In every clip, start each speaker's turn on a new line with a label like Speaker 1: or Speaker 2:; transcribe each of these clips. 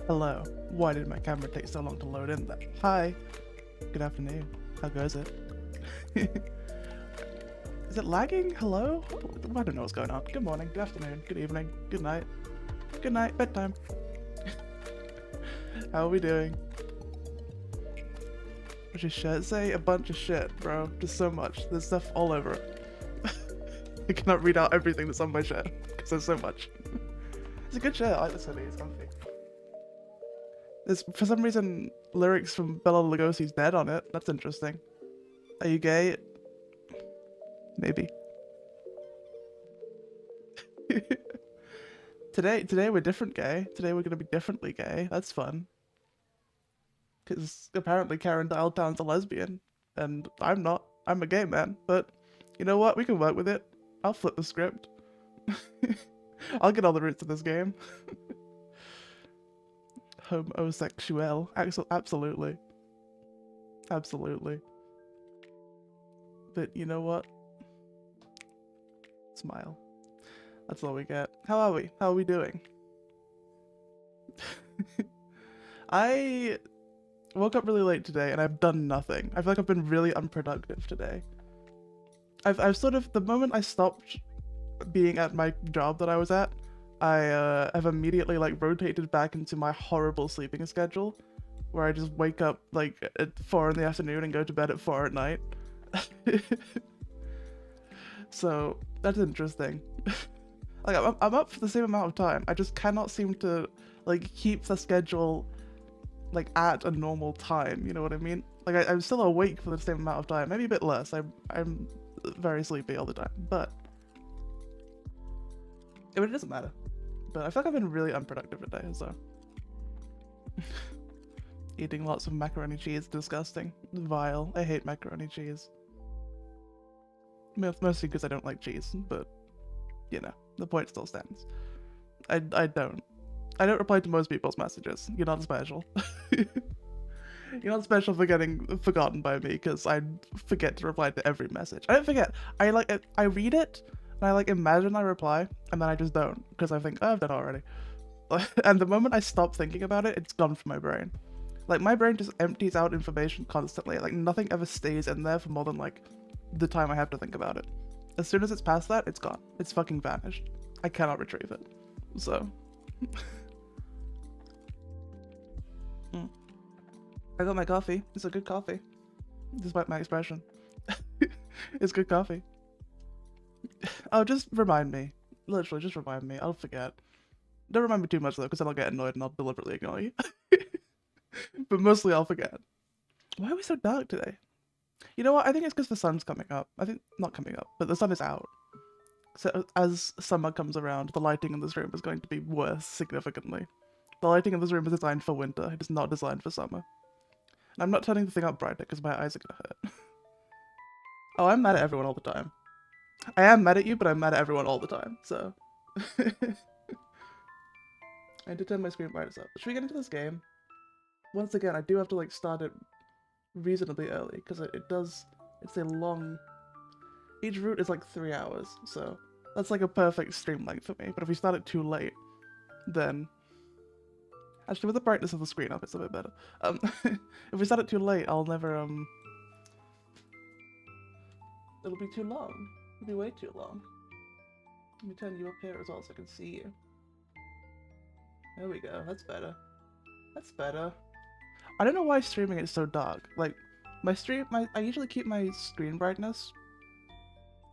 Speaker 1: Hello. Why did my camera take so long to load in there? Hi. Good afternoon. How goes it? Is it lagging? Hello? I don't know what's going on. Good morning, good afternoon, good evening, good night. Good night, bedtime. How are we doing? What's your shirt say? A bunch of shit, bro. Just so much. There's stuff all over it. I cannot read out everything that's on my shirt because there's so much. It's a good shirt. I like this hoodie. It's comfy. There's, for some reason, lyrics from Bela Lugosi's Dead on it. That's interesting. Are you gay? Maybe. Today we're different gay. Today we're gonna be differently gay. That's fun. Because apparently Karen Dialtown's a lesbian, and I'm not. I'm a gay man. But you know what? We can work with it. I'll flip the script. I'll get all the roots of this game. Homosexual. Absolutely. Absolutely. But you know what? Smile. That's all we get. How are we? How are we doing? I woke up really late today and I've done nothing. I feel like I've been really unproductive today. I've sort of, the moment I stopped being at my job that I was at, I have immediately like rotated back into my horrible sleeping schedule, where I just wake up like at 4 in the afternoon and go to bed at 4 at night. So that's interesting. Like I'm up for the same amount of time. I just cannot seem to like keep the schedule like at a normal time. You know what I mean? Like I'm still awake for the same amount of time, maybe a bit less. I'm very sleepy all the time, but it doesn't matter. But I feel like I've been really unproductive today, so. Eating lots of macaroni cheese, disgusting. Vile. I hate macaroni cheese. Mostly because I don't like cheese, but, you know, the point still stands. I don't reply to most people's messages. You're not special. You're not special for getting forgotten by me, because I forget to reply to every message. I don't forget. I read it, and I like imagine I reply, and then I just don't, because I think, oh, I've done it already. And the moment I stop thinking about it, it's gone from my brain. Like, my brain just empties out information constantly. Like, nothing ever stays in there for more than, like, the time I have to think about it. As soon as it's past that, it's gone. It's fucking vanished. I cannot retrieve it. So. I got my coffee. It's a good coffee. Despite my expression. It's good coffee. Oh, just remind me. Literally, just remind me. I'll forget. Don't remind me too much, though, because then I'll get annoyed and I'll deliberately ignore you. But mostly I'll forget. Why are we so dark today? You know what? I think it's because the sun's coming up. I think, not coming up, but the sun is out. So as summer comes around, the lighting in this room is going to be worse significantly. The lighting in this room is designed for winter. It is not designed for summer. And I'm not turning the thing up brighter because my eyes are gonna hurt. Oh, I'm mad at everyone all the time. I am mad at you, but I'm mad at everyone all the time, so. I had to turn my screen brightness up. Should we get into this game? Once again, I do have to like start it reasonably early, because it's a long, each route is like 3 hours, so that's like a perfect stream length for me. But if we start it too late, then actually with the brightness of the screen up, it's a bit better. If we start it too late, I'll never it'll be too long. It'll be way too long. Let me turn you up here as well so I can see you. There we go. That's better. That's better. I don't know why streaming is so dark. Like, I usually keep my screen brightness,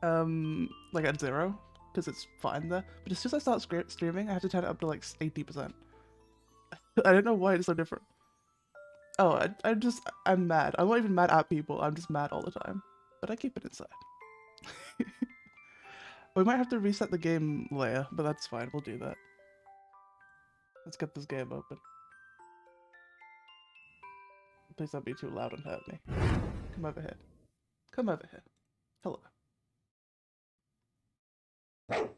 Speaker 1: like at 0, because it's fine there. But as soon as I start streaming, I have to turn it up to like 80%. I don't know why it's so different. Oh, I'm mad. I'm not even mad at people. I'm just mad all the time. But I keep it inside. We might have to reset the game layer, but that's fine. We'll do that. Let's get this game open. Please don't be too loud and hurt me. Come over here. Come over here. Hello. Hang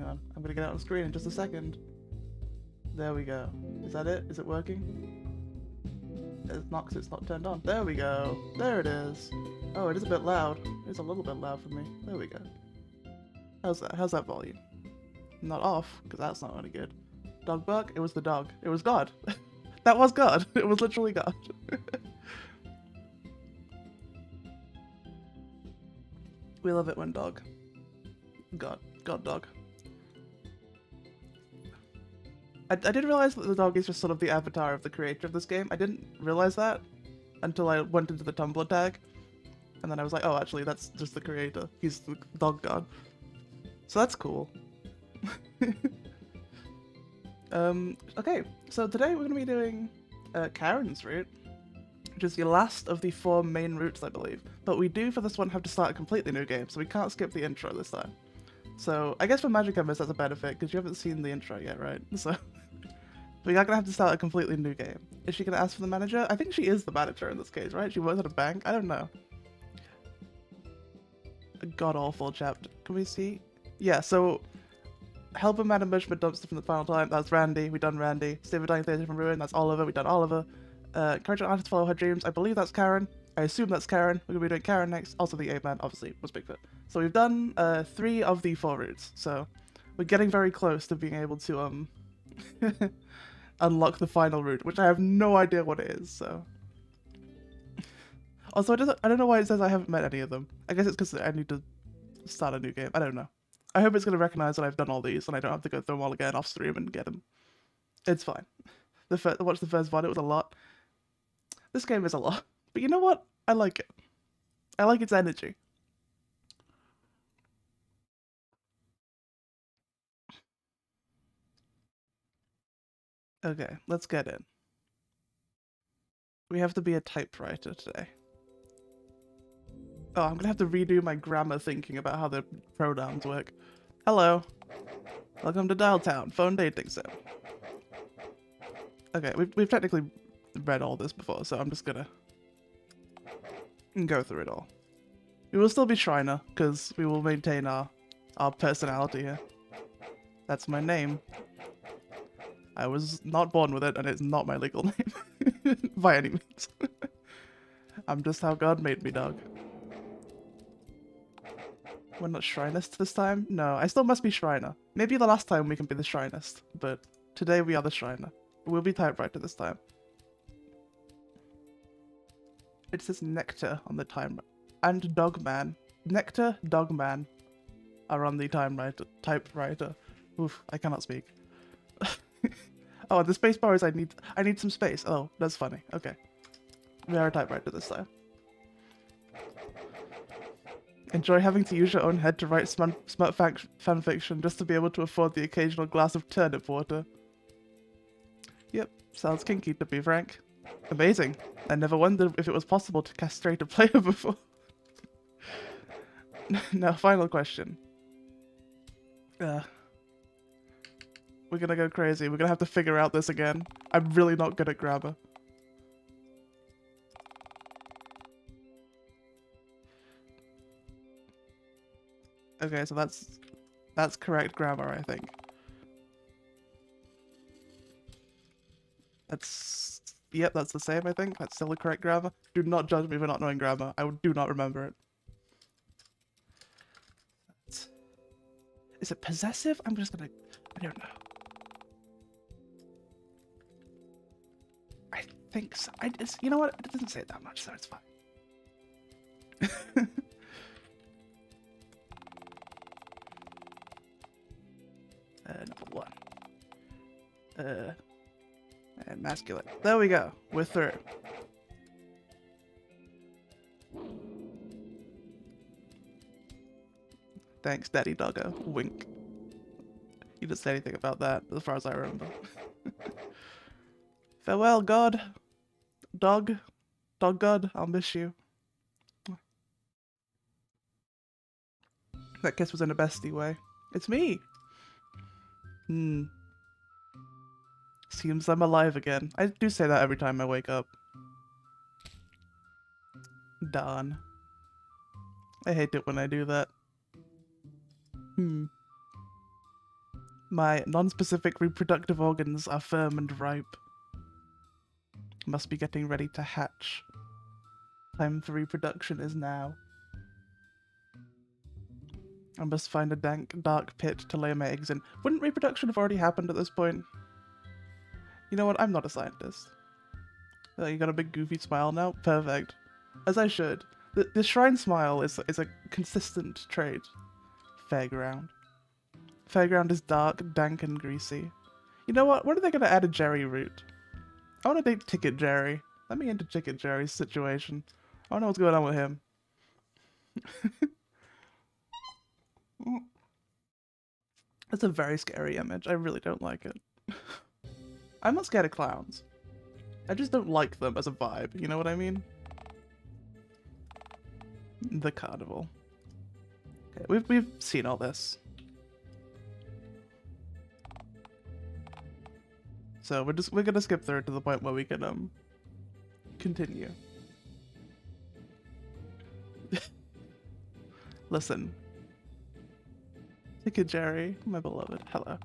Speaker 1: on. I'm gonna get out on screen in just a second. There we go. Is that it? Is it working? It's not, because it's not turned on. There we go. There it is. Oh, it is a bit loud. It's a little bit loud for me. There we go. How's that? How's that volume? Not off, because that's not any good. Dog bark? It was the dog. It was God. That was God. It was literally God. We love it when dog. God dog. I didn't realize that the dog is just sort of the avatar of the creator of this game. I didn't realize that until I went into the Tumblr tag. And then I was like, oh, actually, that's just the creator. He's the dog god. So that's cool. Okay, so today we're going to be doing Karen's route, which is the last of the 4 main routes, I believe. But we do, for this one, have to start a completely new game, so we can't skip the intro this time. So I guess for Magic Canvas that's a benefit, because you haven't seen the intro yet, right? So we are going to have to start a completely new game. Is she going to ask for the manager? I think she is the manager in this case, right? She works at a bank? I don't know. A god-awful chapter. Can we see? Yeah, so help a man emerge from a dumpster from the final time. That's Randy. We done Randy. Save a dying theatre from ruin. That's Oliver. We done Oliver. Encourage an artist to follow her dreams. I believe that's Karen. I assume that's Karen. We're going to be doing Karen next. Also the A-Man, obviously, was Bigfoot. So we've done 3 of the 4 routes. So we're getting very close to being able to unlock the final route, which I have no idea what it is, so. Also, I don't know why it says I haven't met any of them. I guess it's because I need to start a new game. I don't know. I hope it's going to recognize that I've done all these and I don't have to go through them all again off stream and get them. It's fine. Watch the first VOD, it was a lot. This game is a lot. But you know what? I like it. I like its energy. Okay, let's get in. We have to be a typewriter today. Oh, I'm gonna have to redo my grammar thinking about how the pronouns work. Hello. Welcome to Dialtown, phone dating sim. Okay, we've technically read all this before, so I'm just gonna go through it all. We will still be Shriner, because we will maintain our personality here. That's my name. I was not born with it, and it's not my legal name. By any means. I'm just how God made me, dog. We're not Shrinist this time? No, I still must be Shriner. Maybe the last time we can be the Shrinist, but today we are the Shriner. We'll be typewriter this time. It says Nectar on the timer. And Dogman. Nectar, Dogman are on the typewriter. Oof, I cannot speak. Oh, the space bar is I need some space. Oh, that's funny. Okay. We are a typewriter this time. Enjoy having to use your own head to write smart fanfiction just to be able to afford the occasional glass of turnip water. Yep, sounds kinky to be frank. Amazing. I never wondered if it was possible to castrate a player before. Now, final question. We're gonna go crazy. We're gonna have to figure out this again. I'm really not good at grammar. Okay, so that's correct grammar, I think. Yep, that's the same, I think. That's still the correct grammar. Do not judge me for not knowing grammar. I do not remember it. Is it possessive? I'm just gonna... I don't know. I think so. You know what? It doesn't say it that much, so it's fine. Number 1. And masculine. There we go. We're through. Thanks, Daddy Doggo. Wink. You didn't say anything about that, as far as I remember. Farewell, God. Dog. Dog God, I'll miss you. That kiss was in a bestie way. It's me! Seems I'm alive again. I do say that every time I wake up. Dawn. I hate it when I do that. My non-specific reproductive organs are firm and ripe. Must be getting ready to hatch. Time for reproduction is now. I must find a dank, dark pit to lay my eggs in. Wouldn't reproduction have already happened at this point? You know what? I'm not a scientist. Oh, you got a big goofy smile now? Perfect. As I should. The shrine smile is a consistent trait. Fairground. Fairground is dark, dank, and greasy. You know what? When are they going to add a Jerry route? I want to date Ticket Jerry. Let me into Ticket Jerry's situation. I don't know what's going on with him. That's a very scary image. I really don't like it. I'm not scared of clowns. I just don't like them as a vibe, you know what I mean? The carnival. Okay, we've seen all this. So we're gonna skip through it to the point where we can continue. Listen. Ticket Jerry, my beloved. Hello.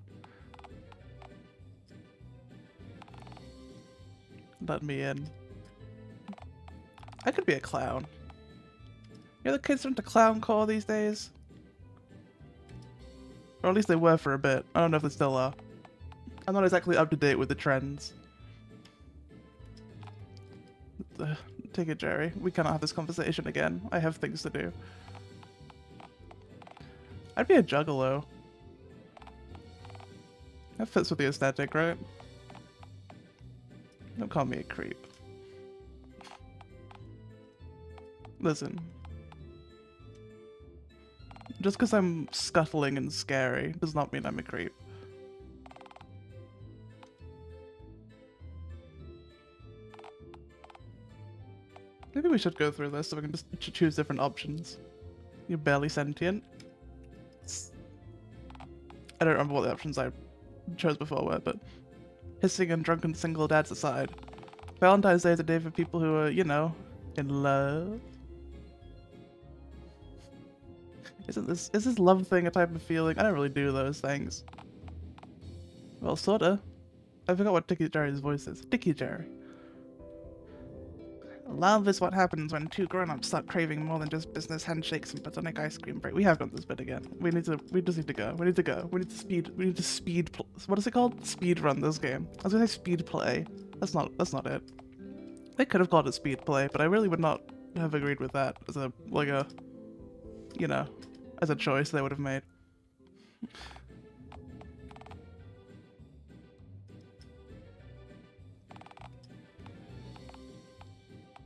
Speaker 1: Let me in. I could be a clown. You know the kids are into clowncore these days? Or at least they were for a bit. I don't know if they still are. I'm not exactly up to date with the trends. Take it, Jerry. We cannot have this conversation again. I have things to do. I'd be a juggalo. That fits with the aesthetic, right? Don't call me a creep. Listen. Just because I'm scuttling and scary does not mean I'm a creep. Maybe we should go through this so we can just choose different options. You're barely sentient. I don't remember what the options I chose before were, but hissing and drunken single dads aside. Valentine's Day is a day for people who are, you know, in love. Is this love thing a type of feeling? I don't really do those things. Well, sorta. I forgot what Dickie Jerry's voice is. Dickie Jerry. Love is what happens when two grown-ups start craving more than just business handshakes and platonic ice cream break. We have done this bit again. We just need to go. We need to go. We need to speed, what is it called? Speed run this game. I was gonna say speed play. That's not it. They could have called it speed play, but I really would not have agreed with that as a, you know, as a choice they would have made.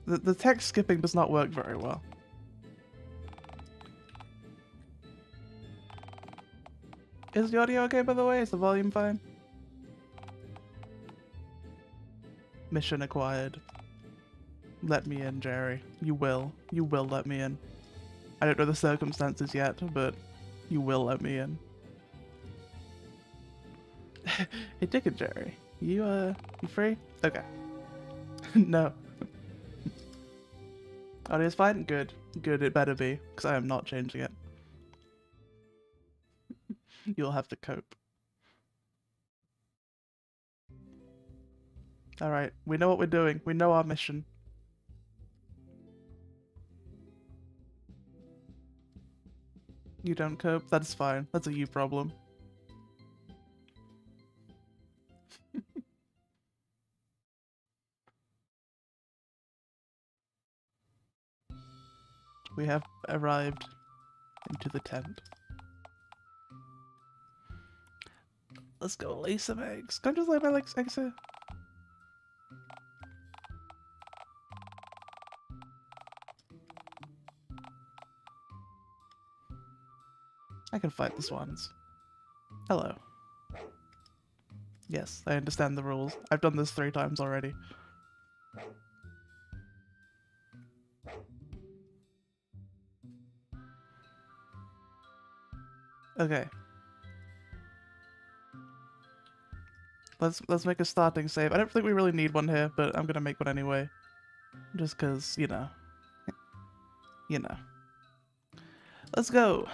Speaker 1: The text skipping does not work very well. Is the audio okay, by the way? Is the volume fine? Mission acquired. Let me in, Jerry. You will. You will let me in. I don't know the circumstances yet, but you will let me in. Hey, Ticket Jerry. You free? Okay. No. Audio's fine? Good. Good, it better be, because I am not changing it. You'll have to cope. Alright, we know what we're doing. We know our mission. You don't cope? That's fine. That's a you problem. We have arrived into the tent. Let's go lay some eggs. Can I just lay my eggs here? I can fight the swans. Hello. Yes, I understand the rules. I've done this 3 times already. Okay. Let's make a starting save. I don't think we really need one here, but I'm gonna make one anyway. Just cause, you know. You know. Let's go.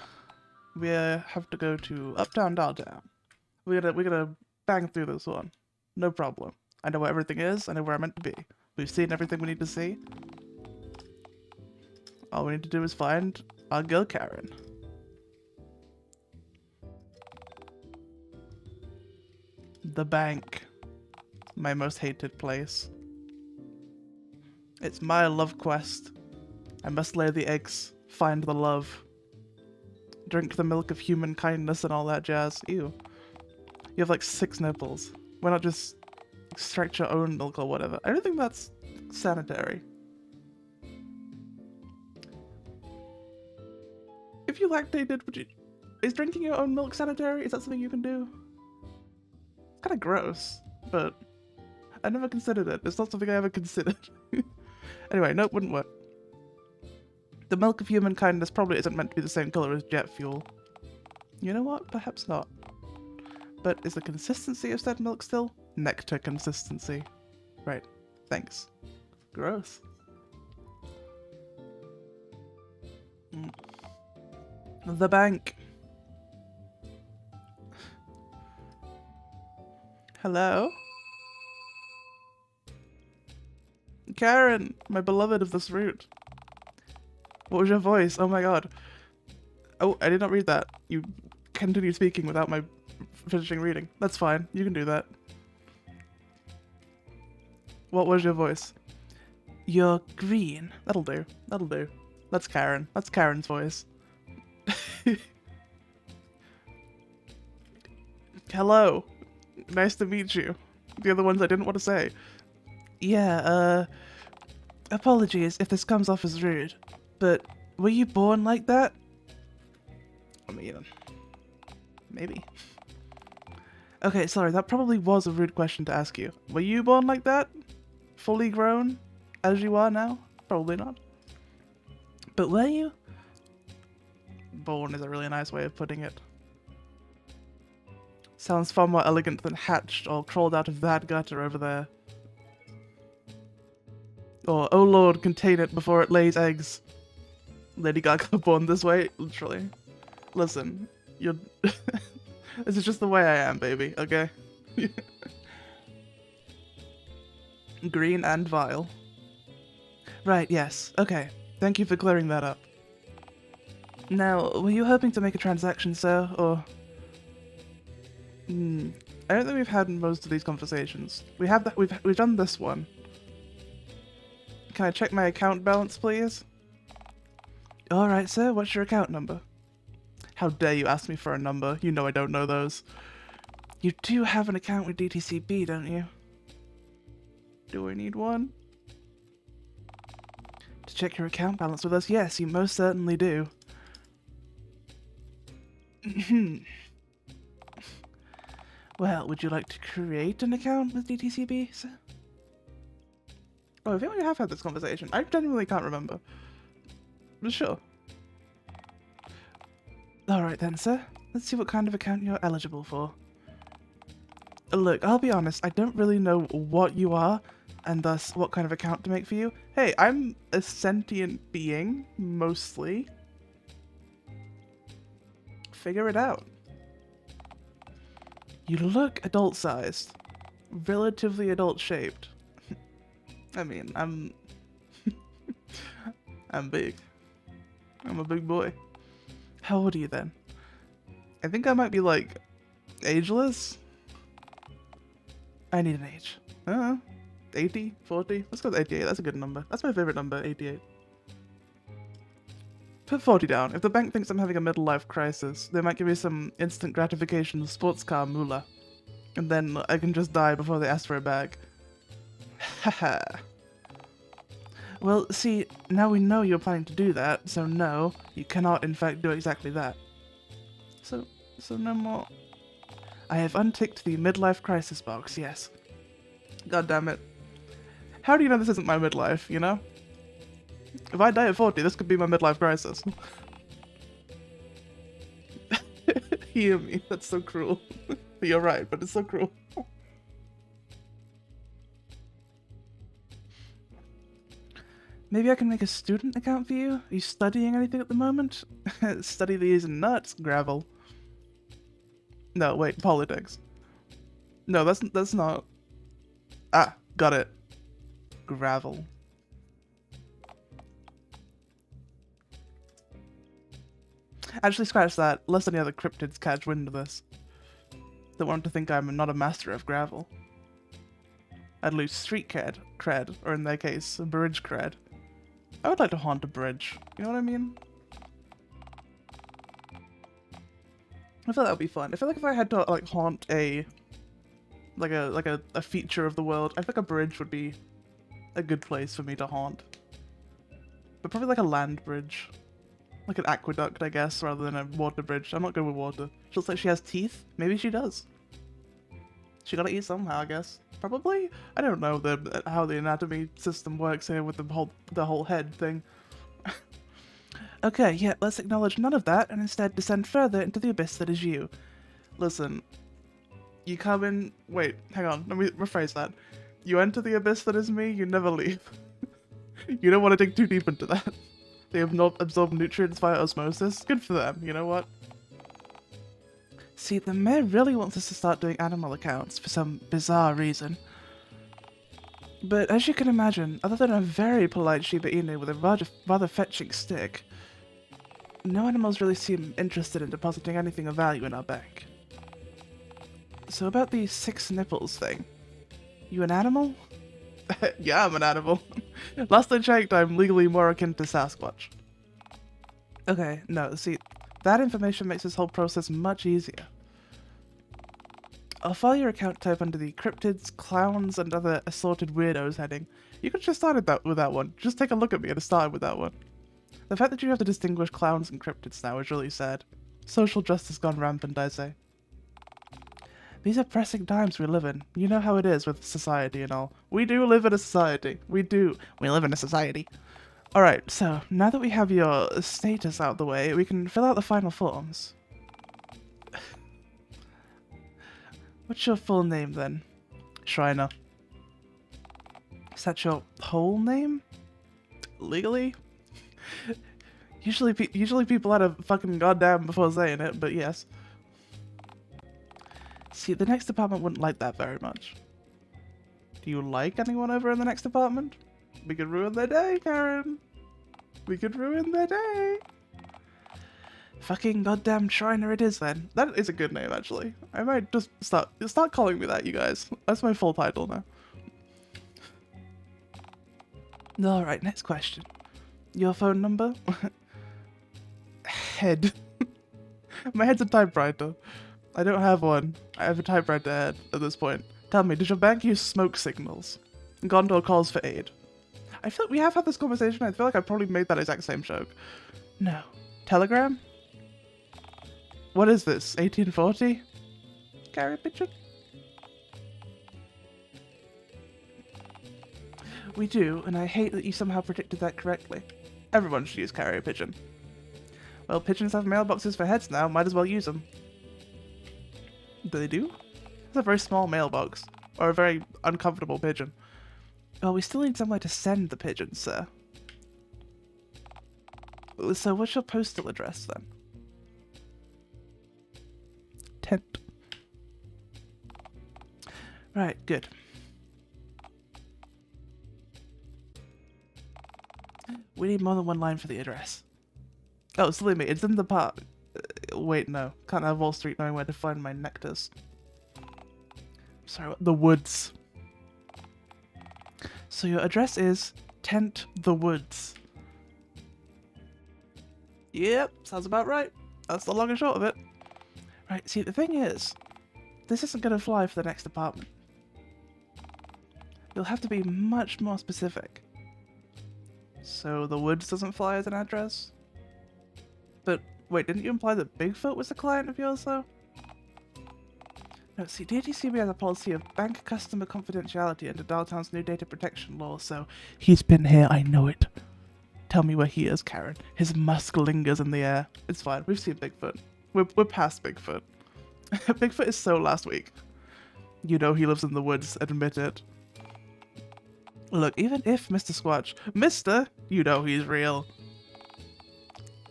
Speaker 1: We have to go to Uptown, Dialtown. We're gonna bang through this one. No problem. I know where everything is. I know where I'm meant to be. We've seen everything we need to see. All we need to do is find our girl Karen. The bank. My most hated place. It's my love quest. I must lay the eggs, find the love. Drink the milk of human kindness and all that jazz. Ew. You have like 6 nipples. Why not just extract your own milk or whatever? I don't think that's sanitary. If you lactated, would you... Is drinking your own milk sanitary? Is that something you can do? It's kind of gross, but I never considered it. It's not something I ever considered. Anyway, nope, wouldn't work. The milk of human kindness probably isn't meant to be the same color as jet fuel. You know what? Perhaps not. But is the consistency of said milk still? Nectar consistency. Right. Thanks. Gross. The bank. Hello? Karen, my beloved of this route. What was your voice? Oh my god. Oh, I did not read that. You continue speaking without my finishing reading. That's fine. You can do that. What was your voice? You're green. That'll do. That'll do. That's Karen. That's Karen's voice. Hello. Nice to meet you. The other ones I didn't want to say. Yeah, apologies if this comes off as rude, but were you born like that? I mean, maybe. Okay, sorry, that probably was a rude question to ask you. Were you born like that? Fully grown? As you are now? Probably not. But were you? Born is a really nice way of putting it. Sounds far more elegant than hatched or crawled out of that gutter over there. Or, oh lord, contain it before it lays eggs. Lady Gaga born this way? Literally. Listen, you're... This is just the way I am, baby, okay? Green and vile. Right, yes. Okay. Thank you for clearing that up. Now, were you hoping to make a transaction, sir, or... I don't think we've had most of these conversations. We have that. We've done this one. Can I check my account balance, please? All right, sir. What's your account number? How dare you ask me for a number? You know I don't know those. You do have an account with DTCB, don't you? Do I need one? To check your account balance with us? Yes, you most certainly do. Well, would you like to create an account with DTCB, sir? Oh, I think we have had this conversation. I genuinely can't remember. But sure. Alright then, sir. Let's see what kind of account you're eligible for. Look, I'll be honest, I don't really know what you are, and thus what kind of account to make for you. Hey, I'm a sentient being, mostly. Figure it out. You look adult-sized. Relatively adult-shaped. I mean, I'm big. I'm a big boy. How old are you then? I think I might be, like, ageless? I need an age. 80? 40? Let's go with 88. That's a good number. That's my favorite number, 88. Put 40 down. If the bank thinks I'm having a middle-life crisis, they might give me some instant gratification sports car moolah. And then I can just die before they ask for a bag. Haha. Well, see, now we know you're planning to do that, so no, you cannot in fact do exactly that. So no more. I have unticked the midlife crisis box, yes. God damn it. How do you know this isn't my midlife, you know? If I die at 40, this could be my midlife crisis. Hear me, that's so cruel. You're right, but it's so cruel. Maybe I can make a student account for you? Are you studying anything at the moment? Study these nuts, gravel. No, wait, politics. No, that's not. Ah, got it. Gravel. Actually, scratch that. Lest any other cryptids catch wind of this. Don't want to think I'm not a master of gravel. I'd lose street cred, or in their case, a bridge cred. I would like to haunt a bridge, you know what I mean? I feel that would be fun. I feel like if I had to like haunt a feature of the world, I think a bridge would be a good place for me to haunt. But probably like a land bridge. Like an aqueduct, I guess, rather than a water bridge. I'm not good with water. She looks like she has teeth. Maybe she does. She gotta eat somehow, I guess. Probably? I don't know how the anatomy system works here with the whole head thing. Okay, yeah, let's acknowledge none of that and instead descend further into the abyss that is you. Listen, you come in... Wait, hang on, let me rephrase that. You enter the abyss that is me, you never leave. You don't want to dig too deep into that. They have not absorbed nutrients via osmosis. Good for them, you know what? See, the mayor really wants us to start doing animal accounts for some bizarre reason. But as you can imagine, other than a very polite Shiba Inu with a rather fetching stick, no animals really seem interested in depositing anything of value in our bank. So about the 6 nipples thing. You an animal? Yeah, I'm an animal. Last I checked, I'm legally more akin to Sasquatch. Okay, no, see, that information makes this whole process much easier. I'll file your account type under the cryptids, clowns, and other assorted weirdos heading. You could just start with that one. Just take a look at me and start with that one. The fact that you have to distinguish clowns and cryptids now is really sad. Social justice gone rampant, I say. These are pressing times we live in. You know how it is with society and all. We do live in a society. We do. We live in a society. Alright, so now that we have your status out of the way, we can fill out the final forms. What's your full name then? Shriner. Is that your whole name? Legally? Usually people had a fucking goddamn before saying it, but yes. See, the next department wouldn't like that very much. Do you like anyone over in the next department? We could ruin their day, Karen. We could ruin their day. Fucking goddamn Shriner it is then. That is a good name, actually. I might just start calling me that, you guys. That's my full title now. Alright, next question. Your phone number? Head. My head's a typewriter. I don't have one. I have a typewriter head at this point. Tell me, did your bank use smoke signals? Gondor calls for aid. I feel like we have had this conversation. I feel like I probably made that exact same joke. No. Telegram? What is this? 1840? Carrier pigeon? We do, and I hate that you somehow predicted that correctly. Everyone should use carrier pigeon. Well, pigeons have mailboxes for heads now, might as well use them. Do they do? It's a very small mailbox. Or a very uncomfortable pigeon. Well, we still need somewhere to send the pigeons, sir. So what's your postal address, then? Tent. Right, good. We need more than one line for the address. Oh, silly me, it's in the park. Wait, no. Can't have Wall Street knowing where to find my nectars. Sorry, what? The woods. So your address is Tent the Woods. Yep, sounds about right. That's the long and short of it. Right, see, the thing is, this isn't going to fly for the next apartment. You'll have to be much more specific. So the woods doesn't fly as an address? But wait, didn't you imply that Bigfoot was a client of yours, though? No, see, DTCB has a policy of bank customer confidentiality under Dialtown's new data protection law, so he's been here, I know it. Tell me where he is, Karen. His musk lingers in the air. It's fine, we've seen Bigfoot. We're past Bigfoot. Bigfoot is so last week. You know he lives in the woods, admit it. Look, even if Mr. Squatch... Mister! You know he's real.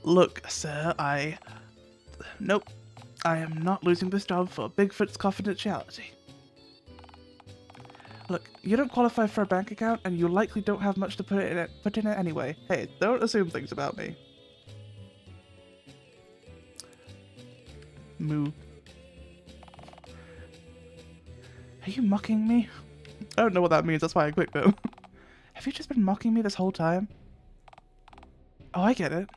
Speaker 1: Look, sir, Nope. I am not losing this job for Bigfoot's confidentiality. Look, you don't qualify for a bank account, and you likely don't have much to put in it anyway. Hey, don't assume things about me. Moo. Are you mocking me? I don't know what that means, that's why I clicked it. Have you just been mocking me this whole time? Oh, I get it.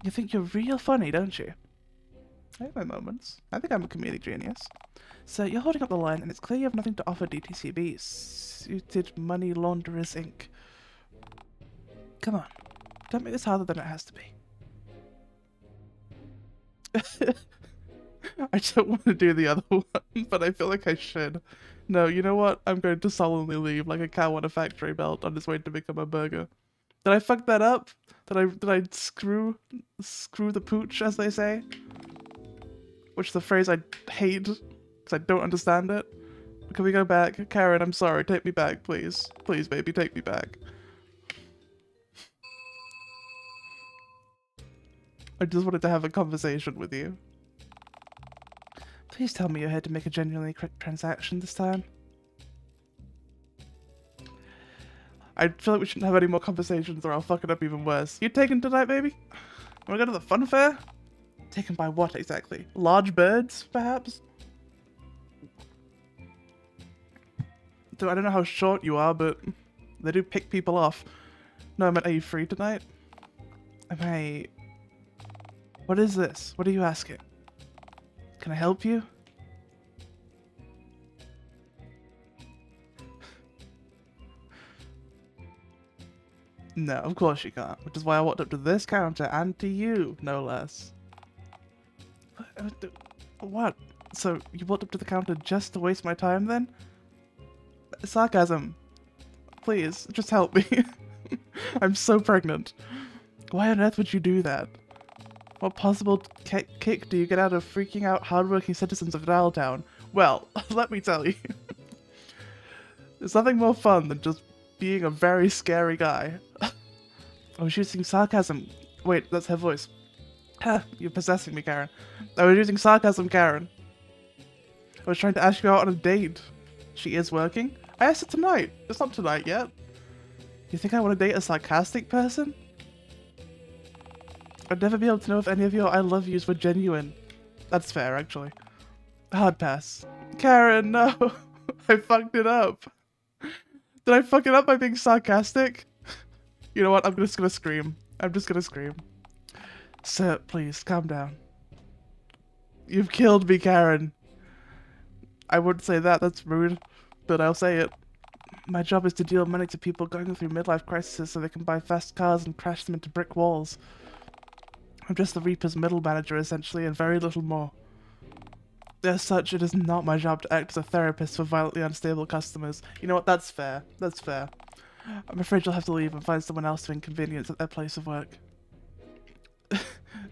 Speaker 1: You think you're real funny, don't you? I have my moments. I think I'm a comedic genius. So you're holding up the line, and it's clear you have nothing to offer DTCB. Suited Money Launderers Inc. Come on. Don't make this harder than it has to be. I don't want to do the other one, but I feel like I should. No, you know what? I'm going to sullenly leave like a cow on a factory belt on its way to become a burger. Did I fuck that up? Did I screw the pooch, as they say? Which is a phrase I hate, because I don't understand it. Can we go back? Karen, I'm sorry. Take me back, please. Please, baby, take me back. I just wanted to have a conversation with you. Please tell me you're here to make a genuinely correct transaction this time. I feel like we shouldn't have any more conversations or I'll fuck it up even worse. You taken tonight, baby? Wanna go to the fun fair? Taken by what exactly? Large birds, perhaps? So I don't know how short you are, but they do pick people off. No, I meant, are you free tonight? Am I... What is this? What are you asking? Can I help you? No, of course you can't. Which is why I walked up to this counter and to you, no less. What? So you walked up to the counter just to waste my time then? Sarcasm. Please, just help me. I'm so pregnant. Why on earth would you do that? What possible kick do you get out of freaking out hardworking citizens of Dialtown? Well, let me tell you. There's nothing more fun than just being a very scary guy. I was using sarcasm. Wait, that's her voice. Ha, you're possessing me, Karen. I was using sarcasm, Karen. I was trying to ask you out on a date. She is working? I asked her tonight. It's not tonight yet. You think I want to date a sarcastic person? I'd never be able to know if any of your I love yous were genuine. That's fair, actually. Hard pass. Karen, no! I fucked it up. Did I fuck it up by being sarcastic? You know what? I'm just gonna scream. I'm just gonna scream. Sir, please, calm down. You've killed me, Karen. I wouldn't say that, that's rude. But I'll say it. My job is to deal money to people going through midlife crises so they can buy fast cars and crash them into brick walls. I'm just the Reaper's middle manager, essentially, and very little more. As such, it is not my job to act as a therapist for violently unstable customers. You know what? That's fair. That's fair. I'm afraid you'll have to leave and find someone else to inconvenience at their place of work.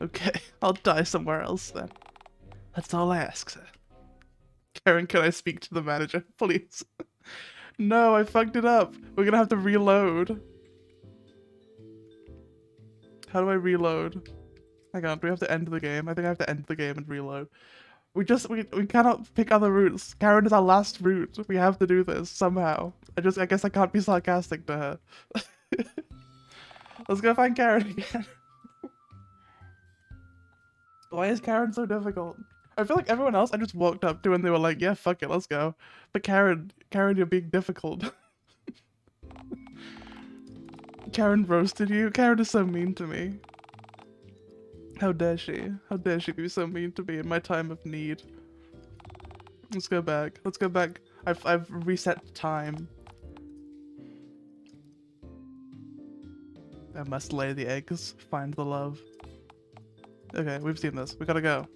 Speaker 1: Okay, I'll die somewhere else then. That's all I ask, sir. Karen, can I speak to the manager, please? No, I fucked it up. We're gonna have to reload. How do I reload? Hang on, do we have to end the game? I think I have to end the game and reload. We cannot pick other routes. Karen is our last route. We have to do this somehow. I guess I can't be sarcastic to her. Let's go find Karen again. Why is Karen so difficult? I feel like everyone else I just walked up to and they were like, yeah, fuck it, let's go. But Karen, you're being difficult. Karen roasted you? Karen is so mean to me. How dare she? How dare she be so mean to me in my time of need? Let's go back. Let's go back. I've reset time. I must lay the eggs, find the love. Okay, we've seen this. We gotta go.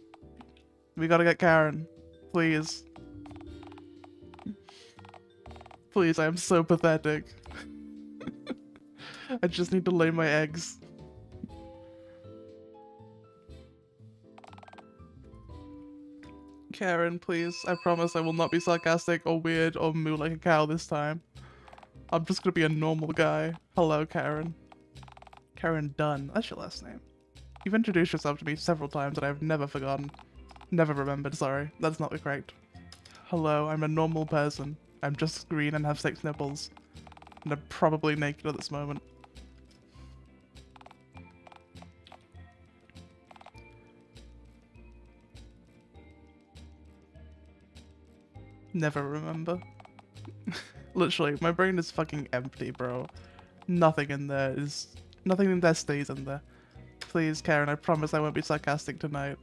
Speaker 1: We gotta get Karen. Please. Please, I am so pathetic. I just need to lay my eggs. Karen, please. I promise I will not be sarcastic or weird or moo like a cow this time. I'm just gonna be a normal guy. Hello, Karen. Karen Dunn. That's your last name. You've introduced yourself to me several times and I've never forgotten. Never remembered, sorry. That's not correct. Hello, I'm a normal person. I'm just green and have 6 nipples. And I'm probably naked at this moment. Never remember. Literally, my brain is fucking empty, bro. Nothing in there stays in there. Please, Karen, I promise I won't be sarcastic tonight.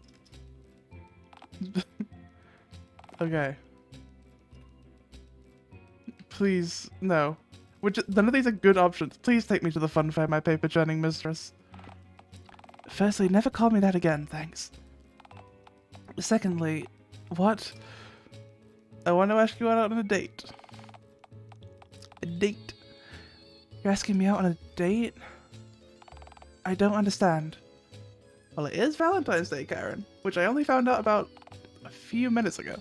Speaker 1: Okay. Please, no. None of these are good options. Please take me to the fun fair, my paper churning mistress. Firstly, never call me that again, thanks. Secondly, what? I want to ask you out on a date. A date? You're asking me out on a date? I don't understand. Well, it is Valentine's Day, Karen, which I only found out about a few minutes ago.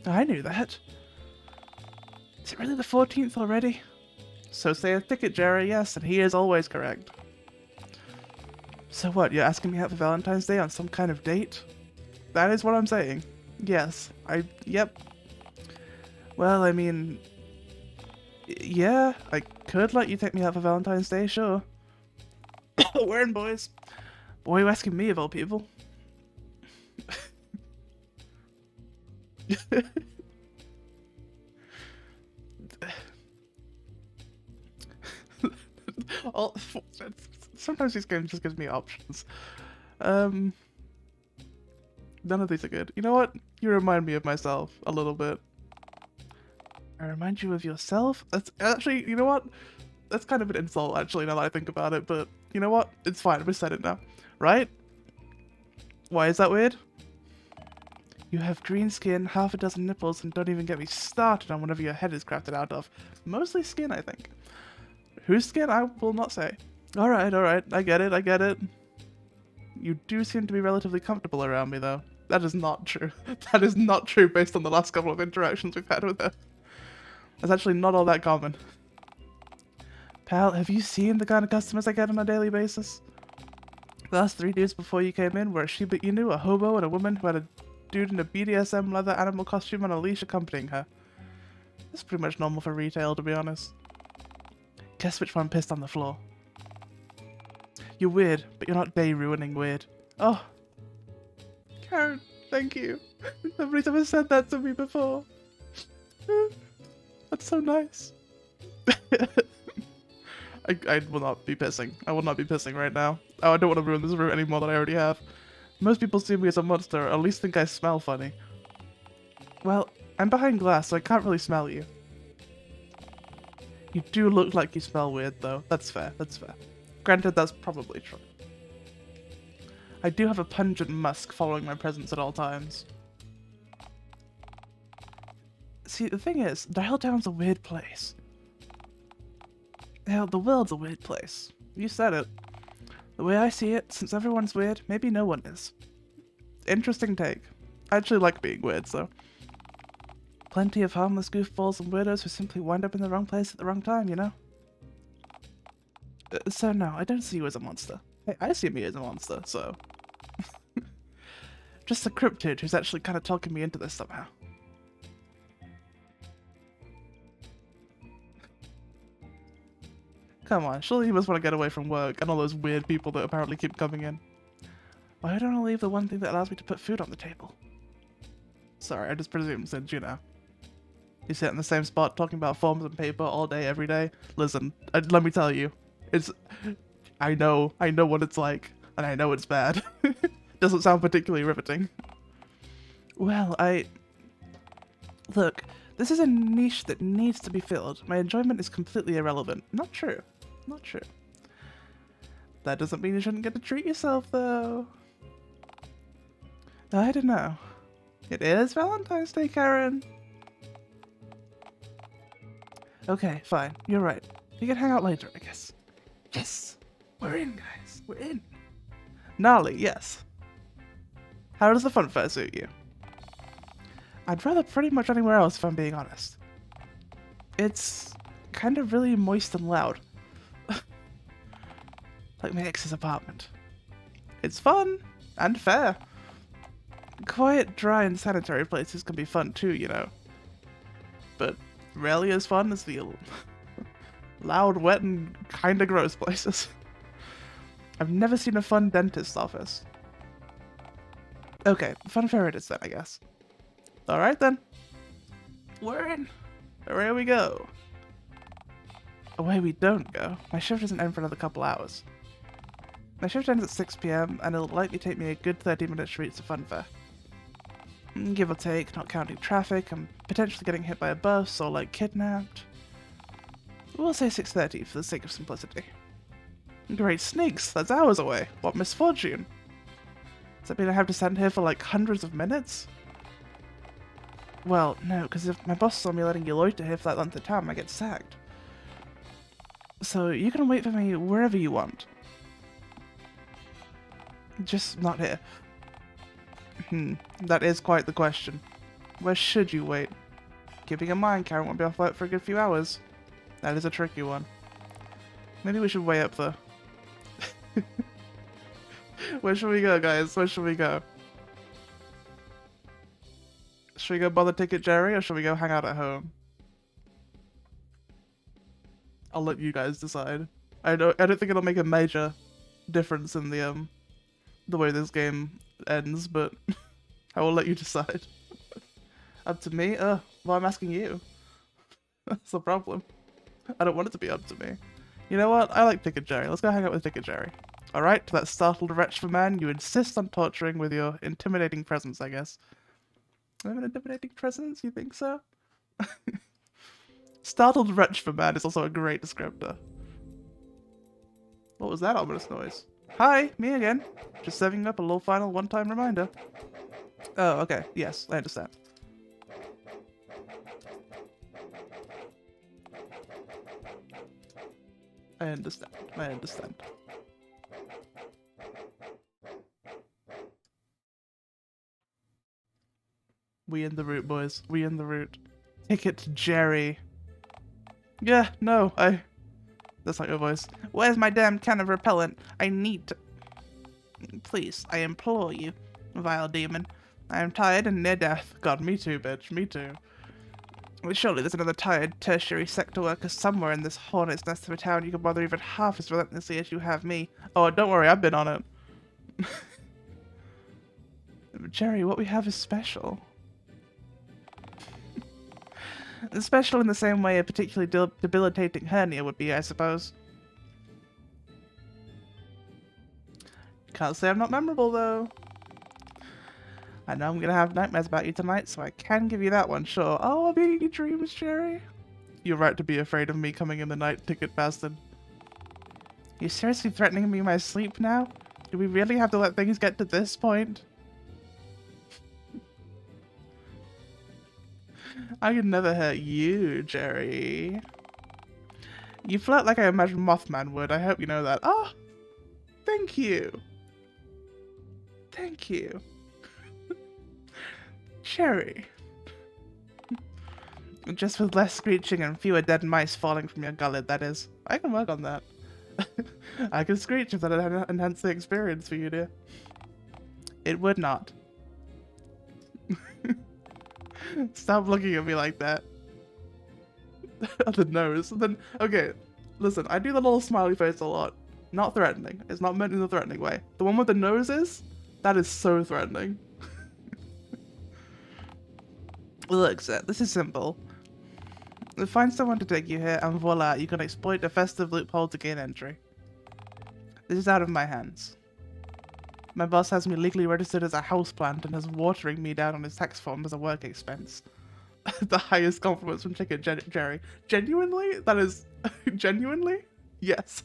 Speaker 1: I knew that. Is it really the 14th already? So say a ticket, Jerry, yes, and he is always correct. So what, you're asking me out for Valentine's Day on some kind of date? That is what I'm saying. Yes, yep. Well, I mean, yeah, I could let you take me out for Valentine's Day, sure. We're in, boys. Why are you asking me of all people? Sometimes these games just gives me options. None of these are good. You know what? You remind me of myself a little bit. I remind you of yourself? That's actually, you know what? That's kind of an insult, actually, now that I think about it, but you know what? It's fine, we said it now. Right? Why is that weird? You have green skin, half a dozen nipples, and don't even get me started on whatever your head is crafted out of. Mostly skin, I think. Whose skin? I will not say. Alright, I get it. You do seem to be relatively comfortable around me, though. That is not true. That is not true based on the last couple of interactions we've had with her. That's actually not all that common. Pal, have you seen the kind of customers I get on a daily basis? The last 3 days before you came in were a Shiba Inu, a hobo, and a woman who had a dude in a BDSM leather animal costume on a leash accompanying her. That's pretty much normal for retail, to be honest. Guess which one pissed on the floor? You're weird, but you're not day-ruining weird. Oh. Karen, thank you. Nobody's ever said that to me before. That's so nice. I will not be pissing. I will not be pissing right now. Oh, I don't want to ruin this route any more than I already have. Most people see me as a monster, or at least think I smell funny. Well, I'm behind glass, so I can't really smell you. You do look like you smell weird, though. That's fair, that's fair. Granted, that's probably true. I do have a pungent musk following my presence at all times. See, the thing is, Dialtown's a weird place. Hell, the world's a weird place. You said it. The way I see it, since everyone's weird, maybe no one is. Interesting take. I actually like being weird, so. Plenty of harmless goofballs and weirdos who simply wind up in the wrong place at the wrong time, you know? So no, I don't see you as a monster. Hey, I see me as a monster, so. Just a cryptid who's actually kind of talking me into this somehow. Come on, surely you must want to get away from work and all those weird people that apparently keep coming in. Why don't I leave the one thing that allows me to put food on the table? Sorry, I just presumed since, you know. You sit in the same spot talking about forms and paper all day, every day. Listen, let me tell you. I know what it's like, and I know it's bad. Doesn't sound particularly riveting. Well, Look, this is a niche that needs to be filled. My enjoyment is completely irrelevant. Not true. Not true. That doesn't mean you shouldn't get to treat yourself, though. I don't know. It is Valentine's Day, Karen. Okay, fine. You're right. We can hang out later, I guess. Yes! We're in, guys. We're in. Gnarly, yes. How does the fun fair suit you? I'd rather pretty much anywhere else, if I'm being honest. It's kind of really moist and loud. Like my ex's apartment. It's fun and fair. Quiet, dry, and sanitary places can be fun too, you know. But rarely as fun as the loud, wet, and kinda gross places. I've never seen a fun dentist's office. Okay, fun fair it is then, I guess. Alright then. We're in. Away we go. Away we don't go. My shift doesn't end for another couple hours. My shift ends at 6 PM, and it'll likely take me a good 30 minutes to reach the fun fair. Give or take, not counting traffic, I'm potentially getting hit by a bus or, like, kidnapped. We'll say 6:30 for the sake of simplicity. Great snakes, that's hours away. What misfortune. Does that mean I have to stand here for, like, hundreds of minutes? Well, no, because if my boss saw me letting you loiter here for that length of time, I get sacked. So you can wait for me wherever you want. Just not here. That is quite the question. Where should you wait? Keeping in mind, Karen won't be off work for a good few hours. That is a tricky one. Maybe we should weigh up the... Where should we go, guys? Where should we go? Should we go bother Ticket Jerry, or should we go hang out at home? I'll let you guys decide. I don't think it'll make a major difference in the way this game ends, but I will let you decide. Up to me? Well, I'm asking you. That's the problem. I don't want it to be up to me. You know what? I like Ticket Jerry. Let's go hang out with Ticket Jerry. Alright, to that startled wretch of a man you insist on torturing with your intimidating presence, I guess. I have an intimidating presence? You think so? Startled wretch of a man is also a great descriptor. What was that ominous noise? Hi, me again. Just serving up a little final one-time reminder. Oh, okay. Yes, I understand. I understand. We in the route, boys. We in the route. Ticket Jerry. Yeah, no, That's not your voice. Where's my damn can of repellent? I need to... Please, I implore you, vile demon. I am tired and near death. God, me too, bitch. Me too. Surely there's another tired tertiary sector worker somewhere in this hornet's nest of a town you can bother even half as relentlessly as you have me. Oh, don't worry, I've been on it. Jerry, what we have is special. Special in the same way a particularly debilitating hernia would be, I suppose. Can't say I'm not memorable, though. I know I'm gonna have nightmares about you tonight, so I can give you that one, sure. Oh, I'll be in your dreams, Jerry. You're right to be afraid of me coming in the night, Ticket Bastard. You seriously threatening me in my sleep now? Do we really have to let things get to this point? I could never hurt you, Jerry. You flirt like I imagine Mothman would. I hope you know that. Oh, thank you. Thank you. Jerry. Just with less screeching and fewer dead mice falling from your gullet, that is. I can work on that. I can screech if that enhance the experience for you, dear. It would not. Stop looking at me like that. At the nose. Then, okay, listen, I do the little smiley face a lot. Not threatening. It's not meant in a threatening way. The one with the nose is? That is so threatening. Look, sir, this is simple. Find someone to take you here, and voila, you can exploit a festive loophole to gain entry. This is out of my hands. My boss has me legally registered as a houseplant and is watering me down on his tax form as a work expense. The highest compliments from Ticket Jerry. Genuinely? That is... genuinely? Yes.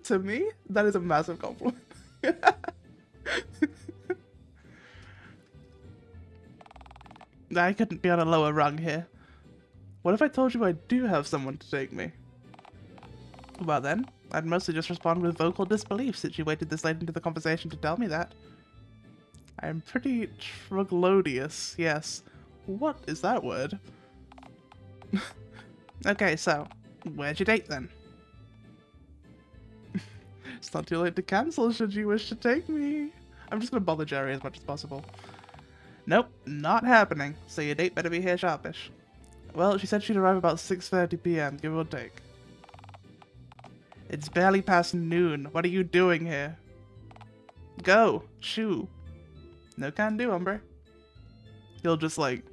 Speaker 1: To me, that is a massive compliment. I couldn't be on a lower rung here. What if I told you I do have someone to take me? Well then, I'd mostly just respond with vocal disbelief since you waited this late into the conversation to tell me that. I am pretty troglodious, yes. What is that word? Okay, so, where's your date then? It's not too late to cancel should you wish to take me. I'm just gonna bother Jerry as much as possible. Nope, not happening, so your date better be here sharpish. Well, she said she'd arrive about 6:30 PM, give or take. It's barely past noon. What are you doing here? Go! Shoo! No can do, hombre. He'll just, like,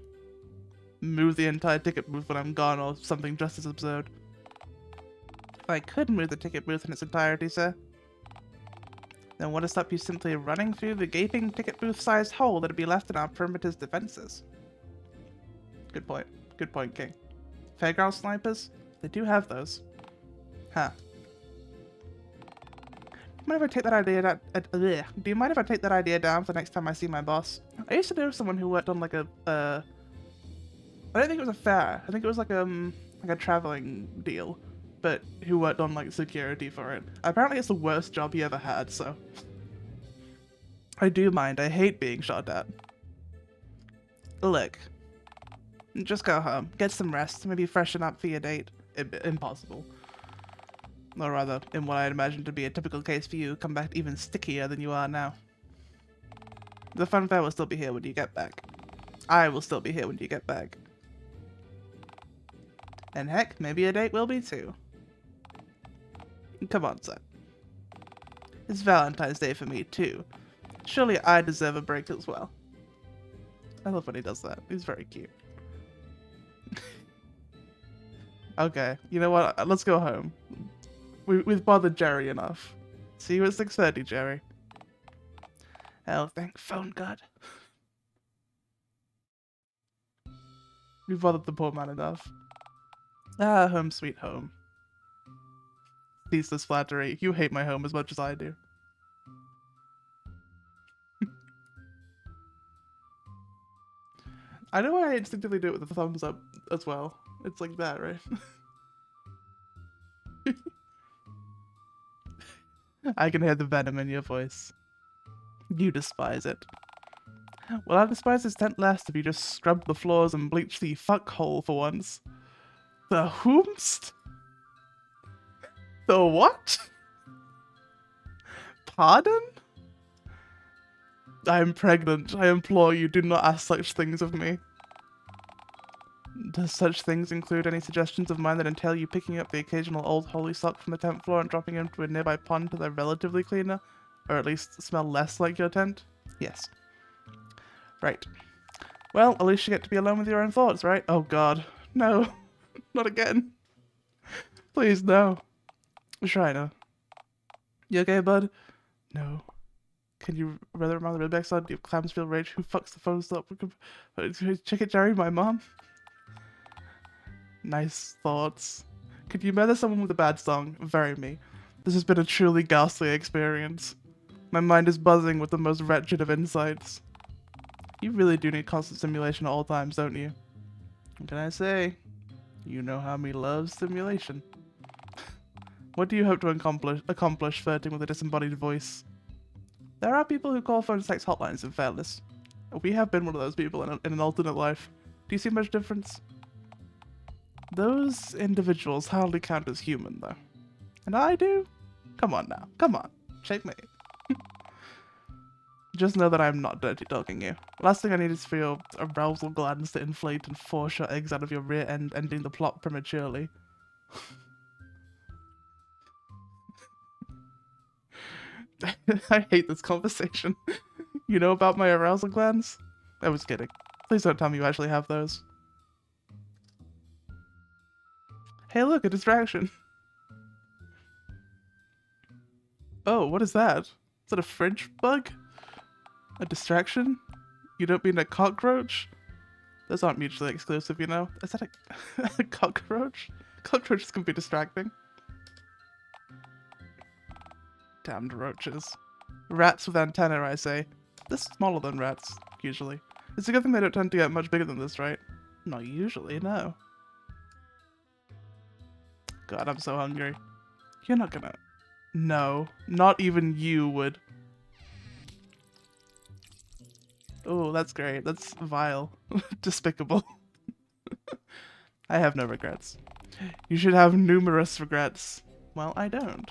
Speaker 1: move the entire ticket booth when I'm gone, or something just as absurd. I could move the ticket booth in its entirety, sir. Then what to stop you simply running through the gaping ticket booth-sized hole that'd be left in our perimeter's defenses? Good point. Good point, King. Fairground snipers? They do have those. Huh. Do you mind if I take that idea down? Do you mind if I take that idea down for the next time I see my boss? I used to know someone who worked on like a I don't think it was a fair. I think it was like a traveling deal, but who worked on like security for it. Apparently it's the worst job he ever had, so I do mind. I hate being shot at. Look, just go home, get some rest, maybe freshen up for your date. Impossible. Or rather, in what I'd imagine to be a typical case for you, come back even stickier than you are now. The funfair will still be here when you get back. I will still be here when you get back. And heck, maybe a date will be too. Come on, son. It's Valentine's Day for me too. Surely I deserve a break as well. I love when he does that. He's very cute. Okay, you know what? Let's go home. We've bothered Jerry enough. See you at 6:30, Jerry. Oh, thank phone God. We've bothered the poor man enough. Ah, home sweet home. Ceaseless flattery. You hate my home as much as I do. I know why I instinctively do it with the thumbs up as well. It's like that, right? I can hear the venom in your voice. You despise it. Well, I despise this tent less if you just scrubbed the floors and bleached the fuckhole for once. The whomst? The what? Pardon? I am pregnant. I implore you, do not ask such things of me. Does such things include any suggestions of mine that entail you picking up the occasional old holy sock from the tent floor and dropping it into a nearby pond till they're relatively cleaner? Or at least smell less like your tent? Yes. Right. Well, at least you get to be alone with your own thoughts, right? Oh god. No. Not again. Please, no. Shriner. You okay, bud? No. Can you rather remind the Rebecca son of Clamsfield Rage? Who fucks the phone stop? Check it, Jerry, my mom? Nice thoughts. Could you murder someone with a bad song? Very me. This has been a truly ghastly experience. My mind is buzzing with the most wretched of insights. You really do need constant stimulation at all times, don't you? What can I say? You know how me loves stimulation. What do you hope to accomplish flirting with a disembodied voice? There are people who call phone sex hotlines, in fairness. We have been one of those people in an alternate life. Do you see much difference? Those individuals hardly count as human, though. And I do? Come on now. Come on. Checkmate. Just know that I'm not dirty talking you. Last thing I need is for your arousal glands to inflate and force your eggs out of your rear end, ending the plot prematurely. I hate this conversation. You know about my arousal glands? I was kidding. Please don't tell me you actually have those. Hey look, a distraction. Oh, what is that? Is that a fridge bug? A distraction? You don't mean a cockroach? Those aren't mutually exclusive, you know? Is that a cockroach? Cockroaches can be distracting. Damned roaches. Rats with antennae, I say. They're smaller than rats, usually. It's a good thing they don't tend to get much bigger than this, right? Not usually, no. God, I'm so hungry. You're not gonna... No, not even you would. Oh, that's great. That's vile. Despicable. I have no regrets. You should have numerous regrets. Well, I don't.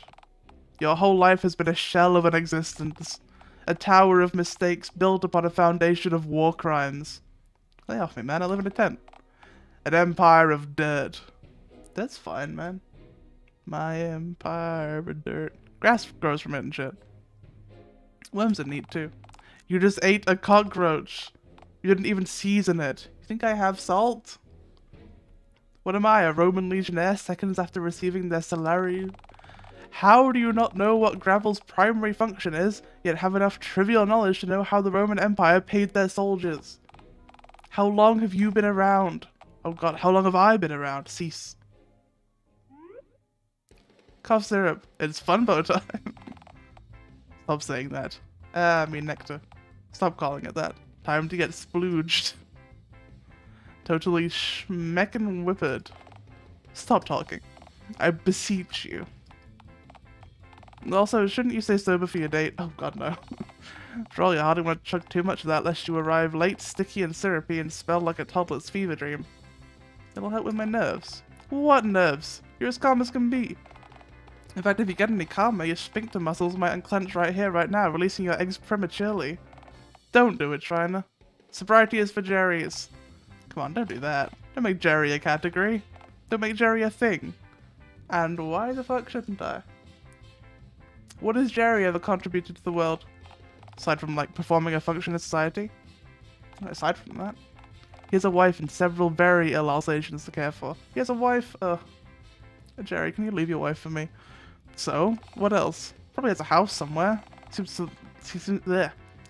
Speaker 1: Your whole life has been a shell of an existence. A tower of mistakes built upon a foundation of war crimes. Lay off me, man. I live in a tent. An empire of dirt. That's fine, man. My empire of dirt. Grass grows from it and shit. Worms are neat, too. You just ate a cockroach. You didn't even season it. You think I have salt? What am I, a Roman legionnaire seconds after receiving their salary? How do you not know what gravel's primary function is, yet have enough trivial knowledge to know how the Roman Empire paid their soldiers? How long have you been around? Oh god, how long have I been around? Cease. Cough syrup. It's funbo time. Stop saying that. I mean nectar. Stop calling it that. Time to get splooged. Totally schmeckin' whipped. Stop talking. I beseech you. Also, shouldn't you stay sober for your date? Oh god, no. For all you hardly want to chug too much of that lest you arrive late, sticky and syrupy, and smell like a toddler's fever dream. It'll help with my nerves. What nerves? You're as calm as can be. In fact, if you get any calmer, your sphincter muscles might unclench right here, right now, releasing your eggs prematurely. Don't do it, Shriner. Sobriety is for Jerry's. Come on, don't do that. Don't make Jerry a category. Don't make Jerry a thing. And why the fuck shouldn't I? What has Jerry ever contributed to the world? Aside from, like, performing a function in society? Aside from that. He has a wife and several very ill Alsatians to care for. He has a wife, Jerry, can you leave your wife for me? So, what else? Probably has a house somewhere. He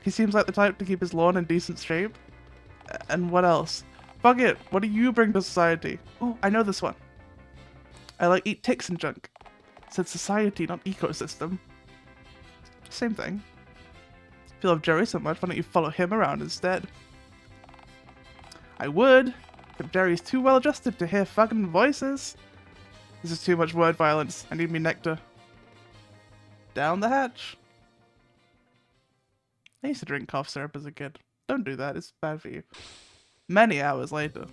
Speaker 1: seems like the type to keep his lawn in decent shape. And what else? Fuck it, what do you bring to society? Oh, I know this one. I like eat ticks and junk. Said society, not ecosystem. Same thing. If you love Jerry so much, why don't you follow him around instead? I would, but Jerry's too well adjusted to hear fucking voices. This is too much word violence. I need me nectar. Down the hatch. I used to drink cough syrup as a kid. Don't do that, it's bad for you. Many hours later.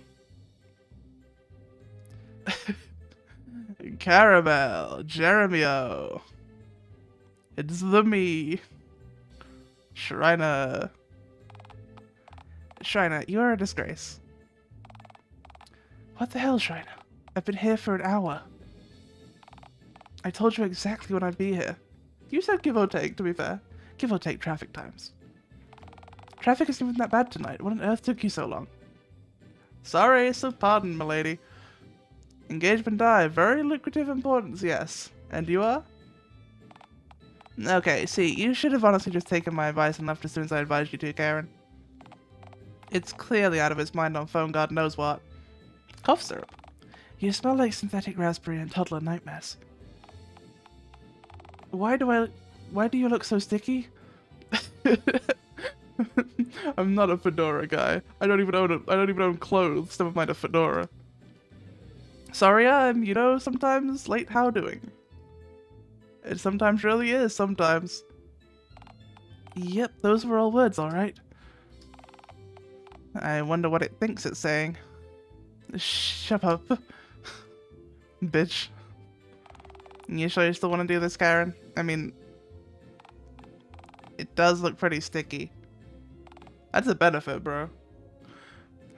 Speaker 1: Caramel, Jeremio. It's the me. Shriner. Shriner, you are a disgrace. What the hell, Shriner? I've been here for an hour. I told you exactly when I'd be here. You said give or take, to be fair. Give or take traffic times. Traffic isn't even that bad tonight. What on earth took you so long? Sorry, so pardon, milady. Engagement die. Very lucrative importance, yes. And you are? Okay, see, you should have honestly just taken my advice and left as soon as I advised you to, Karen. It's clearly out of his mind on phone god knows what. Cough syrup. You smell like synthetic raspberry and toddler nightmares. Why do you look so sticky? I'm not a fedora guy. I don't even own clothes, never mind a fedora. Sorry, I'm, you know, sometimes late how doing. It sometimes really is, sometimes. Yep, those were all words, alright. I wonder what it thinks it's saying. Shut up. Bitch. You sure you still want to do this, Karen? I mean, it does look pretty sticky. That's a benefit, bro.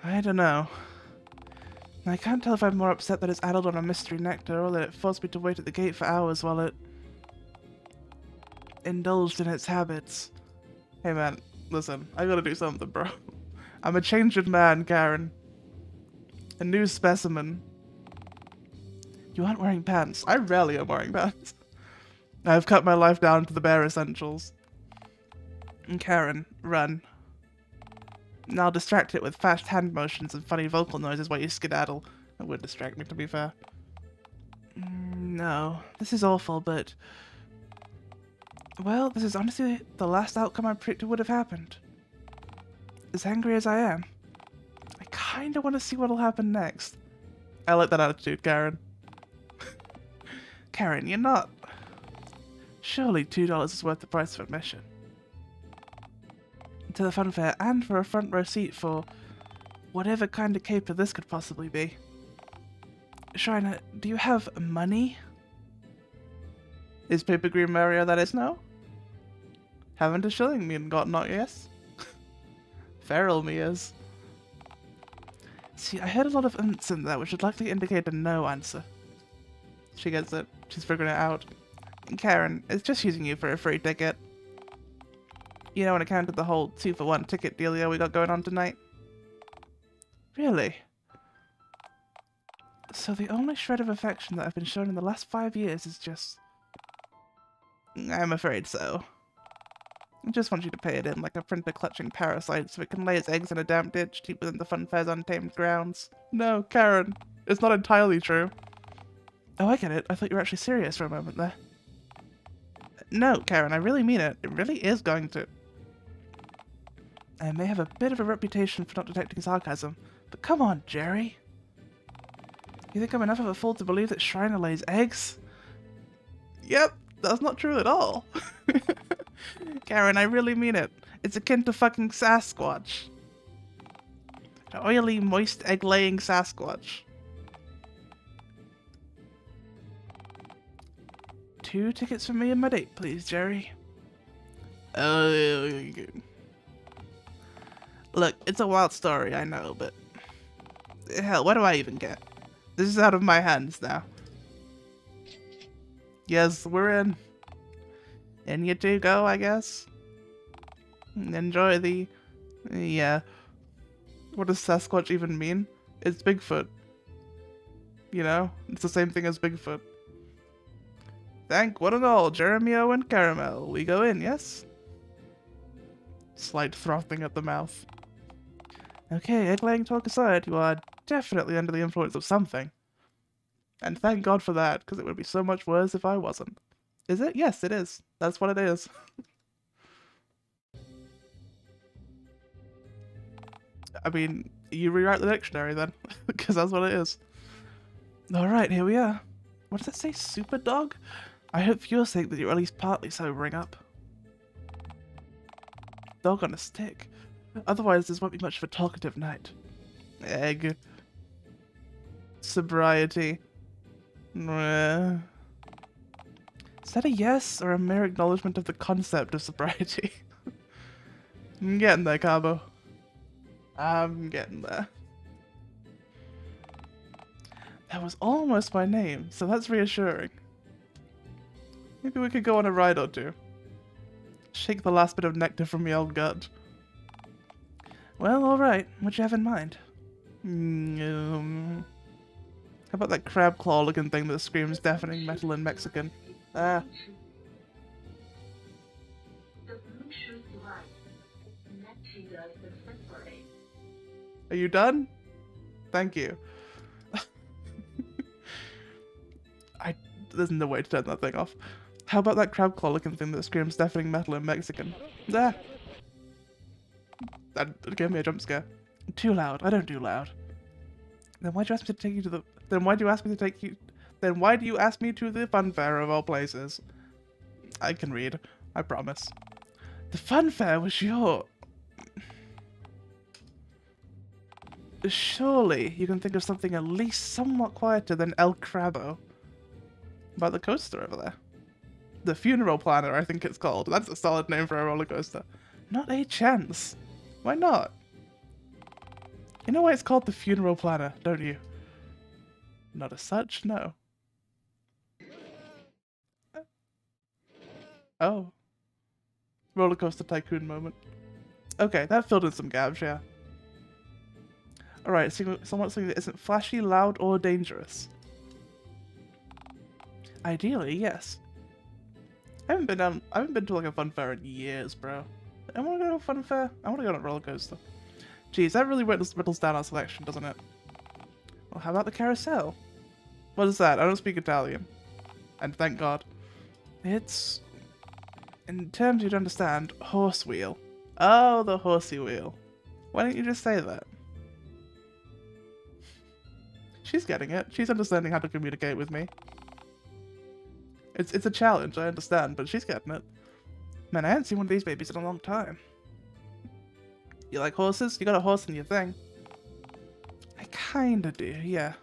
Speaker 1: I don't know. I can't tell if I'm more upset that it's addled on a mystery nectar or that it forced me to wait at the gate for hours while it indulged in its habits. Hey man, listen, I gotta do something, bro. I'm a changed man, Karen. A new specimen. You aren't wearing pants. I rarely am wearing pants. I've cut my life down to the bare essentials. And Karen, run. And I'll distract it with fast hand motions and funny vocal noises while you skedaddle. That would distract me, to be fair. No, this is awful, but... well, this is honestly the last outcome I predicted would have happened. As angry as I am, I kinda want to see what'll happen next. I like that attitude, Karen. Karen, you're not... surely $2 is worth the price of admission. To the fun fair, and for a front row seat for whatever kind of caper this could possibly be. Shriner, do you have money? Is Paper Green Mario that is now? Haven't a shilling me and got not yes? Feral me is. See, I heard a lot of unts in there, which would likely indicate a no answer. She gets it. She's figuring it out. Karen, it's just using you for a free ticket. You know, on account of the whole 2-for-1 ticket dealio we got going on tonight. Really? So the only shred of affection that I've been shown in the last 5 years is just... I'm afraid so. I just want you to pay it in like a printer-clutching parasite so it can lay its eggs in a damp ditch deep within the funfair's untamed grounds. No, Karen. It's not entirely true. Oh, I get it. I thought you were actually serious for a moment there. No, Karen, I really mean it. It really is going to. I may have a bit of a reputation for not detecting sarcasm, but come on, Jerry. You think I'm enough of a fool to believe that Shriner lays eggs? Yep, that's not true at all. Karen, I really mean it. It's akin to fucking Sasquatch. An oily, moist, egg-laying Sasquatch. 2 tickets for me and my date, please, Jerry. Look, it's a wild story, I know, but... Hell, what do I even get? This is out of my hands now. Yes, we're in. And you two go, I guess. Enjoy the... Yeah. What does Sasquatch even mean? It's Bigfoot. You know? It's the same thing as Bigfoot. Thank one and all, Jeremio and Caramel. We go in, yes? Slight frothing at the mouth. Okay, egg-laying talk aside, you are definitely under the influence of something. And thank God for that, because it would be so much worse if I wasn't. Is it? Yes, it is. That's what it is. I mean, you rewrite the dictionary then, because that's what it is. Alright, here we are. What does it say? Super dog? I hope for your sake that you're at least partly sobering up. Dog on a stick. Otherwise, this won't be much of a talkative night. Egg. Sobriety. Is that a yes or a mere acknowledgement of the concept of sobriety? I'm getting there, Cabo. I'm getting there. That was almost my name, so that's reassuring. Maybe we could go on a ride or two. Shake the last bit of nectar from my old gut. Well, alright. What you have in mind? How about that crab claw looking thing that screams deafening metal in Mexican? Ah. Are you done? Thank you. There's no way to turn that thing off. How about that crab claw looking thing that screams deafening metal in Mexican? There. That gave me a jump scare. Too loud. I don't do loud. Then why'd you ask me to take you to the... Then why do you ask me to take you... Then why do you ask me to the fun fair of all places? I can read. I promise. The fun fair was your... Surely you can think of something at least somewhat quieter than El Crabo. About the coaster over there. The Funeral Planner, I think it's called. That's a solid name for a roller coaster. Not a chance. Why not? You know why it's called the Funeral Planner, don't you? Not as such, no. Oh. Roller coaster tycoon moment. Okay, that filled in some gaps, yeah. Alright, something that isn't flashy, loud, or dangerous. Ideally, yes. I haven't been to like a fun fair in years, bro. I want to go to a fun fair. I want to go on a roller coaster. Jeez, that really whittles down our selection, doesn't it? Well, how about the carousel? What is that? I don't speak Italian. And thank God. It's... in terms you'd understand, horse wheel. Oh, the horsey wheel. Why don't you just say that? She's getting it. She's understanding how to communicate with me. It's a challenge, I understand, but she's getting it. Man, I haven't seen one of these babies in a long time. You like horses? You got a horse in your thing. I kinda do, yeah.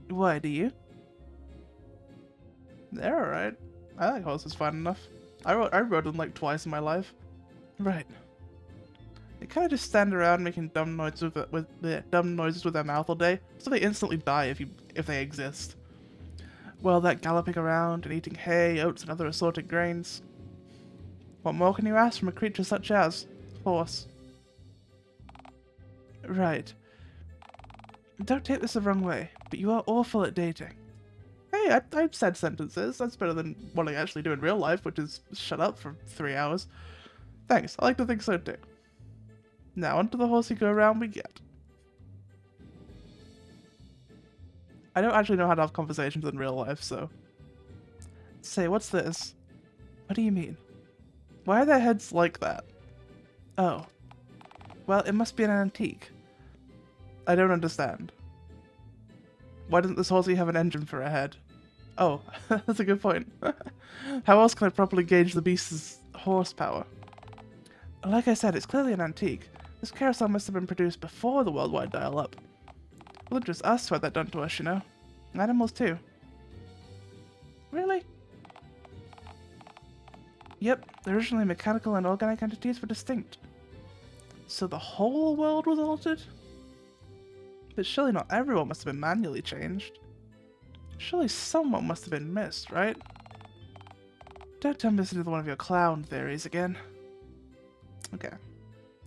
Speaker 1: Why, do you? They're alright. I like horses fine enough. I rode them like twice in my life. Right. They kind of just stand around making dumb noises with their mouth all day, so they instantly die if they exist. Well, that galloping around and eating hay, oats, and other assorted grains. What more can you ask from a creature such as horse? Right. Don't take this the wrong way, but you are awful at dating. Hey, I've said sentences. That's better than what I actually do in real life, which is shut up for 3 hours. Thanks, I like to think so too. Now, onto the horsey go-around we get. I don't actually know how to have conversations in real life, so... Say, what's this? What do you mean? Why are their heads like that? Oh. Well, it must be an antique. I don't understand. Why doesn't this horsey have an engine for a head? Oh, that's a good point. How else can I properly gauge the beast's horsepower? Like I said, it's clearly an antique. This carousel must have been produced before the worldwide dial-up. It wasn't just us who had that done to us, you know. Animals too. Really? Yep, originally mechanical and organic entities were distinct. So the whole world was altered? But surely not everyone must have been manually changed. Surely someone must have been missed, right? Don't tell me this into one of your clown theories again. Okay,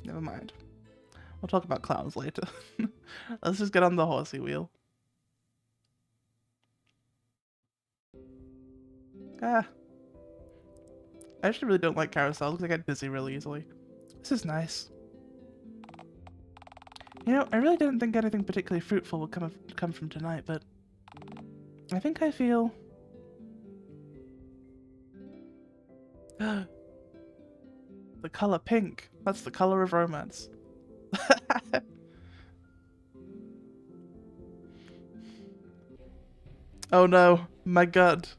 Speaker 1: never mind. We'll talk about clowns later. Let's just get on the horsey wheel. Ah. I actually really don't like carousels because I get dizzy really easily. This is nice. You know, I really didn't think anything particularly fruitful would come from tonight, but I think I feel... the color pink. That's the color of romance. Oh no, my gut.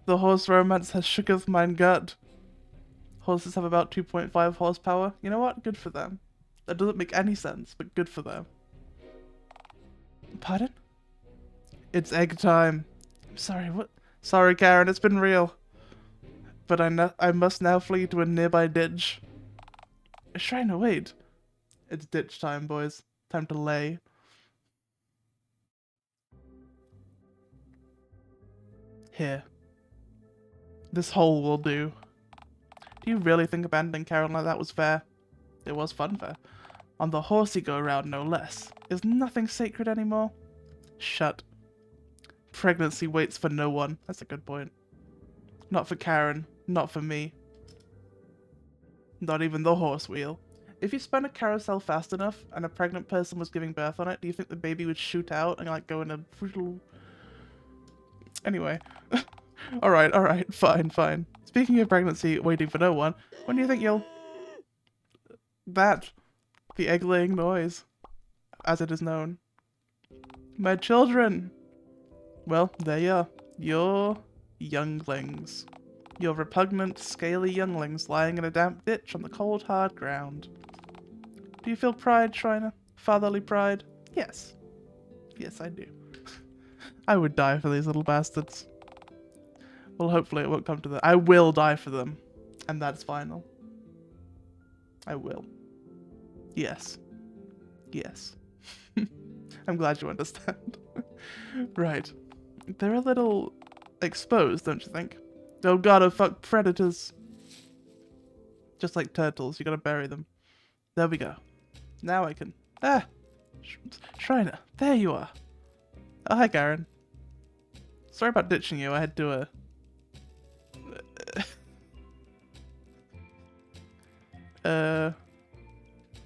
Speaker 1: The horse romance has shooketh mine gut. Horses have about 2.5 horsepower. You know what? Good for them. That doesn't make any sense, but good for them. Pardon? It's egg time. I'm sorry, what? Sorry, Karen, it's been real. But I must now flee to a nearby ditch. Shriner, wait. It's ditch time, boys. Time to lay. Here. This hole will do. Do you really think abandoning Karen like that was fair? It was fun fair. On the horsey go-around, no less. Is nothing sacred anymore? Shut. Pregnancy waits for no one. That's a good point. Not for Karen. Not for me. Not even the horse wheel. If you spun a carousel fast enough and a pregnant person was giving birth on it, do you think the baby would shoot out and like go in a... Anyway. Alright, fine. Speaking of pregnancy waiting for no one, when do you think you'll... That. The egg-laying noise. As it is known. My children! Well, there you are. Your younglings. Your repugnant, scaly younglings lying in a damp ditch on the cold, hard ground. Do you feel pride, Shriner? Fatherly pride? Yes. Yes, I do. I would die for these little bastards. Well, hopefully it won't come to that. I will die for them. And that's final. I will. Yes. Yes. I'm glad you understand. Right. They're a little exposed, don't you think? Oh god, oh fuck, predators. Just like turtles, you gotta bury them. There we go. Now I can... Ah! Shriner, there you are. Oh, hi, Garen. Sorry about ditching you, I had to,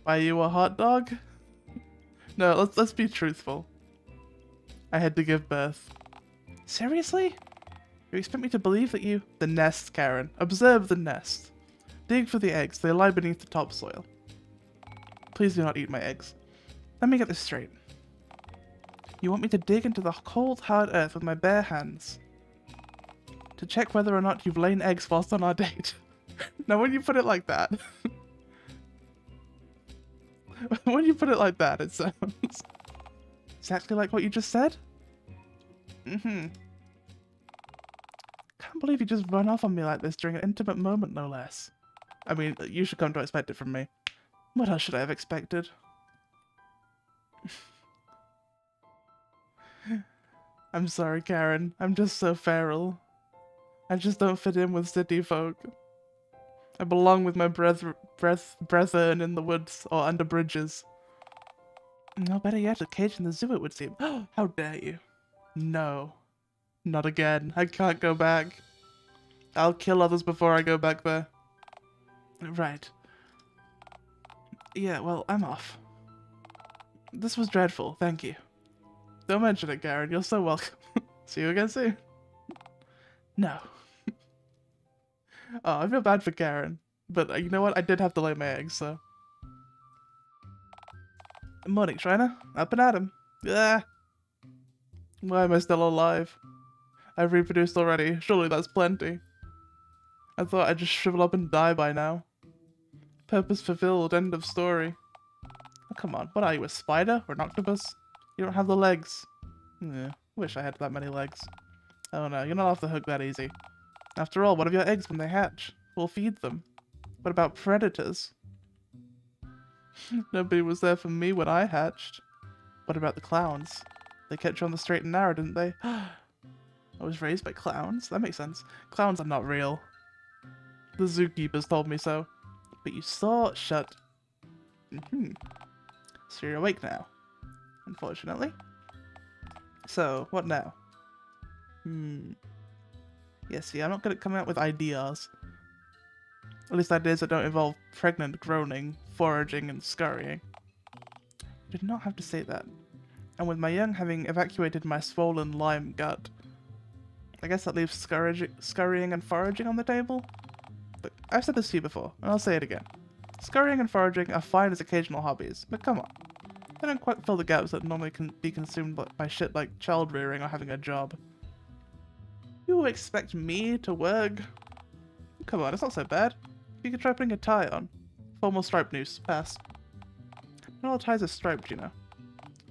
Speaker 1: Buy you a hot dog? No, let's be truthful. I had to give birth. Seriously? You expect me to believe that you... The nest, Karen. Observe the nest. Dig for the eggs. They lie beneath the topsoil. Please do not eat my eggs. Let me get this straight. You want me to dig into the cold, hard earth with my bare hands to check whether or not you've laid eggs whilst on our date. Now, when you put it like that... when you put it like that, it sounds exactly like what you just said. Mm-hmm. Can't believe you just run off on me like this during an intimate moment, no less. I mean, you should come to expect it from me. What else should I have expected? I'm sorry, Karen. I'm just so feral. I just don't fit in with city folk. I belong with my brethren in the woods or under bridges. No, better yet, a cage in the zoo, it would seem. How dare you? No. Not again. I can't go back. I'll kill others before I go back there. Right. Yeah, well, I'm off. This was dreadful, thank you. Don't mention it, Garen. You're so welcome. See you again soon. No. Oh, I feel bad for Garen. But you know what? I did have to lay my eggs, so... Morning, Shriner. Up and at 'em. Ah! Why am I still alive? I've reproduced already. Surely that's plenty. I thought I'd just shrivel up and die by now. Purpose fulfilled. End of story. Oh, come on. What are you, a spider or an octopus? You don't have the legs. Yeah, wish I had that many legs. Oh no, you're not off the hook that easy. After all, what of your eggs when they hatch? We'll feed them. What about predators? Nobody was there for me when I hatched. What about the clowns? They kept you on the straight and narrow, didn't they? I was raised by clowns? That makes sense. Clowns are not real. The zookeepers told me so. But you saw... Shut. So you're awake now. Unfortunately. So, what now? Yeah, see, I'm not good at coming up with ideas. At least ideas that don't involve pregnant groaning, foraging, and scurrying. You did not have to say that. And with my young having evacuated my swollen lime gut, I guess that leaves scurrying and foraging on the table? Look, I've said this to you before, and I'll say it again. Scurrying and foraging are fine as occasional hobbies, but come on. They don't quite fill the gaps that normally can be consumed by shit like child rearing or having a job. You expect me to work? Come on, it's not so bad. You could try putting a tie on. Formal stripe noose, pass. Not all ties are striped, you know.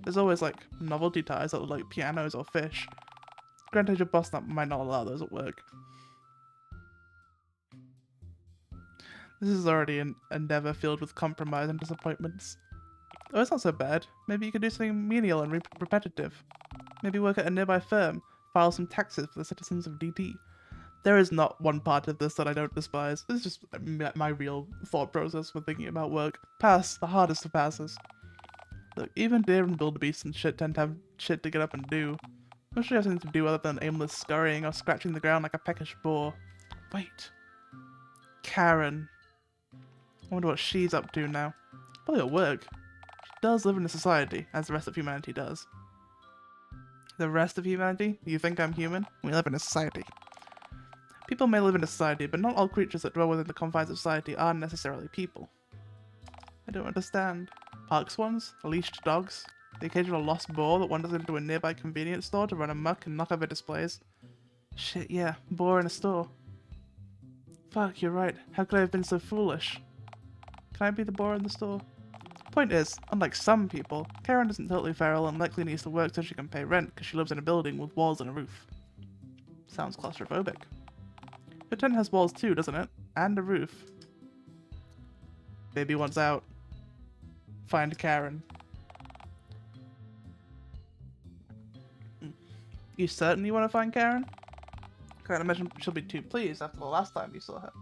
Speaker 1: There's always like novelty ties that look like pianos or fish. Granted, your boss might not allow those at work. This is already an endeavor filled with compromise and disappointments. Oh, it's not so bad. Maybe you could do something menial and repetitive. Maybe work at a nearby firm, file some taxes for the citizens of DT. There is not one part of this that I don't despise. This is just my real thought process when thinking about work. Pass, the hardest of passes. Look, even deer and wildebeest and shit tend to have shit to get up and do. I'm sure you have something to do other than aimless scurrying or scratching the ground like a peckish boar. Wait. Karen. I wonder what she's up to now. Probably at work. She does live in a society, as the rest of humanity does. The rest of humanity? You think I'm human? We live in a society. People may live in a society, but not all creatures that dwell within the confines of society are necessarily people. I don't understand. Park swans? Leashed dogs? The occasional lost boar that wanders into a nearby convenience store to run amok and knock over displays? Shit, yeah. Boar in a store. Fuck, you're right. How could I have been so foolish? Can I be the boar in the store? Point is, unlike some people, Karen isn't totally feral and likely needs to work so she can pay rent because she lives in a building with walls and a roof. Sounds claustrophobic. Your tent has walls too, doesn't it? And a roof. Baby wants out. Find Karen. You certain you want to find Karen? Can't imagine she'll be too pleased after the last time you saw her.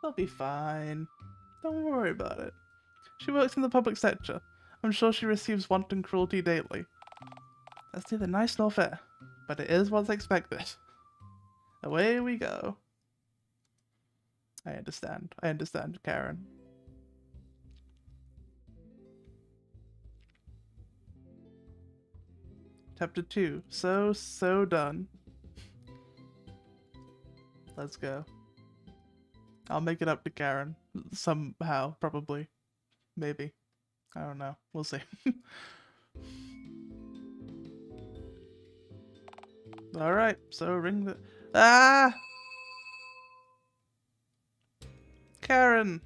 Speaker 1: They'll be fine. Don't worry about it. She works in the public sector. I'm sure she receives wanton cruelty daily. That's neither nice nor fair, but it is what's expected. Away we go. I understand, Karen. Chapter 2. So done. Let's go. I'll make it up to Karen. Somehow, probably. Maybe. I don't know. We'll see. Alright, so ring the... Ah! Karen!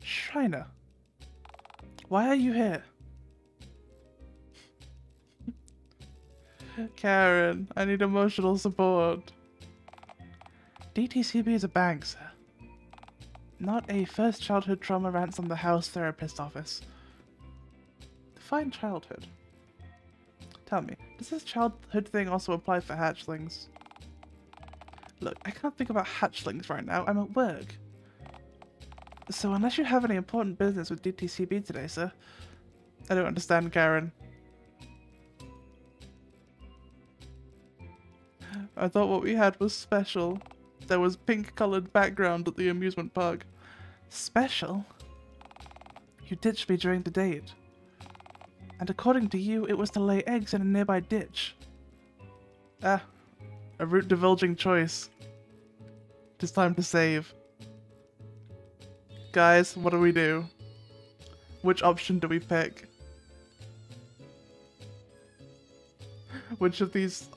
Speaker 1: Shriner! Why are you here? Karen, I need emotional support. DTCB is a bank, sir. Not a first childhood trauma ransom the house therapist office. Define childhood. Tell me, does this childhood thing also apply for hatchlings? Look, I can't think about hatchlings right now. I'm at work. So unless you have any important business with DTCB today, sir, I don't understand, Karen. I thought what we had was special. There was pink-colored background at the amusement park. Special? You ditched me during the date. And according to you, it was to lay eggs in a nearby ditch. Ah, a route divulging choice. It is time to save. Guys, what do we do? Which option do we pick? Which of these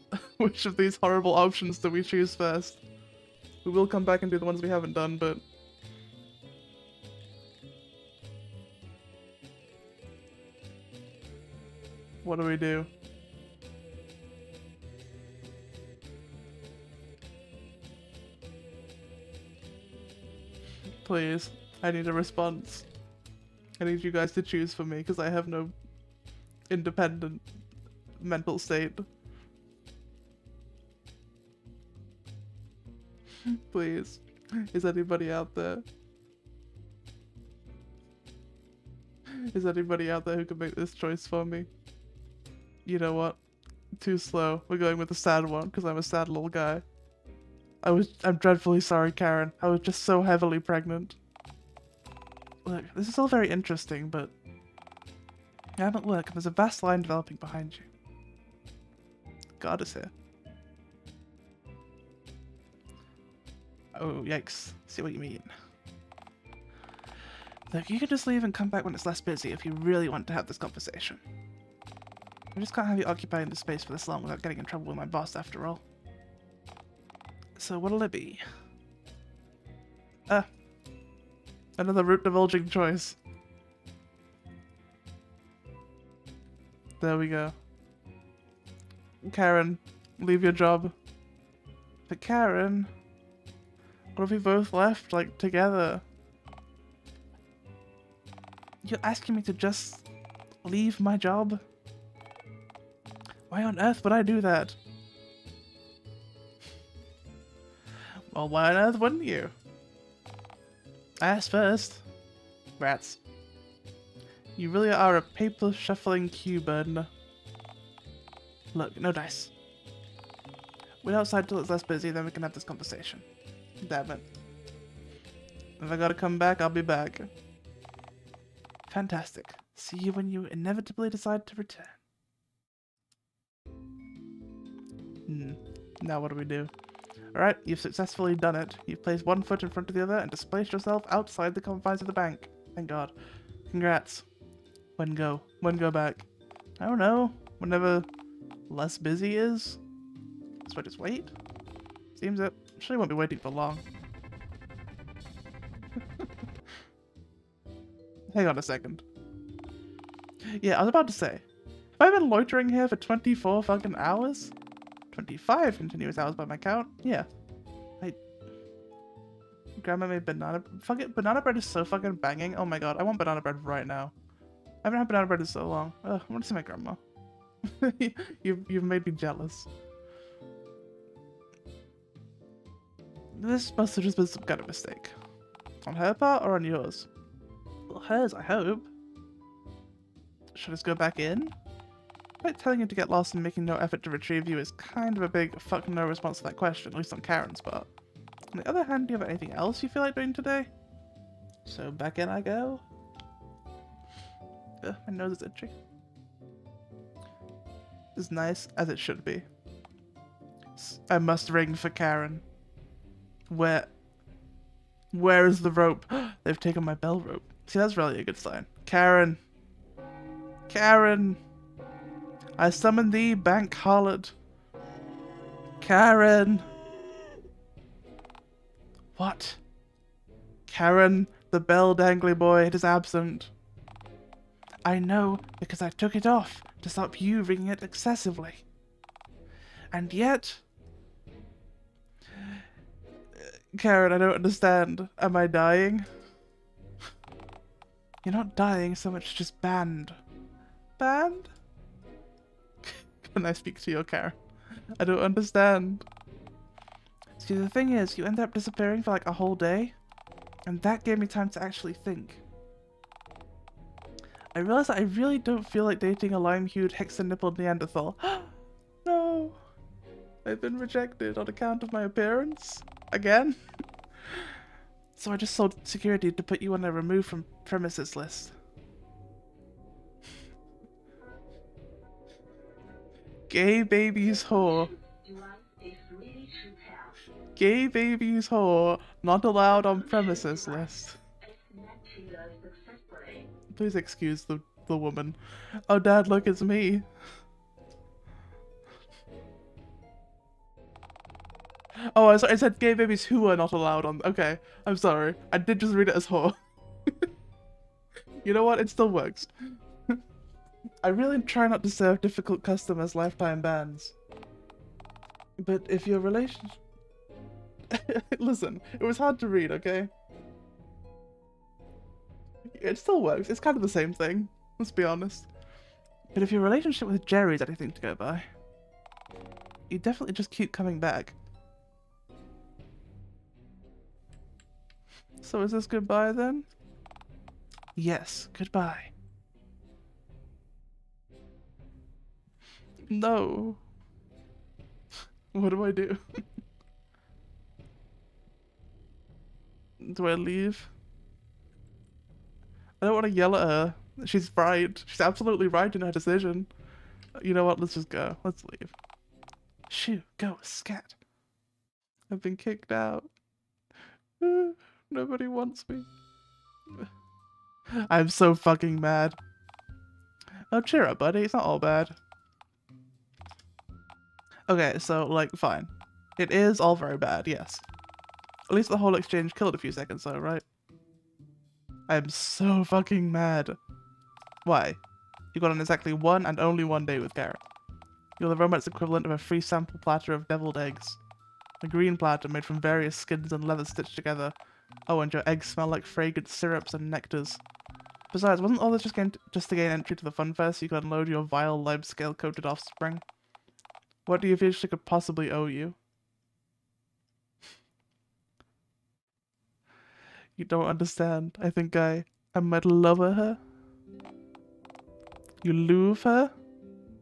Speaker 1: horrible options do we choose first? We will come back and do the ones we haven't done, but... What do we do? Please, I need a response. I need you guys to choose for me, because I have no independent mental state. Please. Is anybody out there? Is anybody out there who can make this choice for me? You know what? Too slow. We're going with the sad one, because I'm a sad little guy. I'm dreadfully sorry, Karen. I was just so heavily pregnant. Look, this is all very interesting, but... Yeah, but look, there's a vast line developing behind you. God is here. Oh, yikes. See what you mean. Look, you can just leave and come back when it's less busy if you really want to have this conversation. I just can't have you occupying the space for this long without getting in trouble with my boss after all. So what'll it be? Another route divulging choice. There we go. Karen, leave your job. But Karen, what if we both left, like, together? You're asking me to just leave my job? Why on earth would I do that? Well, why on earth wouldn't you? I asked first. Rats. You really are a paper shuffling Cuban. Look, no dice. Wait outside till it's less busy, then we can have this conversation. Damn it. If I gotta come back, I'll be back. Fantastic. See you when you inevitably decide to return. Now what do we do? Alright, you've successfully done it. You've placed one foot in front of the other and displaced yourself outside the confines of the bank. Thank God. Congrats. When go? When go back? I don't know. Whenever less busy is? So I just wait? Seems that I'm sure I won't be waiting for long. Hang on a second. Yeah, I was about to say, have I been loitering here for 24 fucking hours? 25 continuous hours by my count? Yeah. Grandma made banana... Fuck it, banana bread is so fucking banging. Oh my god, I want banana bread right now. I haven't had banana bread in so long. Ugh, I want to see my grandma. You've made me jealous. This must have just been some kind of mistake. On her part or on yours? Well, hers, I hope. Should I just go back in? Like telling you to get lost and making no effort to retrieve you is kind of a big fuck no response to that question, at least on Karen's part. On the other hand, do you have anything else you feel like doing today? So back in I go. My nose is itchy. As nice as it should be. I must ring for Karen. Where is the rope? They've taken my bell rope. See, that's really a good sign. Karen. Karen. I summon thee, bank harlot. Karen. What? Karen, the bell dangly boy, it is absent. I know, because I took it off to stop you ringing it excessively. And yet... Karen, I don't understand. Am I dying? You're not dying so much, just banned. Banned? Can I speak to you, Karen? I don't understand. See, the thing is, you ended up disappearing for like a whole day, and that gave me time to actually think. I realize that I really don't feel like dating a lime-hued hexan-nippled Neanderthal. No! I've been rejected on account of my appearance. Again? So I just sold security to put you on a removed from premises list. Gay babies whore. Gay babies whore. Not allowed on premises list. Please excuse the woman. Oh dad, look, it's me. Oh, I said gay babies who are not allowed on. Okay, I'm sorry. I did just read it as whore. You know what? It still works. I really try not to serve difficult customers lifetime bans. But if your relation... Listen, it was hard to read, okay? It still works. It's kind of the same thing. Let's be honest. But if your relationship with Jerry is anything to go by, you definitely just keep coming back. So is this goodbye then? Yes, goodbye. No. What do I do? Do I leave? I don't want to yell at her. She's right. She's absolutely right in her decision. You know what? Let's just go. Let's leave. Shoo, go, scat. I've been kicked out. Nobody wants me. I'm so fucking mad. Oh, cheer up, buddy. It's not all bad. Okay, so, like, fine. It is all very bad, yes. At least the whole exchange killed a few seconds though, right? I'm so fucking mad. Why? You got on exactly one and only one day with Garrett. You're the romance equivalent of a free sample platter of deviled eggs. A green platter made from various skins and leather stitched together. Oh, and your eggs smell like fragrant syrups and nectars. Besides, wasn't all this just to gain entry to the fun fest so you could unload your vile lime-scale coated offspring? What do you feel she could possibly owe you? You don't understand. I think I might love her. You love her?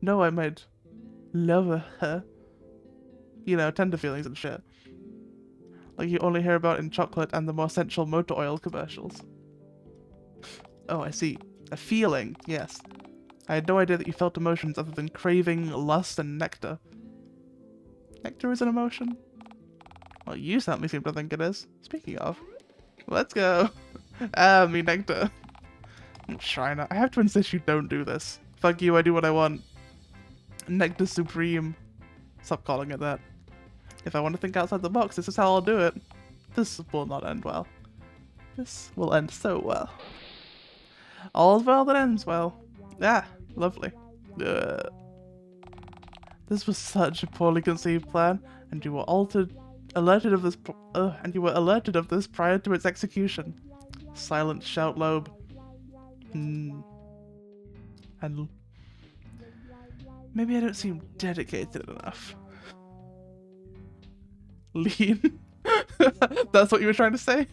Speaker 1: No, I might love her. You know, tender feelings and shit. Like you only hear about in chocolate and the more sensual motor oil commercials. Oh, I see. A feeling, yes. I had no idea that you felt emotions other than craving, lust, and nectar. Nectar is an emotion? Well, you certainly seem to think it is. Speaking of, let's go. Ah, me nectar. Shriner, I have to insist you don't do this. Fuck you, I do what I want. Nectar Supreme. Stop calling it that. If I want to think outside the box, this is how I'll do it. This will not end well. This will end so well. All's well that ends well. Ah, lovely. This was such a poorly conceived plan, and you were alerted of this prior to its execution. Silent shout lobe. And maybe I don't seem dedicated enough. Lean? That's what you were trying to say?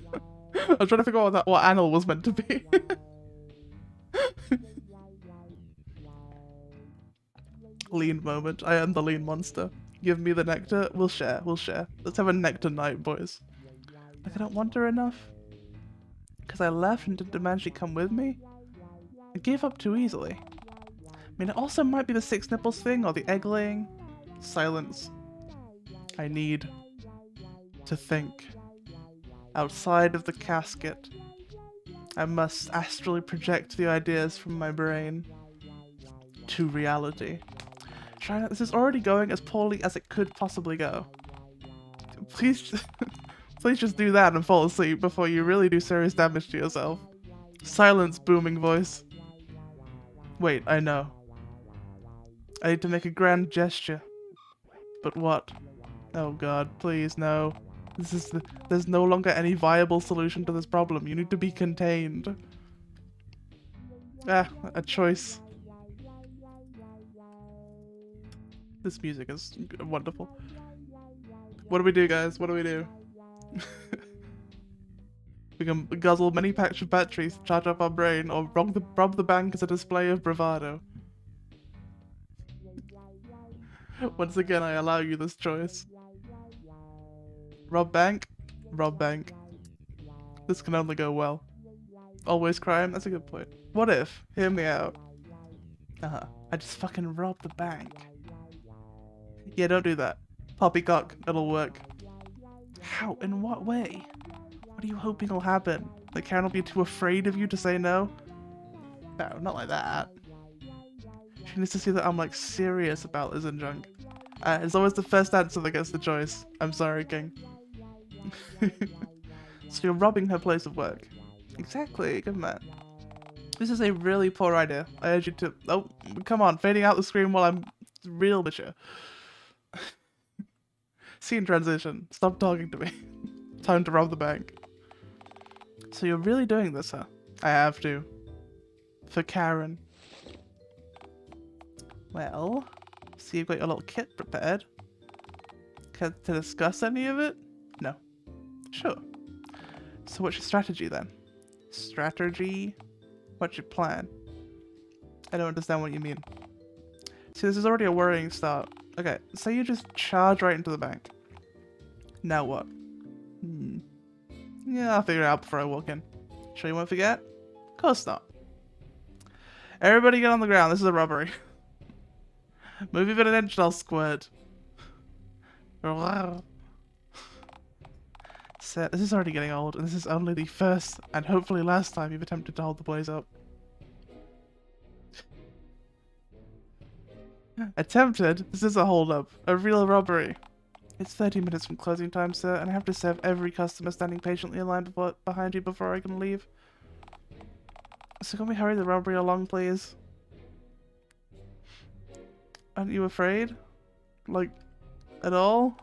Speaker 1: I was trying to figure out what Anil was meant to be. Lean moment. I am the lean monster. Give me the nectar. We'll share. We'll share. Let's have a nectar night, boys. Like I don't want her enough. Because I left and didn't demand she come with me? I gave up too easily. I mean, it also might be the 6 nipples thing or the egg laying. Silence. I need to think. Outside of the casket. I must astrally project the ideas from my brain to reality. This is already going as poorly as it could possibly go. Please, please just do that and fall asleep before you really do serious damage to yourself. Silence, booming voice. Wait, I know. I need to make a grand gesture. But what? Oh god, please, no. There's no longer any viable solution to this problem. You need to be contained. Ah, a choice. This music is wonderful. What do we do, guys? What do we do? We can guzzle many packs of batteries, charge up our brain, or rob the bank as a display of bravado. Once again, I allow you this choice. Rob bank? Rob bank. This can only go well. Always crime? That's a good point. What if? Hear me out. I just fucking robbed the bank. Yeah, don't do that. Poppycock, it'll work. How? In what way? What are you hoping will happen? That Karen will be too afraid of you to say no? No, not like that. She needs to see that I'm like serious about this junk. It's always the first answer that gets the choice. I'm sorry, King. So you're robbing her place of work. Exactly, good man. This is a really poor idea. I urge you to... Oh, come on, fading out the screen while I'm real mature. Scene transition. Stop talking to me. Time to rob the bank. So you're really doing this, huh? I have to. For Karen. Well, so you've got your little kit prepared. Care to discuss any of it? No. Sure. So what's your strategy then? Strategy? What's your plan? I don't understand what you mean. See, this is already a worrying start. Okay, so you just charge right into the bank. Now what? Yeah, I'll figure it out before I walk in. Sure you won't forget? Of course not. Everybody get on the ground, this is a robbery. Move even an inch and I'll squirt. So, this is already getting old, and this is only the first and hopefully last time you've attempted to hold the place up. Attempted? This is a hold-up. A real robbery. It's 30 minutes from closing time, sir, and I have to serve every customer standing patiently in line behind you before I can leave. So can we hurry the robbery along, please? Aren't you afraid? Like, at all?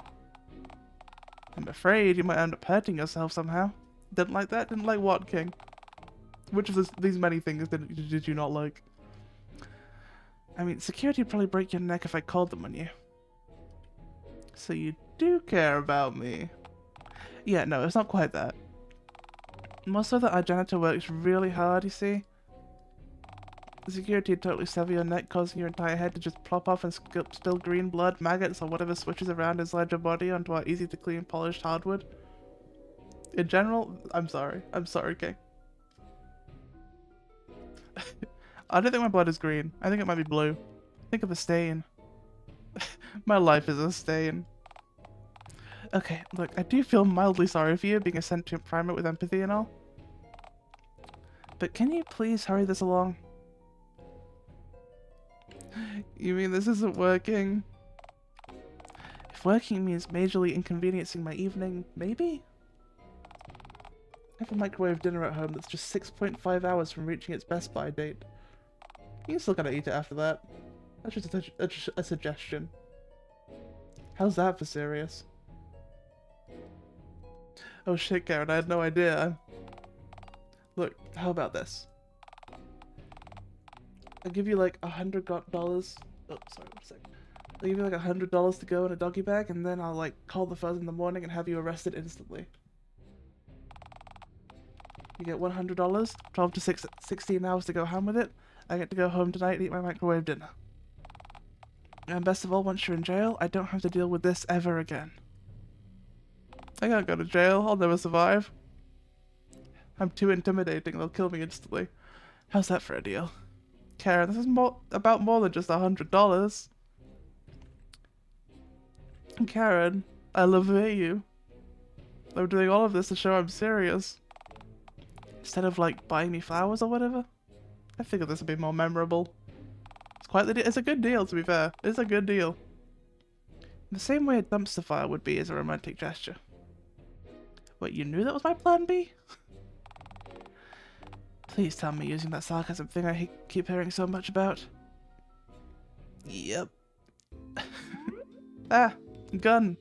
Speaker 1: I'm afraid you might end up hurting yourself somehow. Didn't like that? Didn't like what, King? Which of these many things did you not like? I mean, security would probably break your neck if I called them on you. So you do care about me. Yeah, no, it's not quite that. Most of our janitor works really hard, you see. The security would totally sever your neck, causing your entire head to just plop off and spill green blood, maggots, or whatever switches around inside your body onto our easy-to-clean polished hardwood. In general, I'm sorry. I'm sorry, King. I don't think my blood is green. I think it might be blue. Think of a stain. My life is a stain. Okay, look, I do feel mildly sorry for you being a sentient primate with empathy and all. But can you please hurry this along? You mean this isn't working? If working means majorly inconveniencing my evening, maybe? I have a microwave dinner at home that's just 6.5 hours from reaching its best by date. You can still gotta eat it after that. That's just a suggestion. How's that for serious? Oh shit, Karen, I had no idea. Look, how about this? I'll give you like $100. Oh, sorry, 1 second. I'll give you like $100 to go in a doggy bag, and then I'll like call the fuzz in the morning and have you arrested instantly. You get $100, 12 to 16 hours to go home with it. I get to go home tonight and eat my microwave dinner. And best of all, once you're in jail, I don't have to deal with this ever again. I can't go to jail, I'll never survive. I'm too intimidating, they'll kill me instantly. How's that for a deal? Karen, this is about more than just $100. Karen, I love you. I'm doing all of this to show I'm serious. Instead of like buying me flowers or whatever. I figured this would be more memorable. It's quite the it's a good deal, to be fair. It's a good deal. In the same way a dumpster fire would be as a romantic gesture. Wait, you knew that was my plan B? Please tell me using that sarcasm thing I keep hearing so much about. Yep. Ah, gun.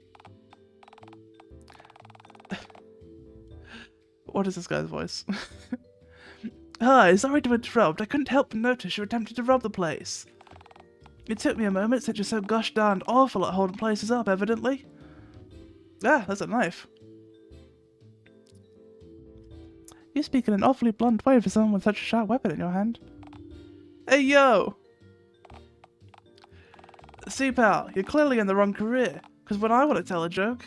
Speaker 1: What is this guy's voice? Hi, sorry to interrupt. I couldn't help but notice you attempted to rob the place. It took me a moment since you're so gosh darned awful at holding places up, evidently. Ah, that's a knife. You speak in an awfully blunt way for someone with such a sharp weapon in your hand. Hey, yo! See, pal, you're clearly in the wrong career, because when I want to tell a joke,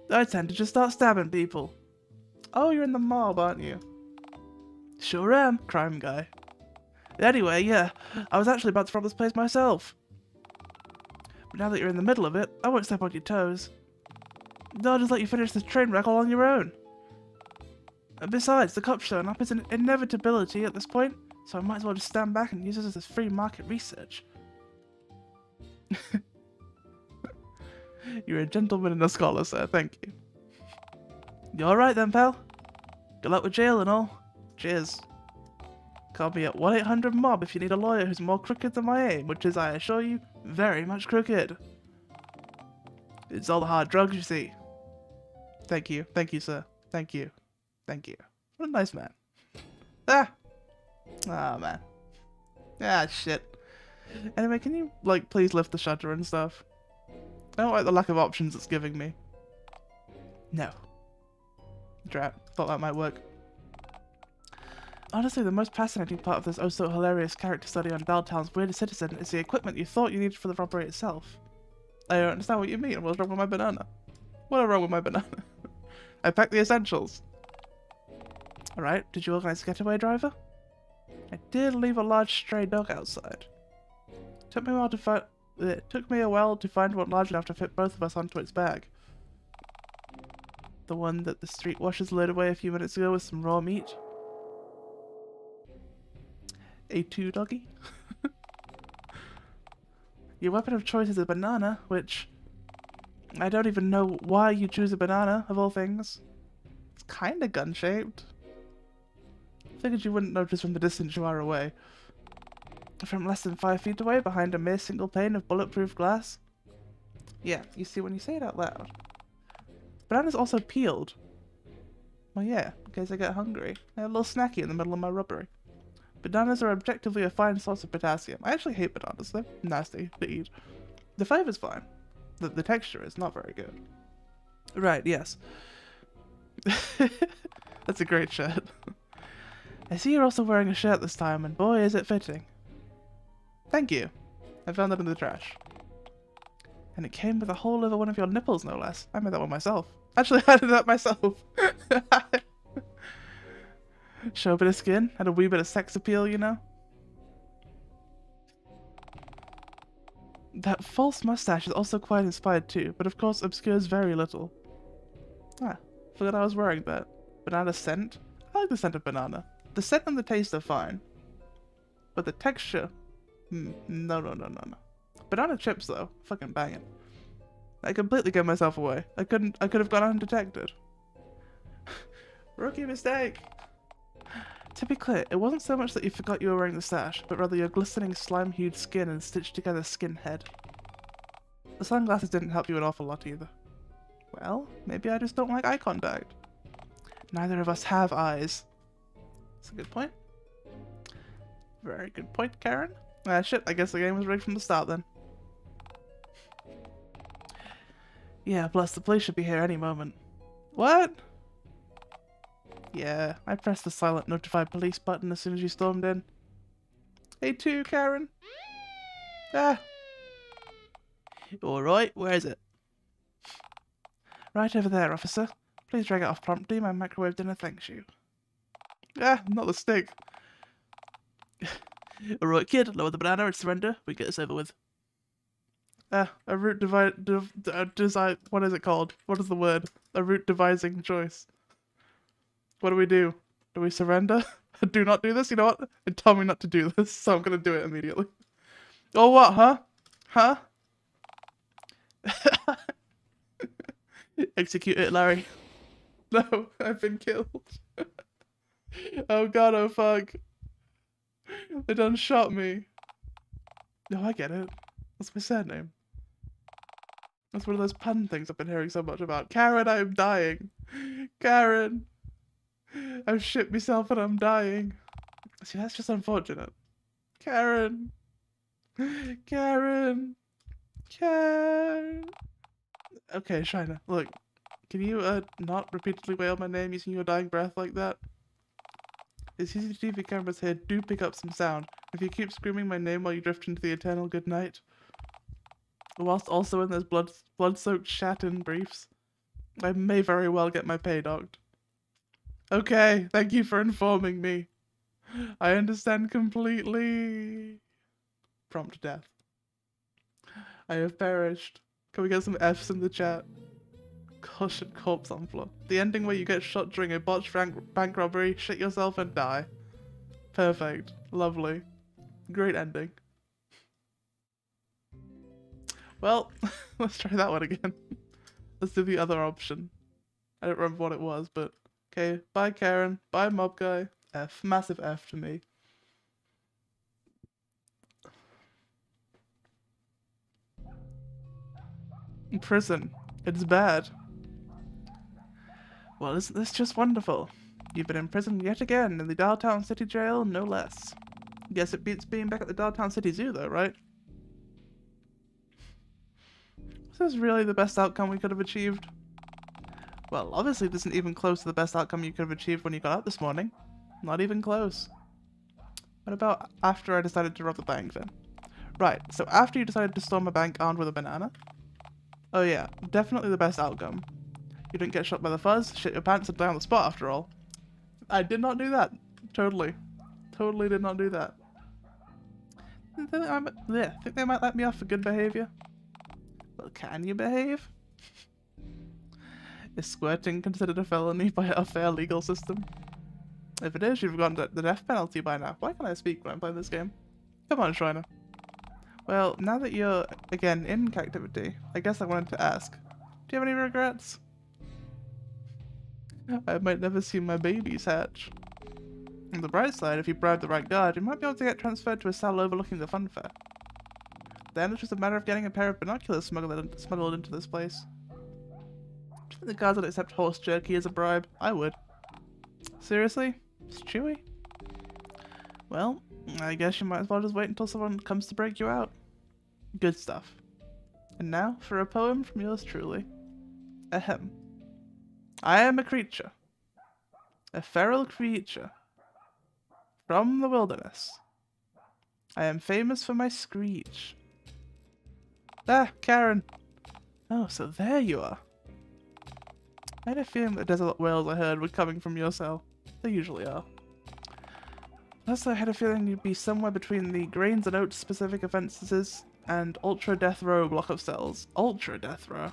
Speaker 1: I tend to just start stabbing people. Oh, you're in the mob, aren't you? Sure am, crime guy. Anyway, yeah, I was actually about to rob this place myself. But now that you're in the middle of it, I won't step on your toes. I'll just let you finish this train wreck all on your own. And besides, the cops showing up is an inevitability at this point, so I might as well just stand back and use this as free market research. You're a gentleman and a scholar, sir. Thank you. You alright then, pal? Good luck with jail and all. Cheers. Call me at 1-800-MOB if you need a lawyer who's more crooked than my aim, which is, I assure you, very much crooked. It's all the hard drugs, you see. Thank you. Thank you, sir. Thank you. Thank you. What a nice man. Ah! Oh, man. Ah, shit. Anyway, can you, like, please lift the shutter and stuff? I don't like the lack of options it's giving me. No. Drat. Thought that might work. Honestly, the most fascinating part of this oh so hilarious character study on Dialtown's weirdest citizen is the equipment you thought you needed for the robbery itself. I don't understand what you mean. What's wrong with my banana? What is wrong with my banana? I packed the essentials. Alright, did you organize a getaway driver? I did leave a large stray dog outside. Took me a while to find one large enough to fit both of us onto its bag. The one that the street washers loaded away a few minutes ago with some raw meat. A2 doggy? Your weapon of choice is a banana, which... I don't even know why you choose a banana, of all things. It's kinda gun-shaped. Figured you wouldn't notice from the distance you are away. From less than 5 feet away, behind a mere single pane of bulletproof glass. Yeah, you see, when you say it out loud. Banana's also peeled. Well, yeah, in case I get hungry. I had a little snacky in the middle of my robbery. Bananas are objectively a fine source of potassium. I actually hate bananas, they're nasty to eat. The flavor's fine. The texture is not very good. Right, yes. That's a great shirt. I see you're also wearing a shirt this time, and boy is it fitting. Thank you. I found that in the trash. And it came with a hole over one of your nipples, no less. I made that one myself. Actually, I did that myself. Show a bit of skin, had a wee bit of sex appeal, you know? That false mustache is also quite inspired too, but of course obscures very little. Ah, forgot I was wearing that. Banana scent? I like the scent of banana. The scent and the taste are fine. But the texture... no. Banana chips though, fucking banging. I completely gave myself away. I could have gone undetected. Rookie mistake! To be clear, it wasn't so much that you forgot you were wearing the stash, but rather your glistening slime-hued skin and stitched together skin head. The sunglasses didn't help you an awful lot either. Well, maybe I just don't like eye contact. Neither of us have eyes. That's a good point. Very good point, Karen. Ah, shit, I guess the game was rigged from the start then. Yeah, plus the police should be here any moment. What? Yeah, I pressed the silent notify police button as soon as you stormed in. Hey too, Karen. Ah. Alright, where is it? Right over there, officer. Please drag it off promptly, my microwave dinner thanks you. Ah, not the stick. Alright kid, lower the banana and surrender, we get this over with. Ah, a route design, what is it called? What is the word? A route devising choice. What do? Do we surrender? Do not do this? You know what? They tell me not to do this, so I'm gonna do it immediately. Oh, what, huh? Huh? Execute it, Larry. No, I've been killed. Oh god, oh fuck. They done shot me. No, I get it. That's my surname. That's one of those pun things I've been hearing so much about. Karen, I am dying. Karen. I've shit myself and I'm dying. See, that's just unfortunate. Karen. Karen. Karen. Okay, Shiner, look. Can you, not repeatedly wail my name using your dying breath like that? The CCTV cameras here do pick up some sound. If you keep screaming my name while you drift into the eternal good night, whilst also in those blood-soaked Shatten briefs, I may very well get my pay docked. Okay, thank you for informing me. I understand completely. Prompt death. I have perished. Can we get some Fs in the chat? Caution, corpse on floor. The ending where you get shot during a botched bank robbery, shit yourself and die. Perfect. Lovely. Great ending. Well, let's try that one again. Let's do the other option. I don't remember what it was, but... Okay, bye Karen, bye mob guy. F. Massive F to me. Prison. It's bad. Well, isn't this just wonderful? You've been in prison yet again, in the Dialtown City Jail, no less. Guess it beats being back at the Dialtown City Zoo, though, right? Is this really the best outcome we could have achieved? Well, obviously this isn't even close to the best outcome you could have achieved when you got out this morning. Not even close. What about after I decided to rob the bank, then? Right, so after you decided to storm a bank armed with a banana? Oh yeah, definitely the best outcome. You didn't get shot by the fuzz, shit your pants, and die on the spot after all. I did not do that. Totally. Totally did not do that. Think they might let me off for good behaviour? Well, can you behave? Is squirting considered a felony by our fair legal system? If it is, you've forgotten the death penalty by now. Why can't I speak when I'm playing this game? Come on, Shriner. Well, now that you're, again, in captivity, I guess I wanted to ask. Do you have any regrets? I might never see my babies hatch. On the bright side, if you bribe the right guard, you might be able to get transferred to a cell overlooking the fun fair. Then it's just a matter of getting a pair of binoculars smuggled into this place. Do you think the guards would accept horse jerky as a bribe? I would. Seriously? It's chewy? Well, I guess you might as well just wait until someone comes to break you out. Good stuff. And now for a poem from yours truly. Ahem. I am a creature. A feral creature. From the wilderness. I am famous for my screech. Ah, Karen. Oh, so there you are. I had a feeling the desert whales I heard were coming from your cell. They usually are. Plus, I had a feeling you'd be somewhere between the grains and oats specific offences and ultra death row block of cells. Ultra death row.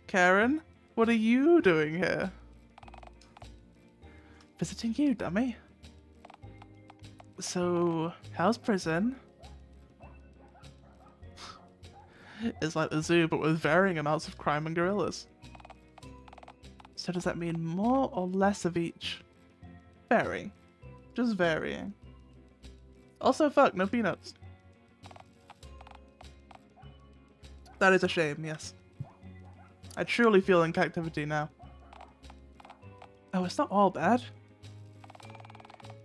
Speaker 1: Karen, what are you doing here? Visiting you, dummy. So, how's prison? It's like the zoo, but with varying amounts of crime and gorillas. So does that mean more or less of each? Varying. Just varying. Also, fuck, no peanuts. That is a shame, yes. I truly feel in captivity now. Oh, it's not all bad.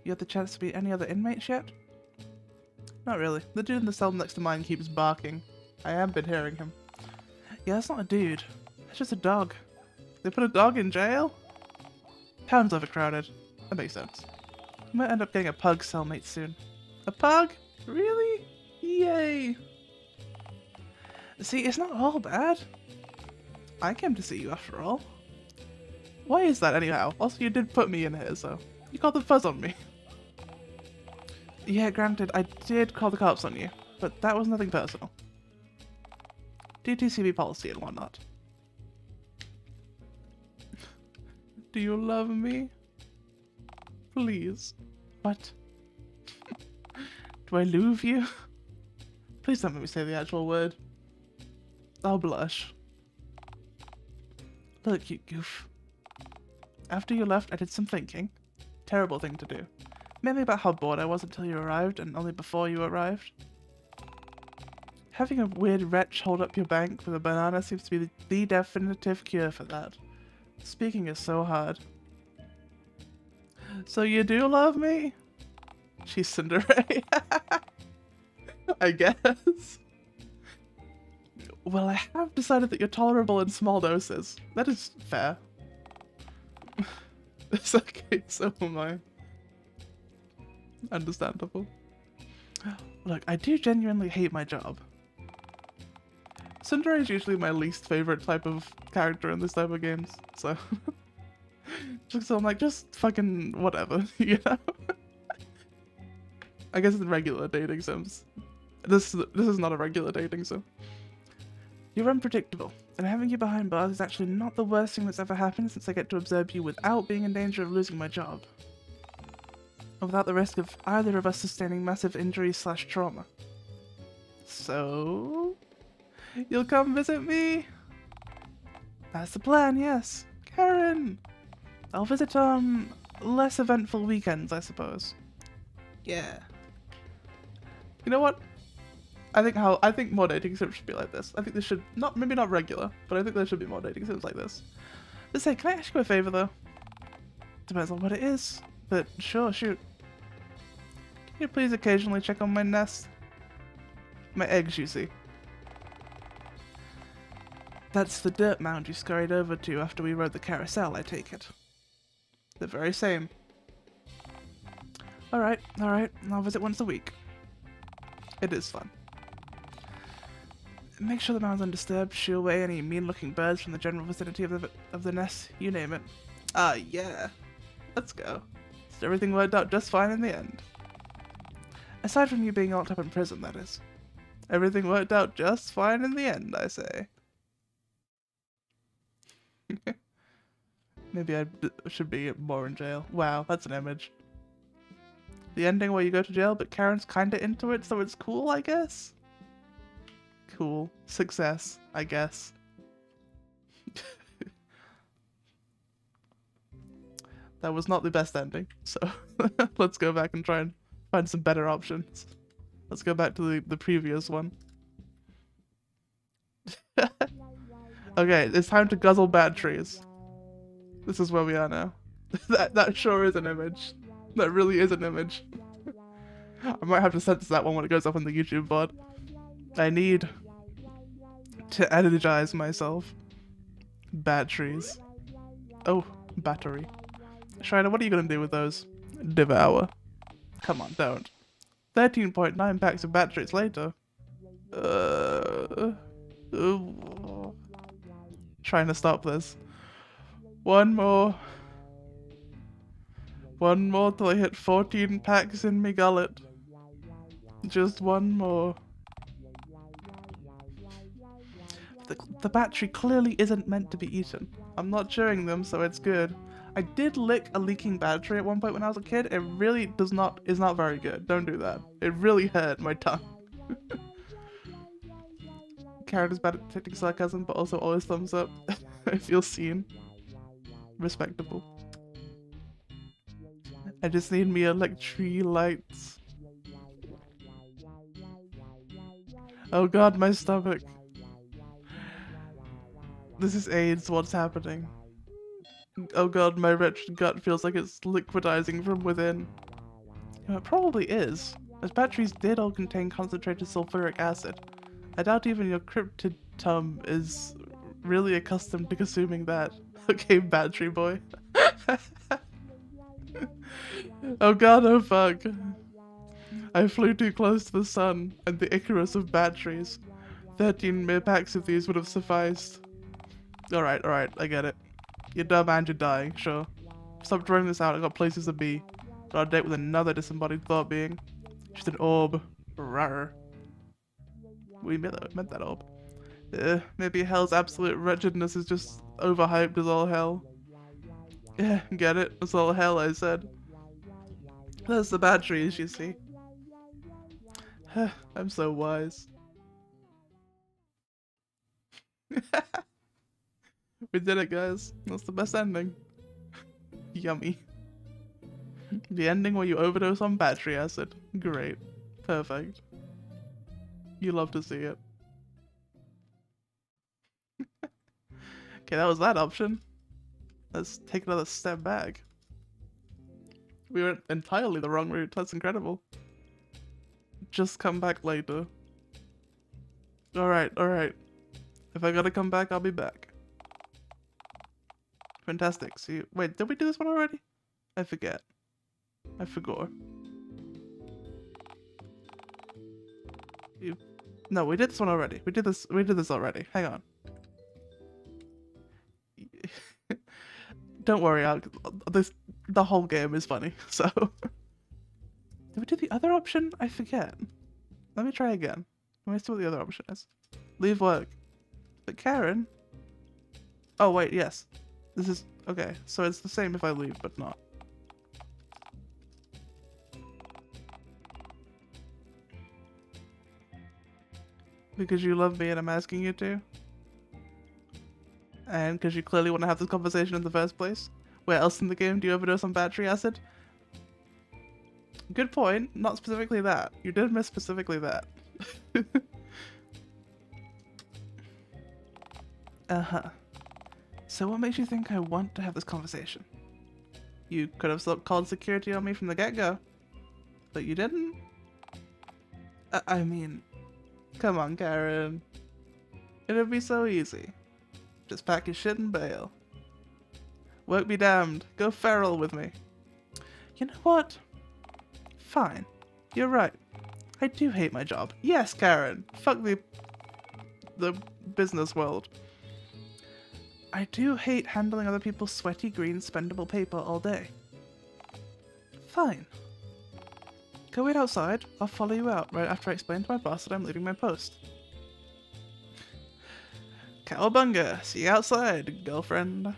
Speaker 1: You had the chance to meet any other inmates yet? Not really. The dude in the cell next to mine keeps barking. I have been hearing him. Yeah, that's not a dude. It's just a dog. They put a dog in jail? Town's overcrowded. That makes sense. I might end up getting a pug cellmate soon. A pug? Really? Yay! See, it's not all bad. I came to see you after all. Why is that anyhow? Also, you did put me in here, so... You called the fuzz on me. Yeah, granted, I did call the cops on you, but that was nothing personal. DTCB policy and whatnot. Do you love me? Please. What? Do I love you? Please don't make me say the actual word. I'll blush. Look, you goof. After you left, I did some thinking. Terrible thing to do. Mainly about how bored I was until you arrived, and only before you arrived. Having a weird wretch hold up your bank with a banana seems to be the definitive cure for that. Speaking is so hard. So you do love me? She's Cinderella. I guess. Well, I have decided that you're tolerable in small doses. That is fair. It's okay, so am I. Understandable. Look, I do genuinely hate my job. Tsundere is usually my least favorite type of character in this type of games, so... so I'm like, just fucking whatever, you know? I guess it's regular dating sims. This is not a regular dating sim. You're unpredictable, and having you behind bars is actually not the worst thing that's ever happened since I get to observe you without being in danger of losing my job. Or without the risk of either of us sustaining massive injury/trauma. So... you'll come visit me? That's the plan, yes. Karen! I'll visit on less eventful weekends, I suppose. Yeah. You know what? I think more dating sims should be like this. I think this should maybe not regular, but I think there should be more dating sims like this. Just say, can I ask you a favor though? Depends on what it is, but sure, shoot. Can you please occasionally check on my nest? My eggs, you see. That's the dirt mound you scurried over to after we rode the carousel, I take it. The very same. Alright, I'll visit once a week. It is fun. Make sure the mound's undisturbed, shoo away any mean-looking birds from the general vicinity of the nest, you name it. Yeah. Let's go. So everything worked out just fine in the end. Aside from you being locked up in prison, that is. Everything worked out just fine in the end, I say. Maybe I should be more in jail. Wow, that's an image. The ending where you go to jail, but Karen's kinda into it, so it's cool, I guess? Cool. Success, I guess. That was not the best ending, so let's go back and try and find some better options. Let's go back to the previous one. Okay, it's time to guzzle batteries. This is where we are now. That sure is an image. That really is an image. I might have to censor that one when it goes up on the YouTube board. I need to energize myself. Batteries. Oh, battery. Shriner, what are you gonna do with those? Devour. Come on, don't. 13.9 packs of batteries later. Trying to stop this. One more. One more till I hit 14 packs in me gullet. Just one more. The battery clearly isn't meant to be eaten. I'm not chewing them, so it's good. I did lick a leaking battery at one point when I was a kid. It really is not very good. Don't do that. It really hurt my tongue. Karen is bad at detecting sarcasm, but also always thumbs up. I feel seen. Respectable. I just need me electric lights. Oh god, my stomach. This is AIDS, what's happening? Oh god, my wretched gut feels like it's liquidizing from within. It probably is, as batteries did all contain concentrated sulfuric acid. I doubt even your cryptid is really accustomed to consuming that. Okay, battery boy. Oh god, oh fuck. I flew too close to the sun and the Icarus of batteries. 13 mere packs of these would have sufficed. Alright, I get it. You're dumb and you're dying, sure. Stop throwing this out, I got places to be. Got a date with another disembodied thought being. Just an orb. Rawr. We meant that orb. Maybe hell's absolute wretchedness is just overhyped as all hell. Yeah, get it? It's all hell, I said. There's the batteries, you see. I'm so wise. We did it, guys. That's the best ending. Yummy. The ending where you overdose on battery acid. Great. Perfect. You love to see it. Okay, that was that option. Let's take another step back. We went entirely the wrong route. That's incredible. Just come back later. Alright. If I gotta come back, I'll be back. Fantastic. See, wait, did we do this one already? I forget. I forgot. No, we did this one already. We did this already. Hang on. Don't worry, the whole game is funny, so. Did we do the other option? I forget. Let me try again. Let me see what the other option is. Leave work. But Karen? Oh wait, yes. This is, okay, so it's the same if I leave, but not. Because you love me and I'm asking you to? And because you clearly want to have this conversation in the first place? Where else in the game do you overdose on battery acid? Good point. Not specifically that. You did miss specifically that. Uh-huh. So what makes you think I want to have this conversation? You could have called security on me from the get-go. But you didn't? I mean... Come on, Karen. It'd be so easy. Just pack your shit and bail. Work be damned. Go feral with me. You know what? Fine. You're right. I do hate my job. Yes, Karen. Fuck the business world. I do hate handling other people's sweaty green spendable paper all day. Fine. Go wait outside. I'll follow you out right after I explain to my boss that I'm leaving my post. Cowabunga! See you outside, girlfriend.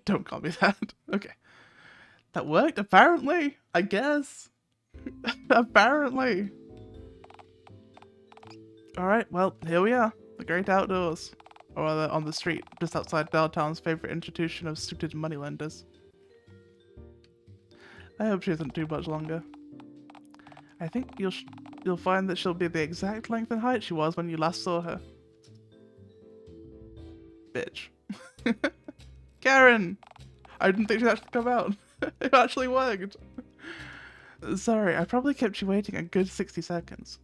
Speaker 1: Don't call me that. Okay. That worked, apparently. I guess. Apparently. Alright, well, here we are. The great outdoors. Or rather, on the street, just outside Dialtown's favourite institution of suited moneylenders. I hope she isn't too much longer. I think you'll find that she'll be the exact length and height she was when you last saw her. Bitch. Karen! I didn't think she'd actually come out. It actually worked. Sorry, I probably kept you waiting a good 60 seconds.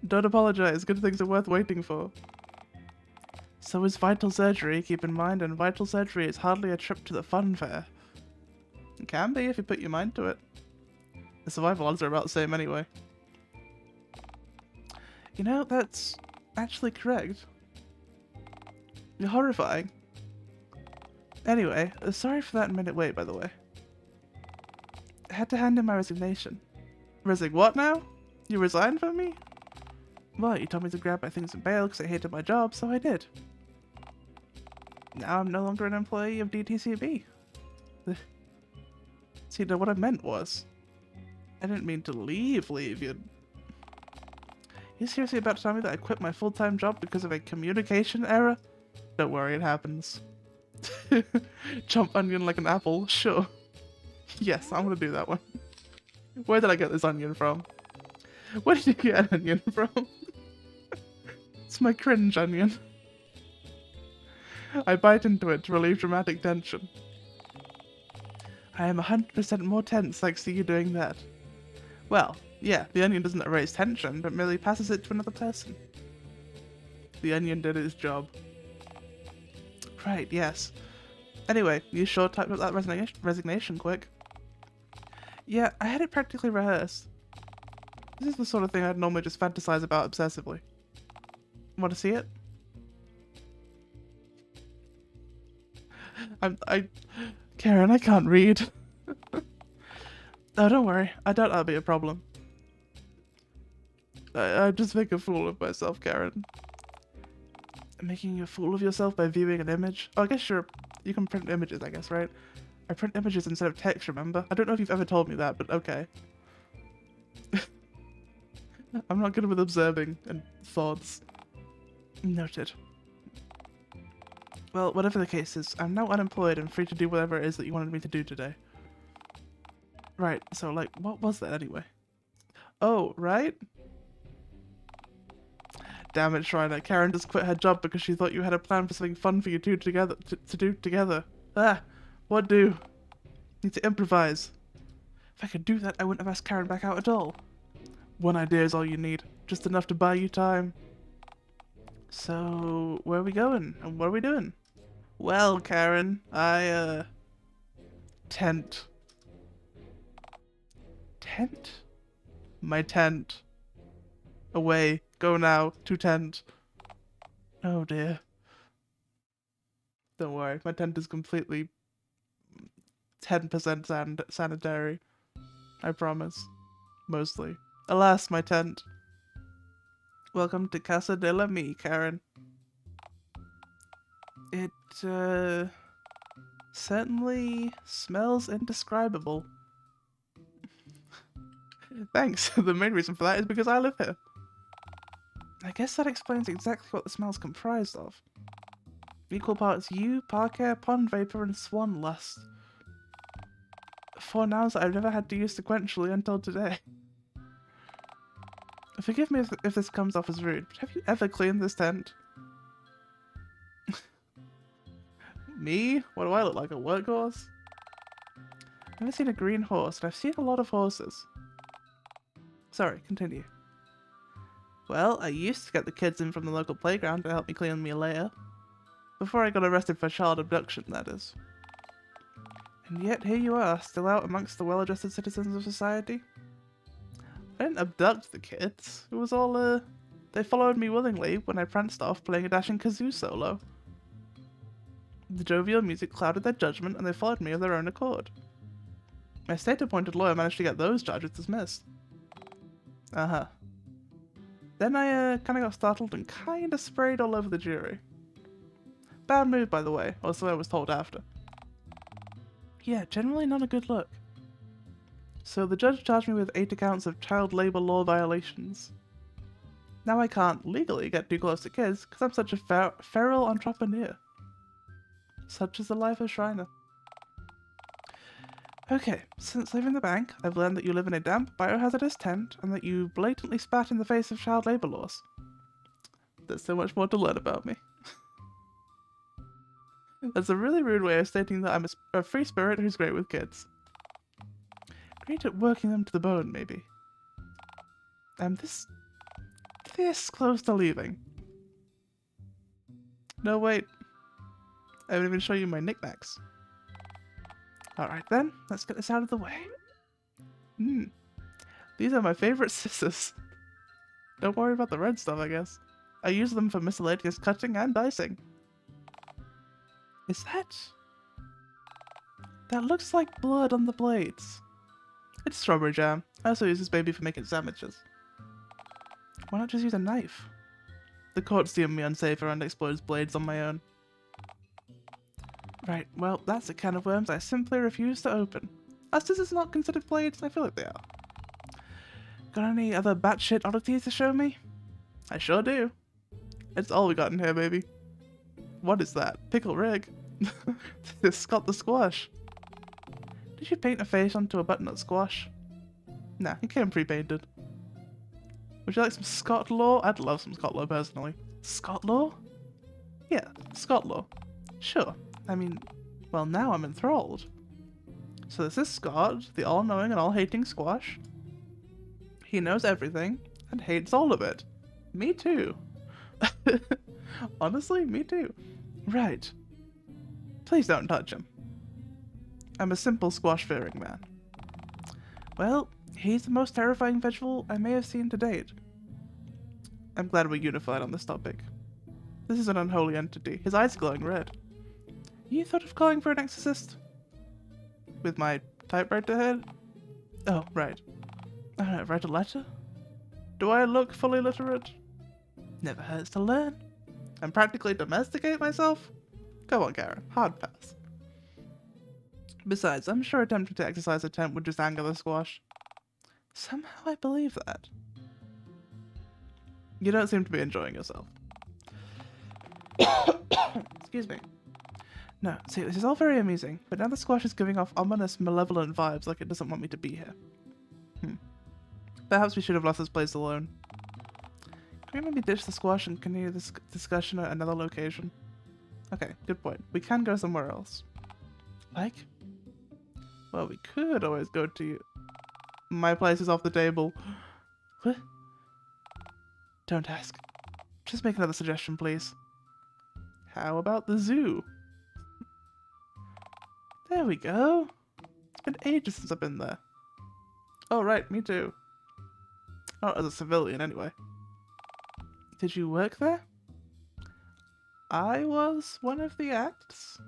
Speaker 1: Don't apologize, good things are worth waiting for. So is vital surgery, keep in mind, and vital surgery is hardly a trip to the fun fair. It can be if you put your mind to it. The survival odds are about the same anyway. You know, that's actually correct. You're horrifying. Anyway, sorry for that minute wait, by the way. I had to hand in my resignation. What now? You resigned from me? Well, you told me to grab my things and bail because I hated my job, so I did. Now I'm no longer an employee of DTCB. See, no, what I meant was... I didn't mean to leave you. You seriously about to tell me that I quit my full-time job because of a communication error? Don't worry, it happens. Chomp onion like an apple, sure. Yes, I'm gonna do that one. Where did I get this onion from? Where did you get an onion from? It's my cringe onion. I bite into it to relieve dramatic tension. I am 100% more tense thanks to you doing that. Well, yeah, the onion doesn't erase tension, but merely passes it to another person. The onion did its job. Right, yes. Anyway, you sure typed up that resignation quick. Yeah, I had it practically rehearsed. This is the sort of thing I'd normally just fantasize about obsessively. Want to see it? Karen, I can't read. Oh, don't worry. I doubt that'll be a problem. I just make a fool of myself, Karen. Making a fool of yourself by viewing an image? Oh, I guess you can print images, I guess, right? I print images instead of text, remember? I don't know if you've ever told me that, but okay. I'm not good with observing and thoughts. Noted. Well, whatever the case is, I'm now unemployed and free to do whatever it is that you wanted me to do today. Right, so, like, what was that anyway? Oh, right? Damn it, Shriner. Karen just quit her job because she thought you had a plan for something fun for you two together to do together. Ah, what do? Need to improvise. If I could do that, I wouldn't have asked Karen back out at all. One idea is all you need. Just enough to buy you time. So, where are we going? And what are we doing? Well, Karen, tent. Tent? My tent. Away. Go now. To tent. Oh dear. Don't worry, my tent is completely 10% sanitary. I promise. Mostly. Alas, my tent. Welcome to Casa de la Mi, Karen. It, certainly smells indescribable. Thanks. The main reason for that is because I live here. I guess that explains exactly what the smell's comprised of. Equal parts you, park air, pond vapor, and swan lust. 4 nouns that I've never had to use sequentially until today. Forgive me if this comes off as rude, but have you ever cleaned this tent? Me? What do I look like, a workhorse? I've never seen a green horse, and I've seen a lot of horses. Sorry, continue. Well, I used to get the kids in from the local playground to help me clean me later. Before I got arrested for child abduction, that is. And yet here you are, still out amongst the well-adjusted citizens of society. I didn't abduct the kids. It was all, they followed me willingly when I pranced off playing a dashing kazoo solo. The jovial music clouded their judgment and they followed me of their own accord. My state-appointed lawyer managed to get those charges dismissed. Uh-huh. Then I, kinda got startled and kinda sprayed all over the jury. Bad move, by the way, or so I was told after. Yeah, generally not a good look. So the judge charged me with 8 accounts of child labor law violations. Now I can't legally get too close to kids because I'm such a feral entrepreneur. Such is the life of Shriner. Okay, since leaving the bank, I've learned that you live in a damp, biohazardous tent and that you blatantly spat in the face of child labor laws. There's so much more to learn about me. That's a really rude way of stating that I'm a free spirit who's great with kids. Great at working them to the bone, maybe. I'm this close to leaving. No, wait. I haven't even shown you my knickknacks. Alright then, let's get this out of the way. These are my favorite scissors. Don't worry about the red stuff, I guess. I use them for miscellaneous cutting and dicing. Is that... That looks like blood on the blades. It's strawberry jam. I also use this baby for making sandwiches. Why not just use a knife? The courts deem me unsafe around exposed blades on my own. Right, well, that's a can of worms I simply refuse to open. Are scissors not considered blades? I feel like they are. Got any other batshit oddities to show me? I sure do. It's all we got in here, baby. What is that? Pickle Rig? This Scott the Squash. Did you paint a face onto a butternut squash? Nah, it came pre-painted. Would you like some Scott Law? I'd love some Scott Law, personally. Scott Law? Yeah, Scott Law. Sure. I mean, well, now I'm enthralled. So this is Scott, the all-knowing and all-hating squash. He knows everything, and hates all of it. Me too. Honestly, me too. Right. Please don't touch him. I'm a simple squash-fearing man. Well, he's the most terrifying vegetable I may have seen to date. I'm glad we're unified on this topic. This is an unholy entity. His eyes glowing red. You thought of calling for an exorcist? With my typewriter head? Oh, right. I don't know, write a letter? Do I look fully literate? Never hurts to learn. And practically domesticate myself? Come on, Karen. Hard pass. Besides, I'm sure attempting to exercise a tent would just anger the squash. Somehow I believe that. You don't seem to be enjoying yourself. Excuse me. No, see, this is all very amusing, but now the squash is giving off ominous, malevolent vibes like it doesn't want me to be here. Perhaps we should have left this place alone. Can we maybe ditch the squash and continue this discussion at another location? Okay, good point. We can go somewhere else. Like? Well, we could always go to... My place is off the table. What? Don't ask. Just make another suggestion, please. How about the zoo? There we go. It's been ages since I've been there. Oh, right, me too. Not as a civilian, anyway. Did you work there? I was one of the acts.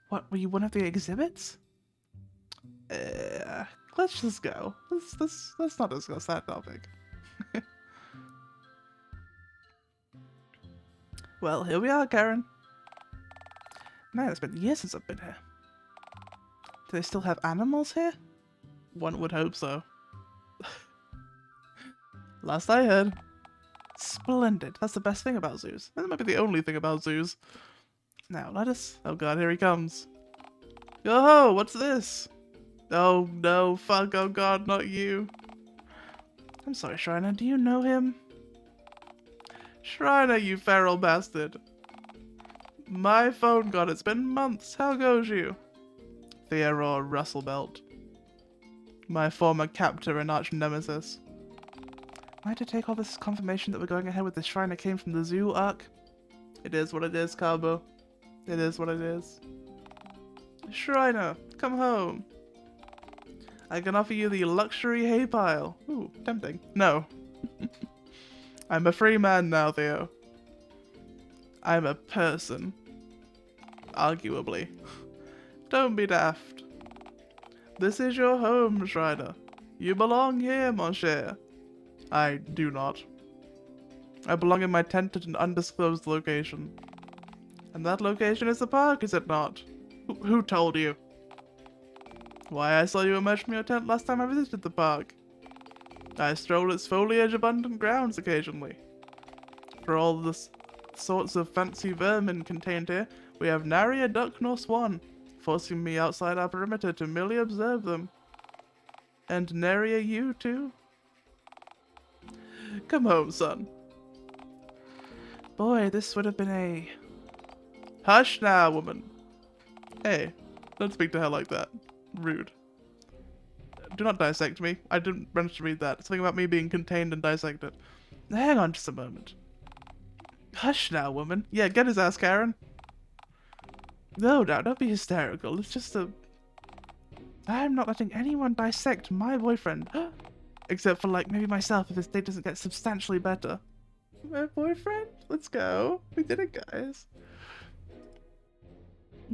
Speaker 1: What, were you one of the exhibits? Let's just go. Let's not discuss that topic. Well, here we are, Karen. Man, it's been years since I've been here. Do they still have animals here? One would hope so. Last I heard. Splendid. That's the best thing about zoos. That might be the only thing about zoos. Now, let us... Oh god, here he comes. Yo-ho, what's this? Oh no, fuck, oh god, not you. I'm sorry, Shriner, do you know him? Shriner, you feral bastard. My phone god, it's been months. How goes you? Theodore Russelbelt. My former captor and arch nemesis. Am I to take all this confirmation that we're going ahead with the Shriner came from the zoo arc? It is what it is, Carbo. It is what it is. Shriner, come home. I can offer you the luxury hay pile. Ooh, tempting. No. I'm a free man now, Theo. I'm a person. Arguably. Don't be daft. This is your home, Shriner. You belong here, mon cher. I do not. I belong in my tent at an undisclosed location. And that location is the park, is it not? Who told you? Why, I saw you emerge from your tent last time I visited the park. I stroll its foliage-abundant grounds occasionally. For all the sorts of fancy vermin contained here, we have nary a duck nor swan, forcing me outside our perimeter to merely observe them. And nary a you, too? Come home, son. Boy, this would have been a... Hush now, woman. Hey, don't speak to her like that. Rude. Do not dissect me. I didn't manage to read that. Something about me being contained and dissected. Hang on just a moment. Hush now, woman. Yeah, get his ass, Karen. No, don't be hysterical. It's just a... I'm not letting anyone dissect my boyfriend. Except for, like, maybe myself if his date doesn't get substantially better. My boyfriend? Let's go. We did it, guys.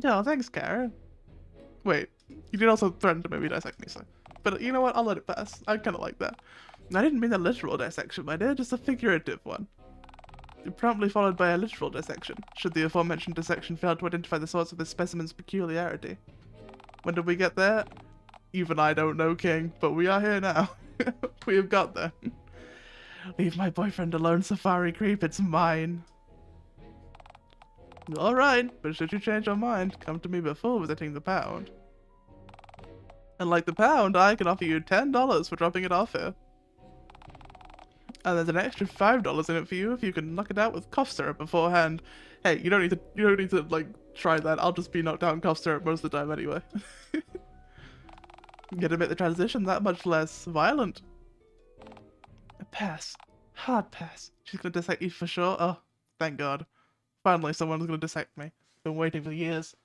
Speaker 1: No, thanks, Karen. Wait, you did also threaten to maybe dissect me, so... But you know what? I'll let it pass. I kind of like that. I didn't mean a literal dissection, my dear, just a figurative one. Promptly followed by a literal dissection, should the aforementioned dissection fail to identify the source of the specimen's peculiarity. When did we get there? Even I don't know, King, but we are here now. We have got there. Leave my boyfriend alone, Safari Creep, it's mine. Alright, but should you change your mind, come to me before visiting the pound. And like the pound, I can offer you $10 for dropping it off here. And there's an extra $5 in it for you if you can knock it out with cough syrup beforehand. Hey, you don't need to like try that. I'll just be knocked out in cough syrup most of the time anyway. You gotta make the transition that much less violent. A pass. Hard pass. She's gonna dissect you for sure. Oh, thank God. Finally someone's gonna dissect me. Been waiting for years.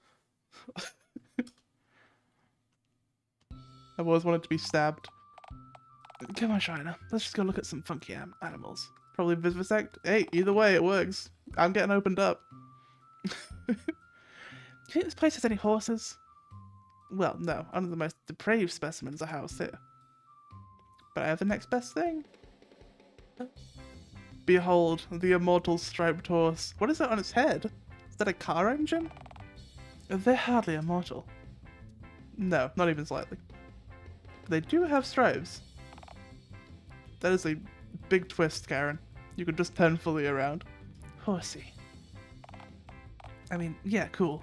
Speaker 1: I've always wanted to be stabbed. Come on, Shiner. Let's just go look at some funky animals. Probably vivisect. Hey, either way, it works. I'm getting opened up. Do you think this place has any horses? Well, no. Only the most depraved specimens are housed here. But I have the next best thing. Behold, the immortal striped horse. What is that on its head? Is that a car engine? They're hardly immortal. No, not even slightly. But they do have stripes. That is a big twist, Karen. You could just turn fully around. Horsey. I mean, yeah, cool.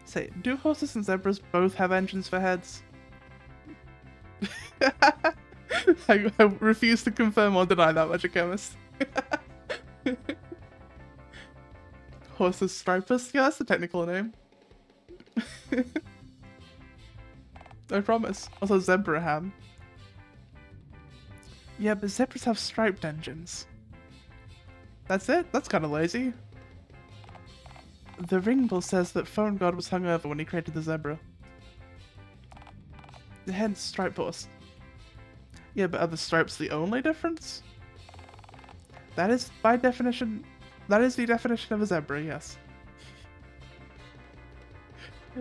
Speaker 1: Say, do horses and zebras both have engines for heads? I refuse to confirm or deny that, Magic Chemist. Horses stripers? Yeah, that's the technical name. I promise. Also, zebra ham. Yeah, but zebras have striped engines. That's it? That's kind of lazy. The Ringbull says that Phone God was hungover when he created the zebra. Hence stripe horse. Yeah, but are the stripes the only difference? That is, by definition, that is the definition of a zebra, yes.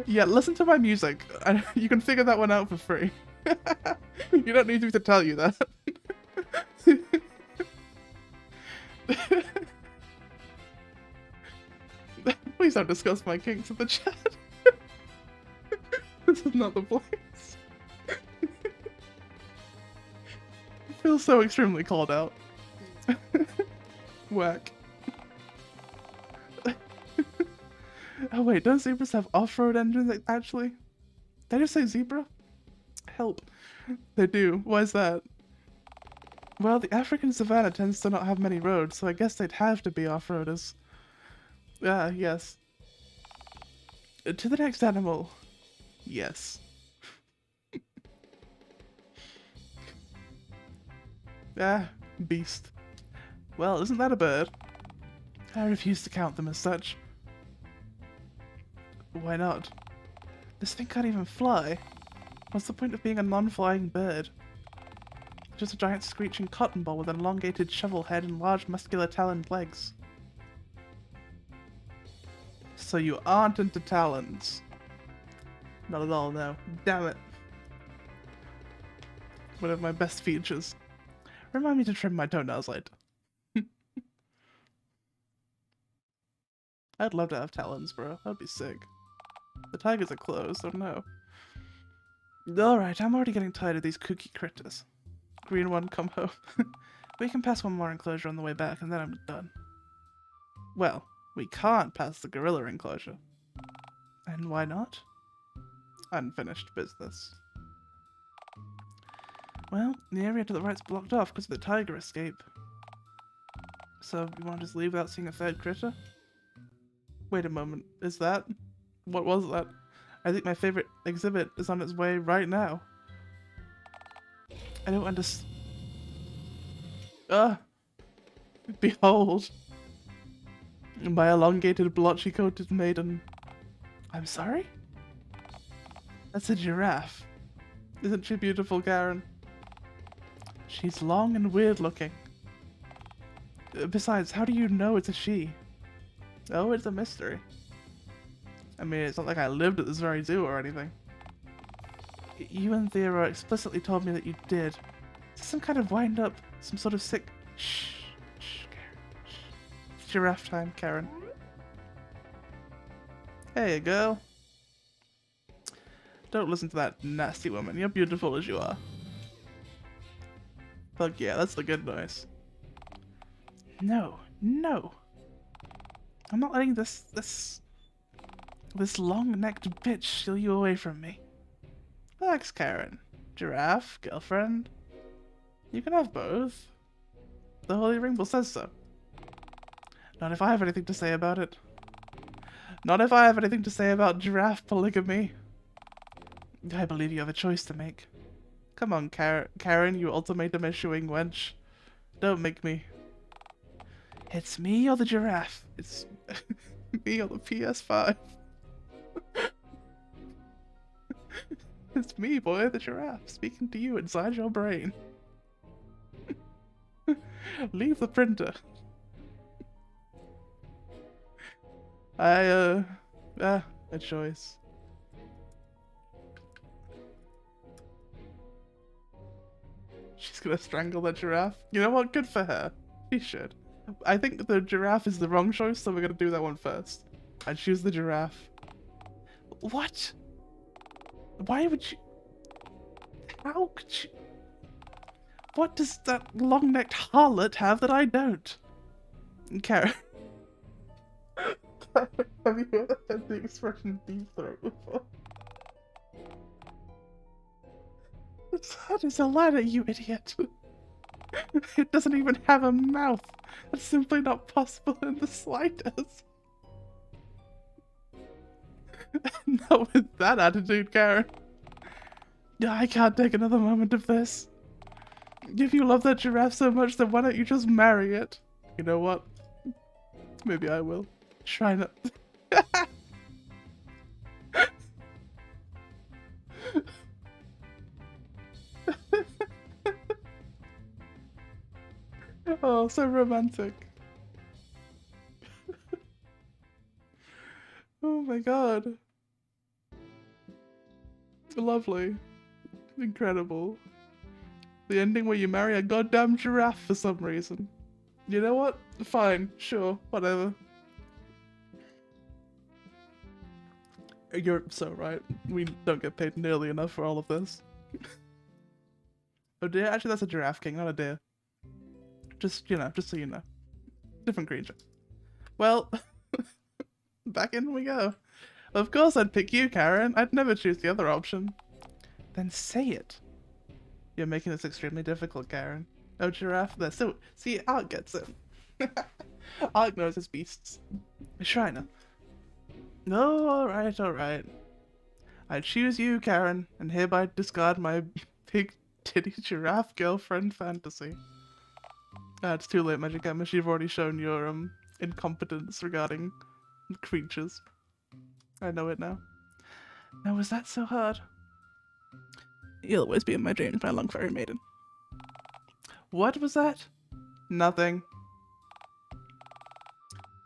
Speaker 1: Yeah, listen to my music. You can figure that one out for free. You don't need me to tell you that. Please don't discuss my kinks in the chat. This is not the place. I feel so extremely called out. Whack. Oh wait, don't zebras have off-road engines actually? Did I just say zebra? Help. They do. Why is that? Well, the African savanna tends to not have many roads, so I guess they'd have to be off-roaders. Ah, yes. To the next animal. Yes. Ah, beast. Well, isn't that a bird? I refuse to count them as such. Why not? This thing can't even fly. What's the point of being a non-flying bird? Just a giant screeching cotton ball with an elongated shovel head and large muscular taloned legs. So you aren't into talons? Not at all, no. Damn it. One of my best features. Remind me to trim my toenails later. I'd love to have talons, bro. That'd be sick. The tigers are closed, so no. Alright, I'm already getting tired of these kooky critters. Green one, come home. We can pass one more enclosure on the way back, and then I'm done. Well, we can't pass the gorilla enclosure. And why not? Unfinished business. Well, the area to the right's blocked off because of the tiger escape. So, you want to just leave without seeing a third critter? Wait a moment, is that? What was that? I think my favorite exhibit is on its way right now. I don't understand. Behold. My elongated, blotchy-coated maiden. I'm sorry? That's a giraffe. Isn't she beautiful, Karen? She's long and weird-looking. Besides, how do you know it's a she? Oh, it's a mystery. I mean, it's not like I lived at this very zoo or anything. You and Theora explicitly told me that you did. Is this some kind of wind-up? Some sort of sick... Shh, Karen. Shh. It's giraffe time, Karen. Hey, girl. Don't listen to that nasty woman. You're beautiful as you are. Fuck yeah, that's the good noise. No, no. I'm not letting this long-necked bitch steal you away from me. Relax, Karen. Giraffe, girlfriend. You can have both. The Holy Ringbull says so. Not if I have anything to say about it. Not if I have anything to say about giraffe polygamy. I believe you have a choice to make. Come on, Karen, you ultimatum-issuing wench. Don't make me. It's me or the giraffe. It's me or the PS5. It's me, boy, the giraffe, speaking to you inside your brain. Leave the printer. A choice. She's gonna strangle the giraffe. You know what? Good for her. She should. I think the giraffe is the wrong choice, so we're gonna do that one first. And choose the giraffe. What? Why would you... How could you... What does that long-necked harlot have that I don't? Karen. Have you ever had the expression deep throat before? That is a ladder, you idiot. It doesn't even have a mouth. That's simply not possible in the slightest. Not with that attitude, Karen. I can't take another moment of this. If you love that giraffe so much, then why don't you just marry it? You know what? Maybe I will. Shrine up. Oh, so romantic. Oh my god. Lovely. Incredible. The ending where you marry a goddamn giraffe for some reason. You know what? Fine, sure, whatever. You're so right. We don't get paid nearly enough for all of this. Oh dear, actually that's a giraffe king, not a deer. Just, you know, just so you know. Different creature. Well, back in we go. Of course I'd pick you, Karen. I'd never choose the other option. Then say it. You're making this extremely difficult, Karen. Oh, giraffe there. So, see, Art gets it. Art knows his beasts. Shriner. No, alright, alright. I choose you, Karen, and hereby discard my big titty giraffe girlfriend fantasy. It's too late, Magic Amish. You've already shown your incompetence regarding creatures. I know it now. Now, was that so hard? You'll always be in my dreams, my long fairy maiden. What was that? Nothing.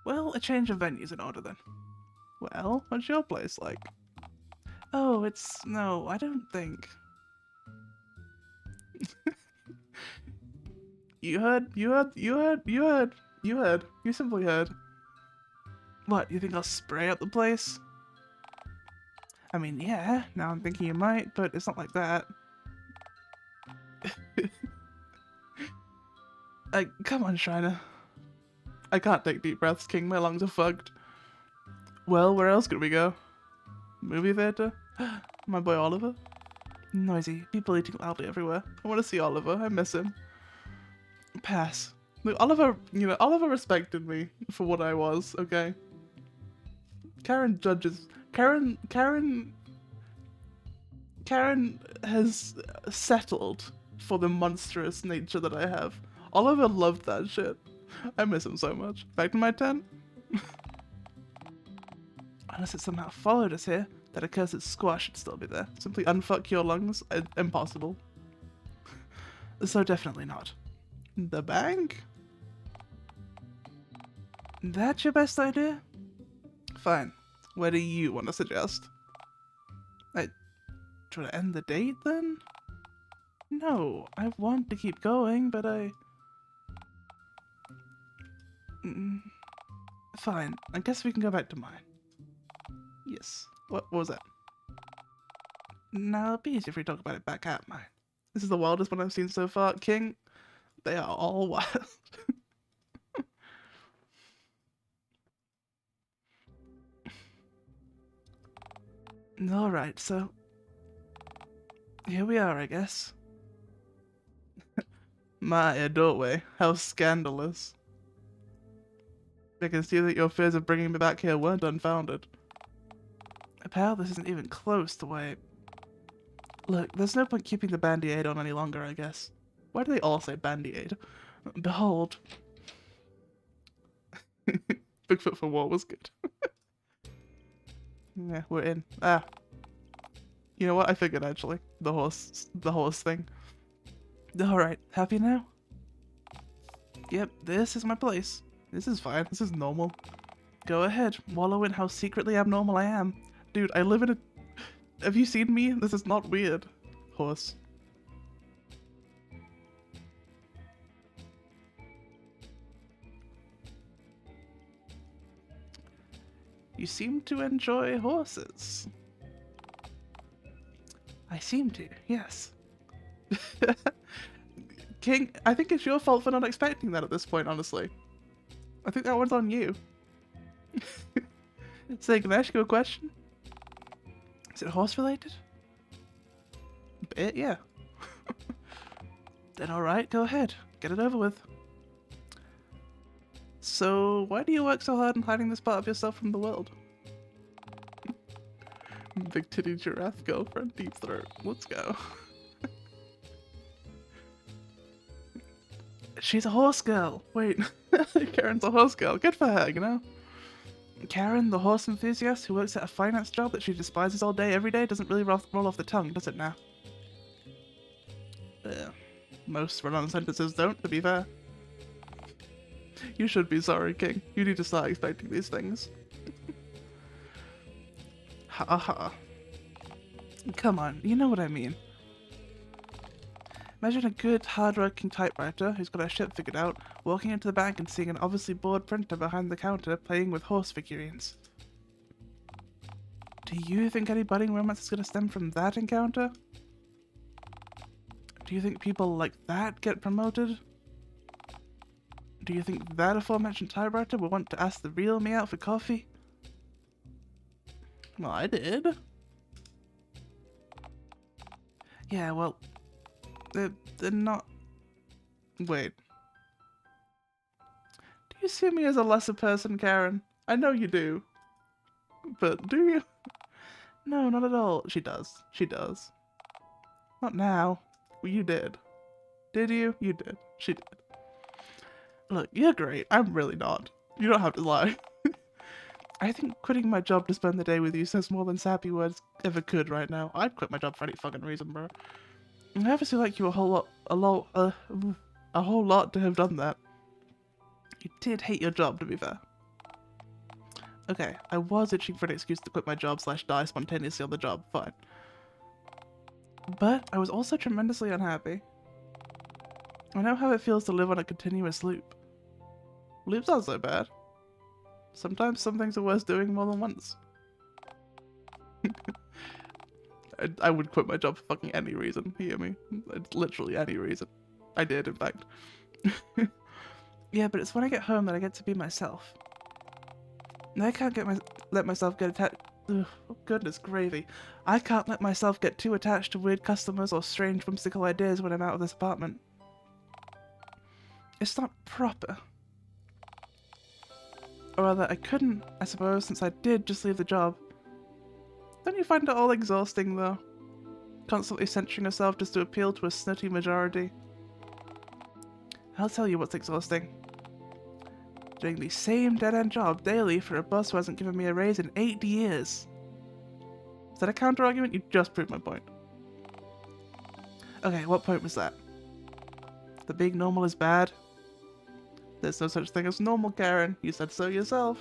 Speaker 1: Well, a change of venue's in order then. Well, what's your place like? Oh, it's... no, I don't think. You heard. You simply heard. What, you think I'll spray up the place? I mean, yeah, now I'm thinking you might, but it's not like that. Come on, Shriner. I can't take deep breaths, King. My lungs are fucked. Well, where else could we go? Movie theater? My boy Oliver? Noisy. People eating loudly everywhere. I want to see Oliver. I miss him. Pass. Look, Oliver, you know, Oliver respected me for what I was, okay? Karen judges... Karen has settled for the monstrous nature that I have. Oliver loved that shit. I miss him so much. Back to my tent? Unless it somehow followed us here, that accursed squash should still be there. Simply unfuck your lungs? Impossible. So definitely not. The bank? That's your best idea? Fine. Where do you want to suggest? Try to end the date then? No, I want to keep going, but fine, I guess we can go back to mine. Yes. What was that? Now, it'll be easier if we talk about it back at mine. This is the wildest one I've seen so far. King, they are all wild. Alright, so... here we are, I guess. My, a doorway. How scandalous. I can see that your fears of bringing me back here weren't unfounded. Pal, this isn't even close to why... Look, there's no point keeping the bandy-aid on any longer, I guess. Why do they all say bandy-aid? Behold. Bigfoot for war was good. Yeah, we're in. Ah. You know what? I figured, actually. The horse thing. Alright, happy now? Yep, this is my place. This is fine. This is normal. Go ahead. Wallow in how secretly abnormal I am. Dude, I live in a... Have you seen me? This is not weird. Horse. You seem to enjoy horses. I seem to, yes. King, I think it's your fault for not expecting that at this point, honestly. I think that one's on you. So, can I ask you a question? Is it horse related? A bit, yeah. Then alright, go ahead. Get it over with. So, why do you work so hard on hiding this part of yourself from the world? Big titty giraffe girlfriend, deep throat. Let's go. She's a horse girl. Wait, Karen's a horse girl. Good for her, you know? Karen, the horse enthusiast who works at a finance job that she despises all day, every day, doesn't really roll off the tongue, does it now? Most run-on sentences don't, to be fair. You should be sorry, King. You need to start expecting these things. Ha ha. Come on, you know what I mean. Imagine a good, hard-working typewriter who's got her shit figured out, walking into the bank and seeing an obviously bored printer behind the counter playing with horse figurines. Do you think any budding romance is going to stem from that encounter? Do you think people like that get promoted? Do you think that aforementioned typewriter will want to ask the real me out for coffee? Well, I did. Yeah, well, they're not... Wait. Do you see me as a lesser person, Karen? I know you do. But do you? No, not at all. She does. She does. Not now. Well, you did. Did you? You did. She did. Look, you're great. I'm really not. You don't have to lie. I think quitting my job to spend the day with you says more than sappy words ever could right now. I'd quit my job for any fucking reason, bro. I obviously like you a whole lot to have done that. You did hate your job, to be fair. Okay, I was itching for an excuse to quit my job / die spontaneously on the job, fine. But I was also tremendously unhappy. I know how it feels to live on a continuous loop. Loops aren't so bad. Sometimes some things are worth doing more than once. I would quit my job for fucking any reason, you hear me? Literally any reason. I did, in fact. Yeah, but it's when I get home that I get to be myself. And I can't let myself get attached... Ugh, goodness gravy. I can't let myself get too attached to weird customers or strange whimsical ideas when I'm out of this apartment. It's not proper. Or rather, I couldn't, I suppose, since I did just leave the job. Don't you find it all exhausting, though? Constantly censoring yourself just to appeal to a snooty majority? I'll tell you what's exhausting. Doing the same dead-end job daily for a boss who hasn't given me a raise in 8 years. Is that a counter-argument? You just proved my point. Okay, what point was that? That being normal is bad? There's no such thing as normal, Karen. You said so yourself.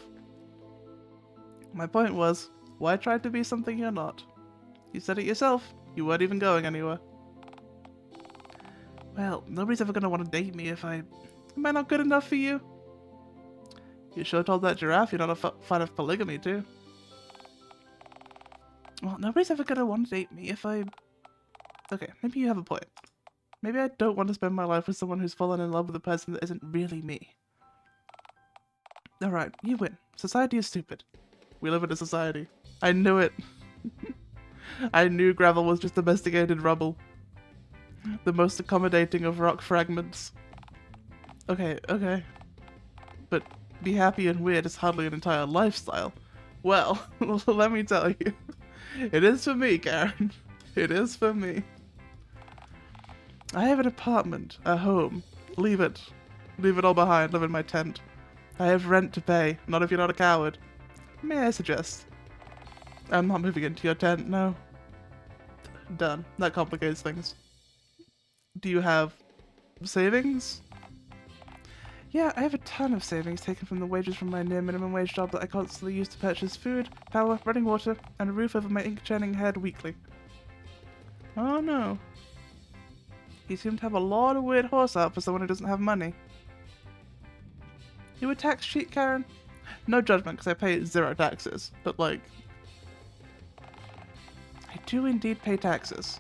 Speaker 1: My point was, why try to be something you're not? You said it yourself. You weren't even going anywhere. Well, nobody's ever gonna want to date me if I... Am I not good enough for you? You sure told that giraffe you're not a fan of polygamy, too. Well, nobody's ever gonna want to date me if I... Okay, maybe you have a point. Maybe I don't want to spend my life with someone who's fallen in love with a person that isn't really me. Alright, you win. Society is stupid. We live in a society. I knew it. I knew gravel was just domesticated rubble. The most accommodating of rock fragments. Okay, okay. But be happy and weird is hardly an entire lifestyle. Well, let me tell you. It is for me, Karen. It is for me. I have an apartment, a home. Leave it. Leave it all behind, live in my tent. I have rent to pay, not if you're not a coward. May I suggest? I'm not moving into your tent, no. Done. That complicates things. Do you have savings? Yeah, I have a ton of savings taken from the wages from my near minimum wage job that I constantly use to purchase food, power, running water, and a roof over my ink-churning head weekly. Oh no. You seem to have a lot of weird horse art for someone who doesn't have money. You a tax cheat, Karen? No judgment, because I pay 0 taxes, but like... I do indeed pay taxes.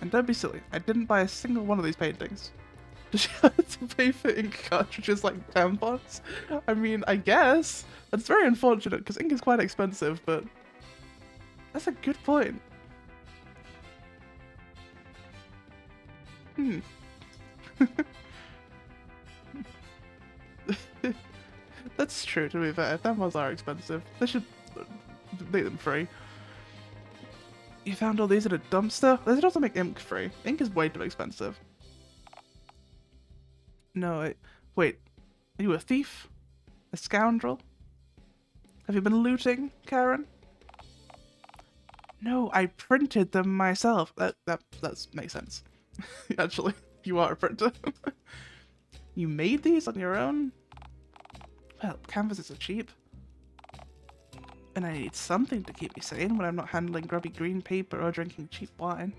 Speaker 1: And don't be silly, I didn't buy a single one of these paintings. Does she have to pay for ink cartridges like tampons? I mean, I guess. That's very unfortunate, because ink is quite expensive, but... That's a good point. That's true, to be fair. Tampons are expensive. They should make them free. You found all these at a dumpster? They should also make ink free. Ink is way too expensive. No, wait. Are you a thief? A scoundrel? Have you been looting, Karen? No, I printed them myself. That makes sense. Actually, you are a printer. You made these on your own? Well, canvases are cheap. And I need something to keep me sane when I'm not handling grubby green paper or drinking cheap wine.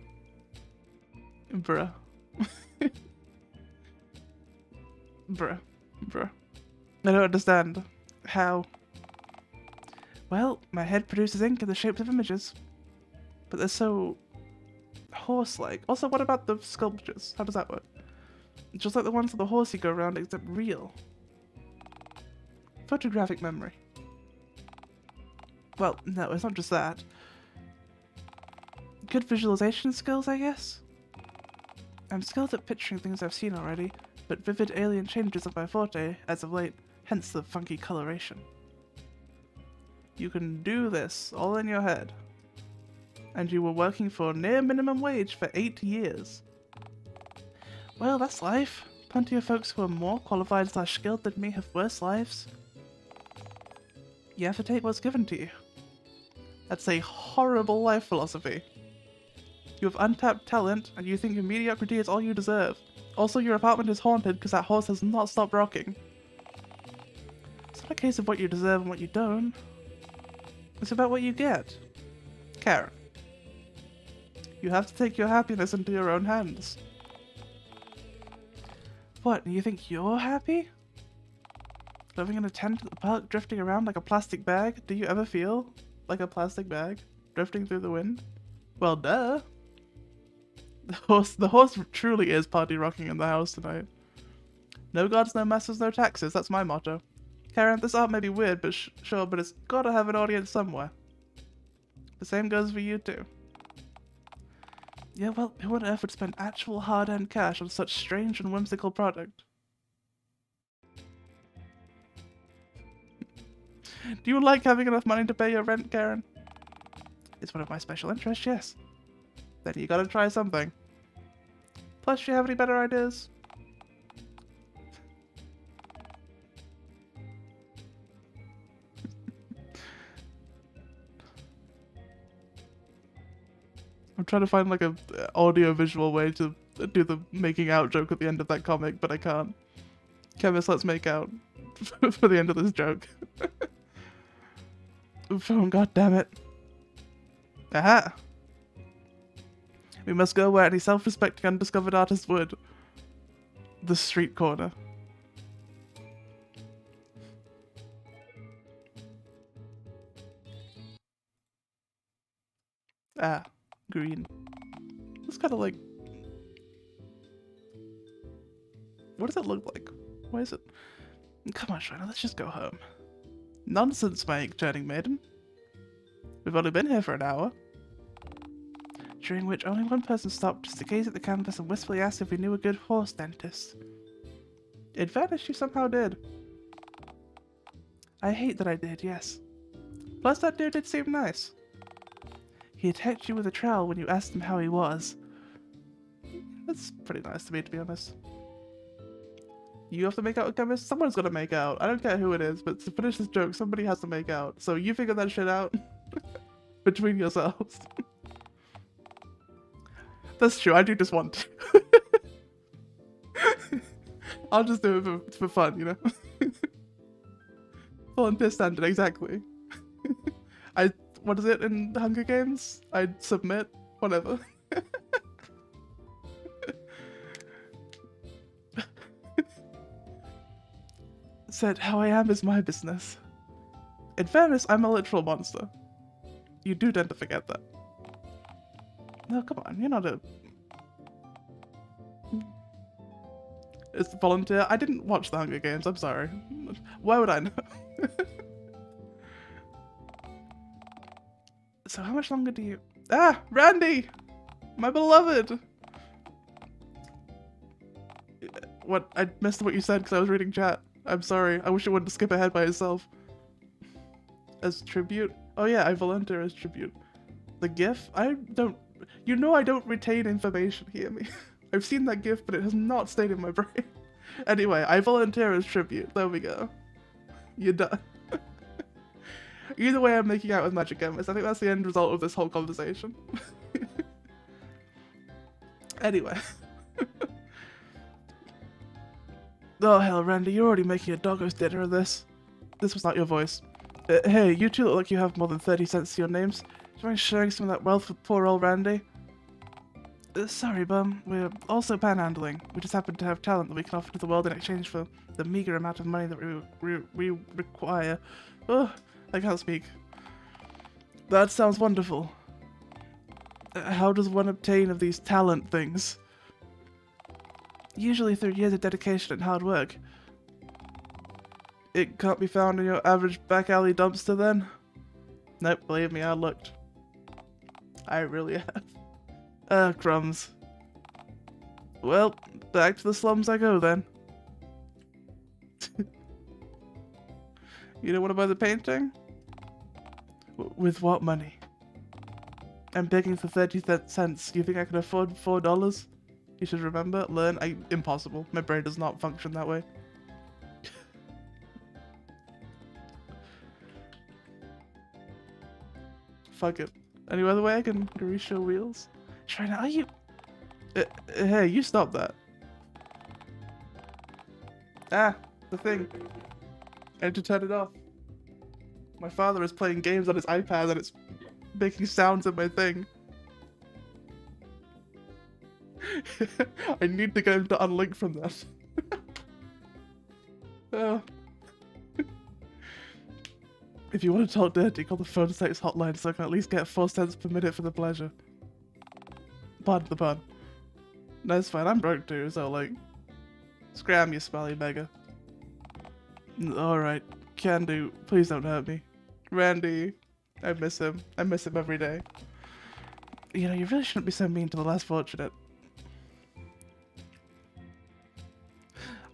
Speaker 1: Bruh. Bruh. I don't understand. How? Well, my head produces ink in the shapes of images. But they're so horse-like. Also, what about the sculptures? How does that work? Just like the ones on the horse you go around, except real. Photographic memory. Well, no, it's not just that. Good visualization skills, I guess? I'm skilled at picturing things I've seen already, but vivid alien changes are my forte as of late, hence the funky coloration. You can do this all in your head. And you were working for near minimum wage for 8 years. Well, that's life. Plenty of folks who are more qualified / skilled than me have worse lives. You have to take what's given to you. That's a horrible life philosophy. You have untapped talent, and you think your mediocrity is all you deserve. Also, your apartment is haunted because that horse has not stopped rocking. It's not a case of what you deserve and what you don't. It's about what you get. Karen. You have to take your happiness into your own hands. What, you think you're happy? Living in a tent at the park, drifting around like a plastic bag? Do you ever feel like a plastic bag drifting through the wind? Well, duh. The horse truly is party rocking in the house tonight. No gods, no masters, no taxes. That's my motto. Karen, this art may be weird, but sure, but it's gotta have an audience somewhere. The same goes for you too. Yeah, well, who on earth would spend actual hard-earned cash on such strange and whimsical product? Do you like having enough money to pay your rent, Karen? It's one of my special interests, yes. Then you gotta try something. Plus, do you have any better ideas? I'm trying to find like a audio-visual way to do the making out joke at the end of that comic, but I can't. Chemist, let's make out for the end of this joke. Phone, goddammit. Aha! We must go where any self-respecting undiscovered artist would. The street corner. Ah, green. It's kind of like... What does it look like? Why is it... Come on, Shriner, let's just go home. Nonsense, my ink-turning maiden. We've only been here for an hour. During which only one person stopped just to gaze at the canvas and wistfully ask if we knew a good horse dentist. In fairness, you somehow did. I hate that I did, yes. Plus that dude did seem nice. He attacked you with a trowel when you asked him how he was. That's pretty nice to me, to be honest. You have to make out with chemist? Someone's gonna make out. I don't care who it is, but to finish this joke, somebody has to make out. So you figure that shit out between yourselves. That's true, I do just want to. I'll just do it for fun, you know? Volunteer standard, exactly. What is it in Hunger Games? I'd submit, whatever. Said, how I am is my business. In fairness, I'm a literal monster. You do tend to forget that. No, come on, you're not a... It's volunteer. I didn't watch the Hunger Games, I'm sorry. Why would I know? So how much longer do you... Ah! Randy! My beloved! What? I missed what you said because I was reading chat. I'm sorry. I wish it wouldn't skip ahead by itself. As tribute? Oh yeah, I volunteer as tribute. The GIF? I don't... You know I don't retain information, hear me? I've seen that GIF, but it has not stayed in my brain. Anyway, I volunteer as tribute. There we go. You're done. Either way, I'm making out with Magic Chemist. I think that's the end result of this whole conversation. Anyway. Oh hell, Randy, you're already making a doggo's dinner of this. This was not your voice. Hey, you two look like you have more than 30 cents to your names. Do you mind sharing some of that wealth with poor old Randy? Sorry, bum. We're also panhandling. We just happen to have talent that we can offer to the world in exchange for the meager amount of money that we require. Oh, I can't speak. That sounds wonderful. How does one obtain of these talent things? Usually through years of dedication and hard work. It can't be found in your average back alley dumpster then? Nope, believe me, I looked. I really have. Crumbs. Well, back to the slums I go then. You don't want to buy the painting? With what money? I'm begging for 30 cents. You think I can afford $4? You should remember, learn. Impossible. My brain does not function that way. Fuck it. Any other way I can grease your wheels? Shriner, are you... hey, you stop that. Ah, the thing. I need to turn it off. My father is playing games on his iPad and it's making sounds in my thing. I need to get him to unlink from this. If you want to talk dirty, call the phone sex hotline so I can at least get 4 cents per minute for the pleasure. Pardon the pun. No, it's fine, I'm broke too, so like... Scram, you smelly beggar. Alright, can do. Please don't hurt me. Randy, I miss him. I miss him every day. You know, you really shouldn't be so mean to the less fortunate.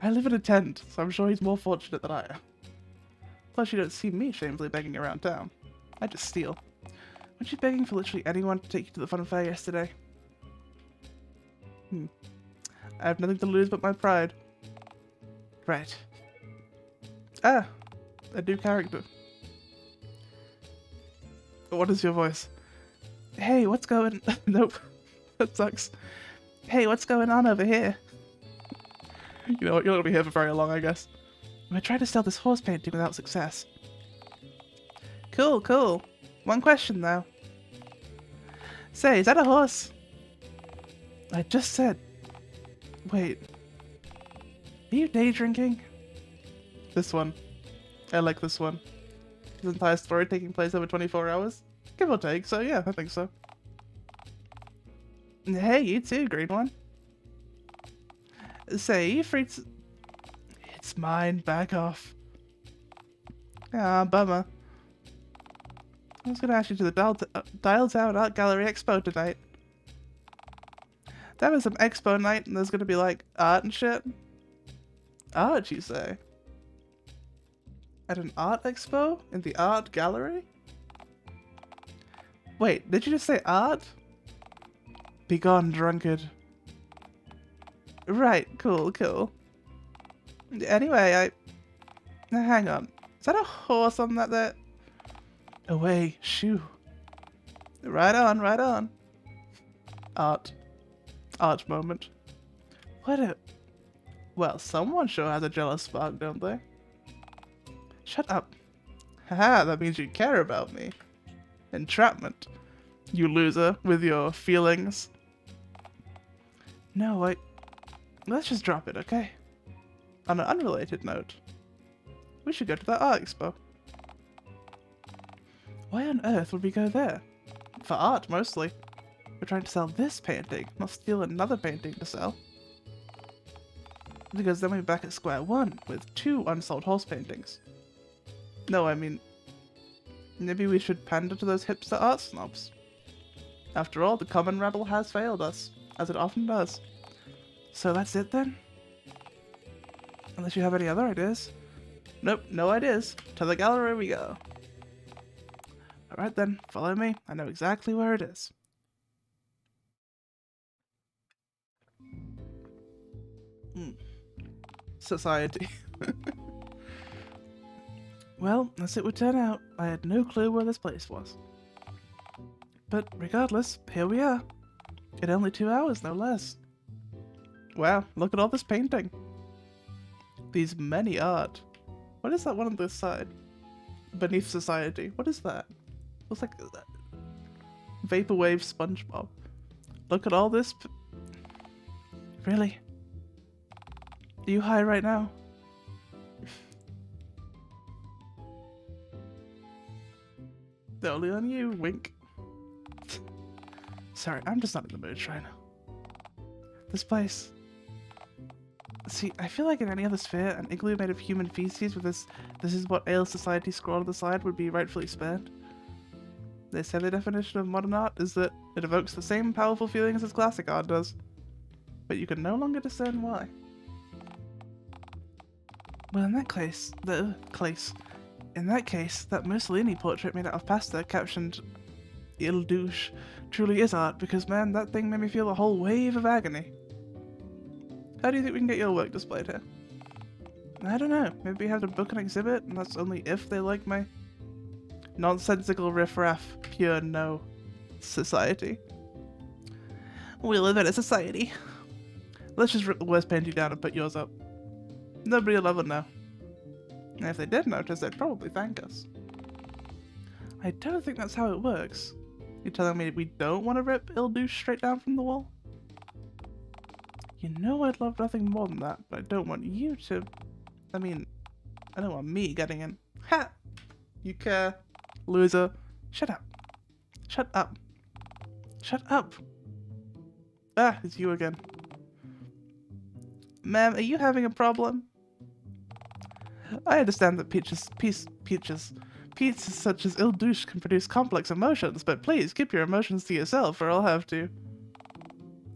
Speaker 1: I live in a tent, so I'm sure he's more fortunate than I am. Plus, you don't see me shamefully begging around town. I just steal. Weren't you begging for literally anyone to take you to the fun fair yesterday? I have nothing to lose but my pride. Right. Ah! A new character. What is your voice? Hey, what's going... Nope. That sucks. Hey, what's going on over here? You know what, you're not gonna be here for very long, I guess. I tried to sell this horse painting without success. Cool, cool. One question, though. Say, is that a horse? I just said... Wait. Are you day drinking? This one. I like this one. His entire story taking place over 24 hours? Give or take, so yeah, I think so. Hey, you too, green one. Say, you free to... It's mine, back off. Ah, bummer. I was gonna ask you to the Dialtown Art Gallery Expo tonight. That was some expo night and there's gonna be like art and shit. Art, you say? At an art expo? In the art gallery? Wait, did you just say art? Begone, drunkard. Right, cool, cool. Anyway, Now, hang on. Is that a horse on that there? Away, shoo. Right on, right on. Art. Art moment. What a... Well, someone sure has a jealous spark, don't they? Shut up. Haha, that means you care about me. Entrapment. You loser, with your feelings. No, let's just drop it, okay? On an unrelated note, we should go to that art expo. Why on earth would we go there? For art, mostly. We're trying to sell this painting, not steal another painting to sell. Because then we're back at square one, with 2 unsold horse paintings. No, I mean... Maybe we should pander to those hipster art snobs. After all, the common rebel has failed us, as it often does. So that's it then? Unless you have any other ideas. Nope, no ideas. To the gallery we go. Alright then, follow me. I know exactly where it is. society. Well, as it would turn out, I had no clue where this place was. But regardless, here we are. In only 2 hours, no less. Wow, look at all this painting. These many art. What is that one on this side? Beneath society. What is that? Looks like Vaporwave SpongeBob. Look at all this. Really? Are you high right now? Only on you, wink. Sorry, I'm just not in the mood right now. This place. See, I feel like in any other sphere, an igloo made of human feces with this is what ails society scroll on the side would be rightfully spared. They say the definition of modern art is that it evokes the same powerful feelings as classic art does, but you can no longer discern why. Well, in that case, that Mussolini portrait made out of pasta captioned "Il douche" truly is art, because man, that thing made me feel a whole wave of agony. How do you think we can get your work displayed here? I don't know, maybe we have to book an exhibit, and that's only if they like my nonsensical riffraff, pure no society. We live in a society. Let's just rip the worst painting down and put yours up. Nobody will ever know. And if they did notice, they'd probably thank us. I don't think that's how it works. You're telling me we don't want to rip Il Douche straight down from the wall? You know I'd love nothing more than that, but I don't want you to... I mean, I don't want me getting in. Ha! You care, loser. Shut up. Shut up. Shut up. Ah, it's you again. Ma'am, are you having a problem? I understand that pizzas such as Il Douche can produce complex emotions, but please keep your emotions to yourself or I'll have to...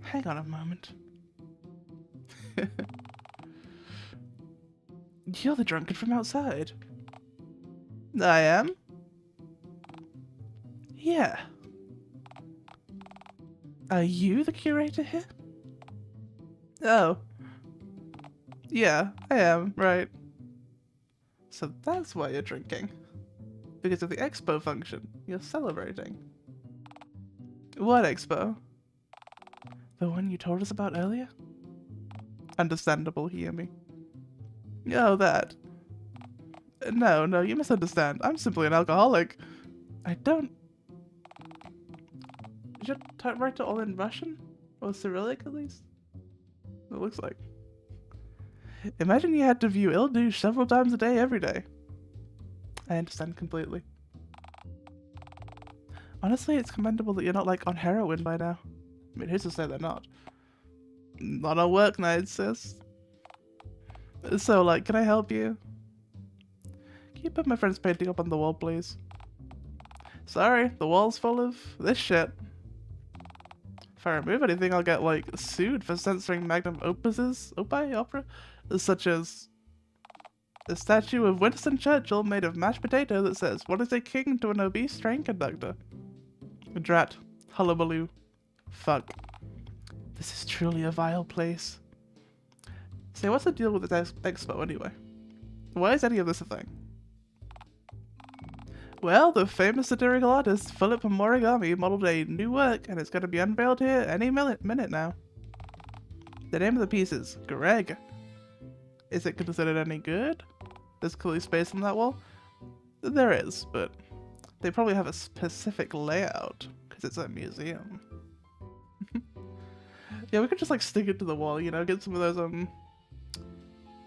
Speaker 1: Hang on a moment. You're the drunkard from outside. I am? Yeah. Are you the curator here? Oh. Yeah, I am, right. So that's why you're drinking. Because of the expo function. You're celebrating. What expo? The one you told us about earlier? Understandable, hear me. Oh, that. No, you misunderstand. I'm simply an alcoholic. I don't... Is your typewriter all in Russian? Or Cyrillic, at least? It looks like. Imagine you had to view Il Douche several times a day, every day. I understand completely. Honestly, it's commendable that you're not, like, on heroin by now. I mean, who's to say they're not? Not on work nights, sis. So, like, can I help you? Can you put my friend's painting up on the wall, please? Sorry, the wall's full of this shit. If I remove anything, I'll get, like, sued for censoring magnum opera, such as a statue of Winston Churchill made of mashed potato that says, "What is a king to an obese train conductor?" Drat. Hullabaloo. Fuck. This is truly a vile place. Say, what's the deal with this expo anyway? Why is any of this a thing? Well, the famous satirical artist Philip Morigami modeled a new work, and it's going to be unveiled here any minute now. The name of the piece is Greg. Is it considered any good? There's clearly space on that wall? There is, but they probably have a specific layout, because it's a museum. Yeah, we could just, like, stick it to the wall, you know, get some of those,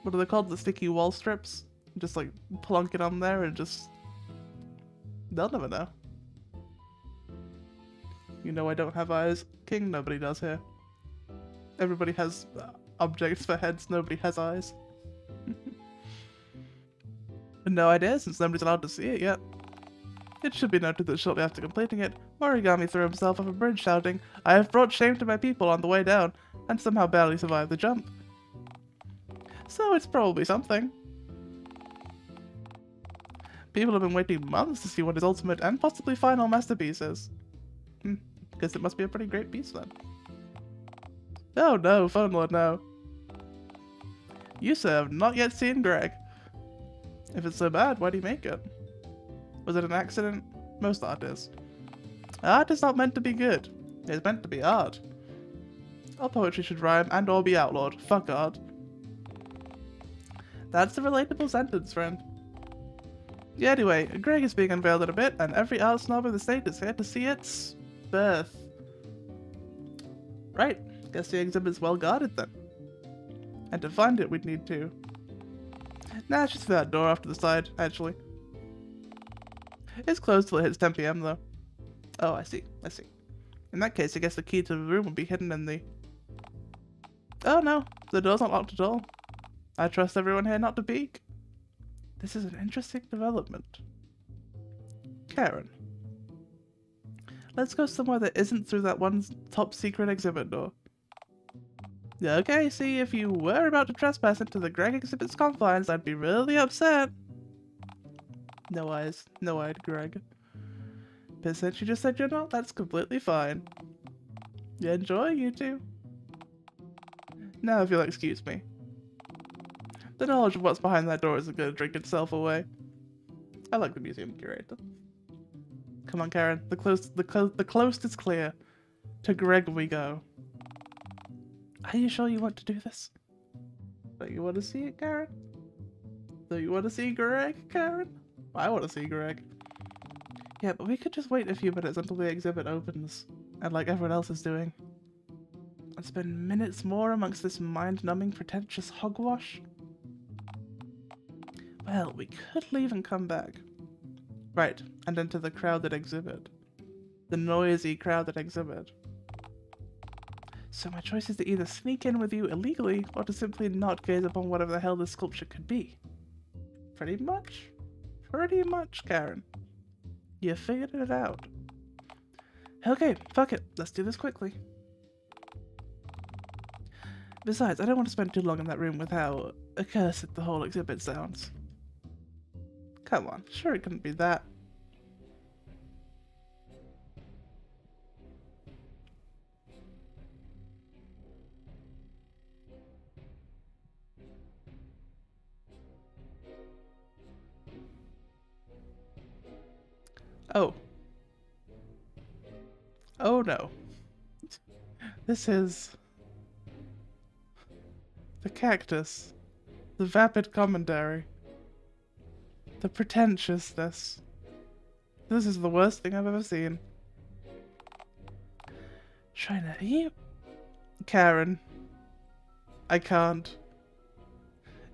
Speaker 1: what are they called? The sticky wall strips? Just, like, plunk it on there and just... They'll never know. You know I don't have eyes. King, nobody does here. Everybody has objects for heads, nobody has eyes. No idea, since nobody's allowed to see it yet. It should be noted that shortly after completing it, Morigami threw himself off a bridge shouting, "I have brought shame to my people" on the way down, and somehow barely survived the jump. So it's probably something. People have been waiting months to see what his ultimate and possibly final masterpiece is. Guess it must be a pretty great piece then. Oh no, Phone Lord, no. You, sir, have not yet seen Greg. If it's so bad, why do you make it? Was it an accident? Most art is. Art is not meant to be good. It's meant to be art. All poetry should rhyme and or be outlawed. Fuck art. That's the relatable sentence, friend. Yeah, anyway, Greg is being unveiled in a bit, and every art snob in the state is here to see its birth. Right, guess the exhibit's well guarded then. And to find it, we'd need to... Nah, it's just that door off to the side, actually. It's closed till it hits 10 PM though. Oh, I see. In that case, I guess the key to the room would be hidden in the... Oh no, the door's not locked at all. I trust everyone here not to peek. This is an interesting development. Karen. Let's go somewhere that isn't through that one top secret exhibit door. Okay, see, if you were about to trespass into the Greg exhibit's confines, I'd be really upset. No eyes. No-eyed Greg. But since you just said you're not, that's completely fine. You enjoy, you two. Now if you'll excuse me. The knowledge of what's behind that door isn't going to drink itself away. I like the museum curator. Come on, Karen. The coast is clear. To Greg we go. Are you sure you want to do this? Don't you want to see it, Karen? Do you want to see Greg, Karen? I want to see Greg. Yeah, but we could just wait a few minutes until the exhibit opens. And like everyone else is doing. And spend minutes more amongst this mind-numbing pretentious hogwash. Well, we could leave and come back. Right, and enter the crowded exhibit. The noisy crowded exhibit. So my choice is to either sneak in with you illegally, or to simply not gaze upon whatever the hell this sculpture could be. Pretty much? Pretty much, Karen. You figured it out. Okay, fuck it. Let's do this quickly. Besides, I don't want to spend too long in that room with how accursed the whole exhibit sounds. Come on, sure it couldn't be that. Oh. Oh no. This is... the cactus. The vapid commentary. The pretentiousness. This is the worst thing I've ever seen. Shiner, you... Karen. I can't.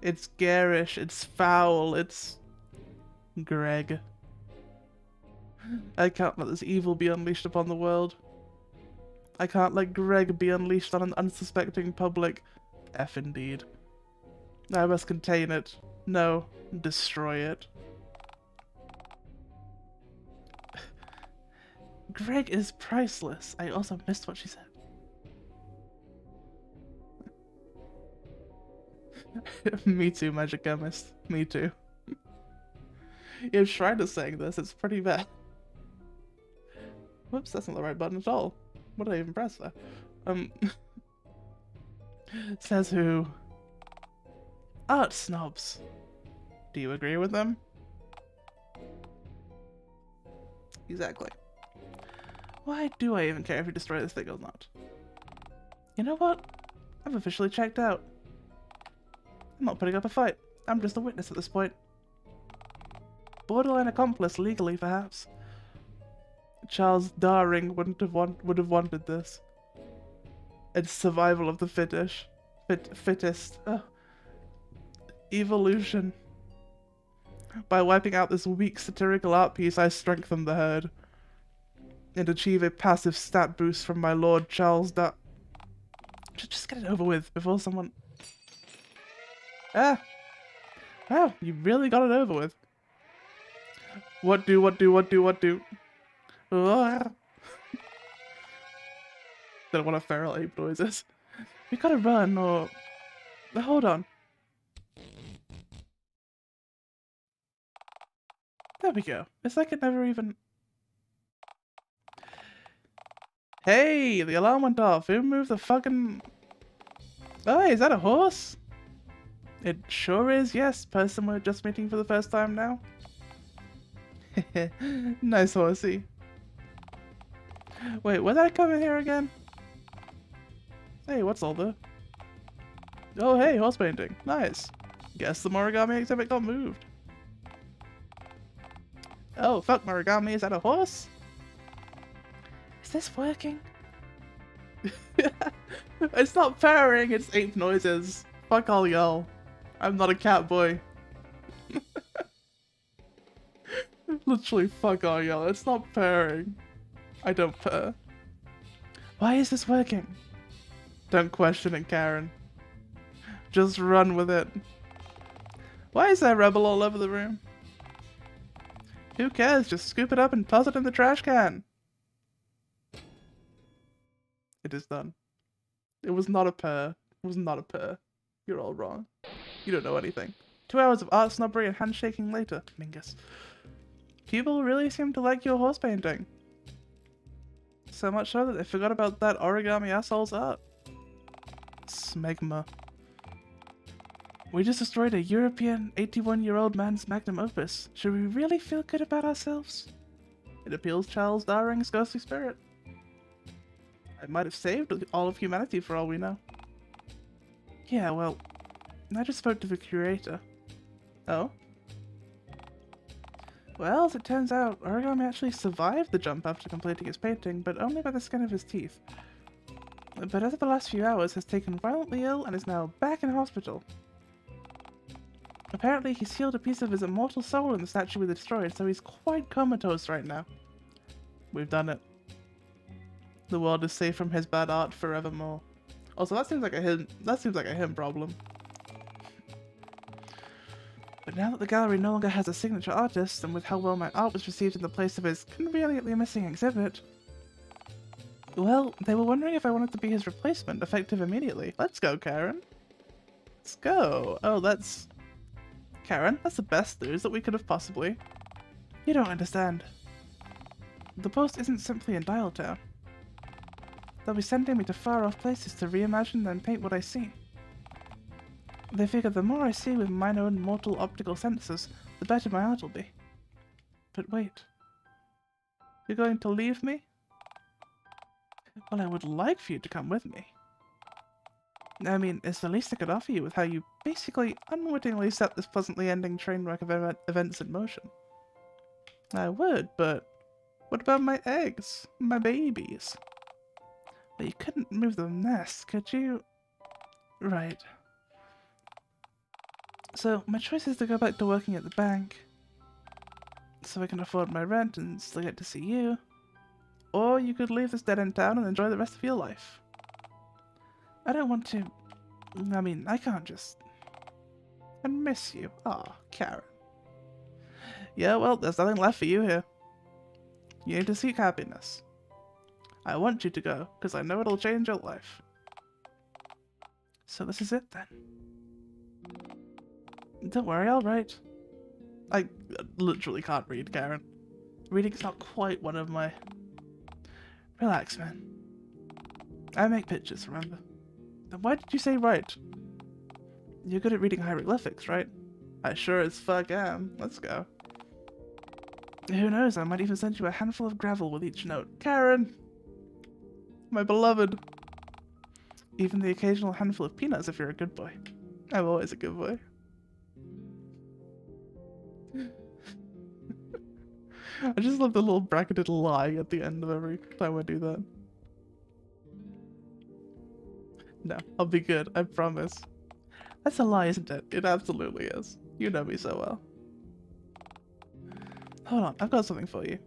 Speaker 1: It's garish, it's foul, it's... Greg. I can't let this evil be unleashed upon the world. I can't let Greg be unleashed on an unsuspecting public. F indeed. I must contain it. No, destroy it. Greg is priceless. I also missed what she said. Me too, Magic Chemist. Me too. If Shrinebird saying this, it's pretty bad. Whoops, that's not the right button at all. What did I even press there? Says who? Art snobs. Do you agree with them? Exactly. Why do I even care if you destroy this thing or not? You know what? I've officially checked out. I'm not putting up a fight. I'm just a witness at this point. Borderline accomplice legally, perhaps. Charles Darwin would have wanted this. It's survival of the fittest. Oh. Evolution. By wiping out this weak satirical art piece, I strengthen the herd. And achieve a passive stat boost from my Lord Charles Just get it over with before someone... Ah! Wow, you really got it over with. What do? Ah. Don't know what a feral ape noise is. We gotta run, or... Hold on. There we go. It's like it never even... Hey, the alarm went off. Who moved the fucking... Oh, hey, is that a horse? It sure is, yes. Person we're just meeting for the first time now. Nice horsey. Wait, when did I come in here again? Hey, what's all the... Oh, hey, horse painting. Nice. Guess the origami exhibit got moved. Oh, fuck, origami, is that a horse? Is this working? It's not purring, it's ape noises. Fuck all y'all. I'm not a cat boy. Literally, fuck all y'all. It's not purring. I don't purr. Why is this working? Don't question it, Karen. Just run with it. Why is there rubble all over the room? Who cares? Just scoop it up and toss it in the trash can. It is done. It was not a purr. It was not a purr. You're all wrong. You don't know anything. 2 hours of art snobbery and handshaking later, Mingus. People really seem to like your horse painting. So much so that they forgot about that origami asshole's art. Smegma. We just destroyed a European 81-year-old man's magnum opus. Should we really feel good about ourselves? It appeals Charles Darwin's ghostly spirit. I might have saved all of humanity for all we know. Yeah, well, I just spoke to the curator. Oh? Well, as it turns out, Origami actually survived the jump after completing his painting, but only by the skin of his teeth. But as of the last few hours, has taken violently ill and is now back in hospital. Apparently, he sealed a piece of his immortal soul in the statue we destroyed, so he's quite comatose right now. We've done it. The world is safe from his bad art forevermore. Also, that seems like a him problem. But now that the gallery no longer has a signature artist, and with how well my art was received in the place of his conveniently missing exhibit, well, they were wondering if I wanted to be his replacement, effective immediately. Let's go, Karen. Let's go. Oh, that's... Karen, that's the best news that we could have possibly... You don't understand. The post isn't simply in Dialtown. They'll be sending me to far-off places to reimagine and paint what I see. They figure the more I see with mine own mortal optical senses, the better my art will be. But wait. You're going to leave me? Well, I would like for you to come with me. I mean, it's the least I could offer you with how you basically unwittingly set this pleasantly ending train wreck of events in motion. I would, but what about my eggs? My babies? Well, you couldn't move the nest, could you? Right. So, my choice is to go back to working at the bank, so I can afford my rent and still get to see you. Or you could leave this dead-end town and enjoy the rest of your life. I don't want to... I mean, I can't just... I miss you. Aw, Karen. Yeah, well, there's nothing left for you here. You need to seek happiness. I want you to go, because I know it'll change your life. So this is it, then. Don't worry, I'll write. I literally can't read, Karen. Reading's not quite one of my... Relax, man. I make pictures, remember? Then why did you say write? You're good at reading hieroglyphics, right? I sure as fuck am. Let's go. Who knows, I might even send you a handful of gravel with each note. Karen! My beloved! Even the occasional handful of peanuts if you're a good boy. I'm always a good boy. I just love the little bracketed lie at the end of every time I do that. No, I'll be good, I promise. That's a lie, isn't it? It absolutely is. You know me so well. Hold on, I've got something for you.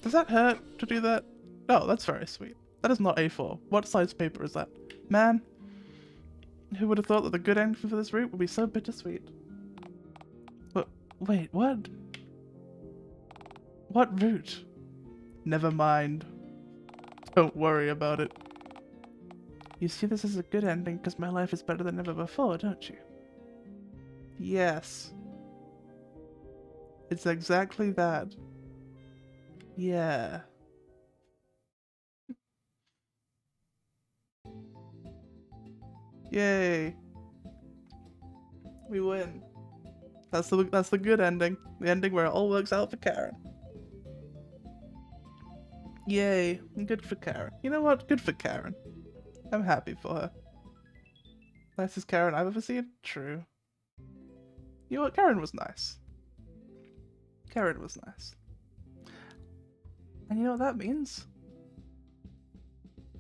Speaker 1: Does that hurt to do that? Oh, that's very sweet. That is not A4. What size paper is that? Man, who would have thought that the good ending for this route would be so bittersweet? But wait, what? What route? Never mind. Don't worry about it. You see this as a good ending because my life is better than ever before, don't you? Yes. It's exactly that. Yeah. Yay. We win. That's the good ending. The ending where it all works out for Karen. Yay. Good for Karen. You know what? Good for Karen. I'm happy for her. Nicest Karen I've ever seen? True. You know what? Karen was nice. Karen was nice. And you know what that means?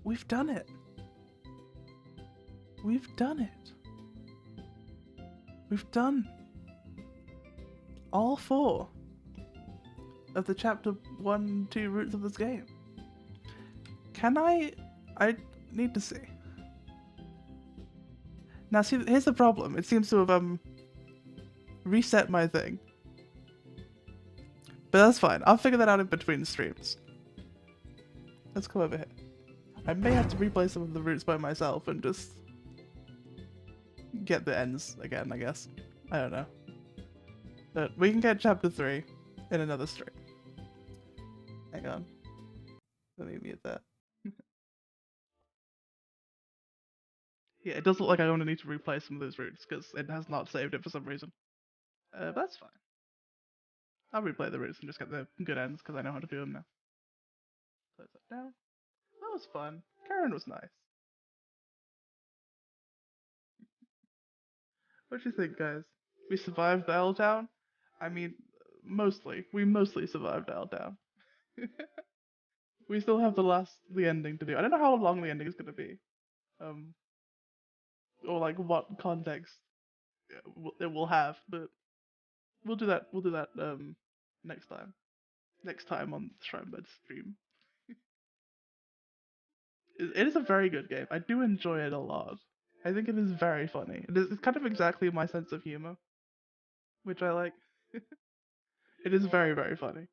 Speaker 1: We've done it. We've done it. We've done all 4 of the chapter 1 and 2 routes of this game. Can I need to see. Now see, here's the problem. It seems to have reset my thing. But that's fine. I'll figure that out in between streams. Let's come over here. I may have to replay some of the routes by myself and just get the ends again, I guess. I don't know. But we can get chapter 3 in another stream. Hang on. Let me mute that. Yeah, it does look like I'm gonna need to replay some of those routes because it has not saved it for some reason. But that's fine. I'll replay the routes and just get the good ends because I know how to do them now. Close that down. That was fun. Karen was nice. What do you think, guys? We survived Dialtown? I mean, mostly. We mostly survived Dialtown. We still have the ending to do. I don't know how long the ending is gonna be. Or like what context it will have, but we'll do that next time. Next time on Shrinebird stream. It is a very good game. I do enjoy it a lot. I think it is very funny. It's kind of exactly my sense of humor, which I like. It is very, very funny.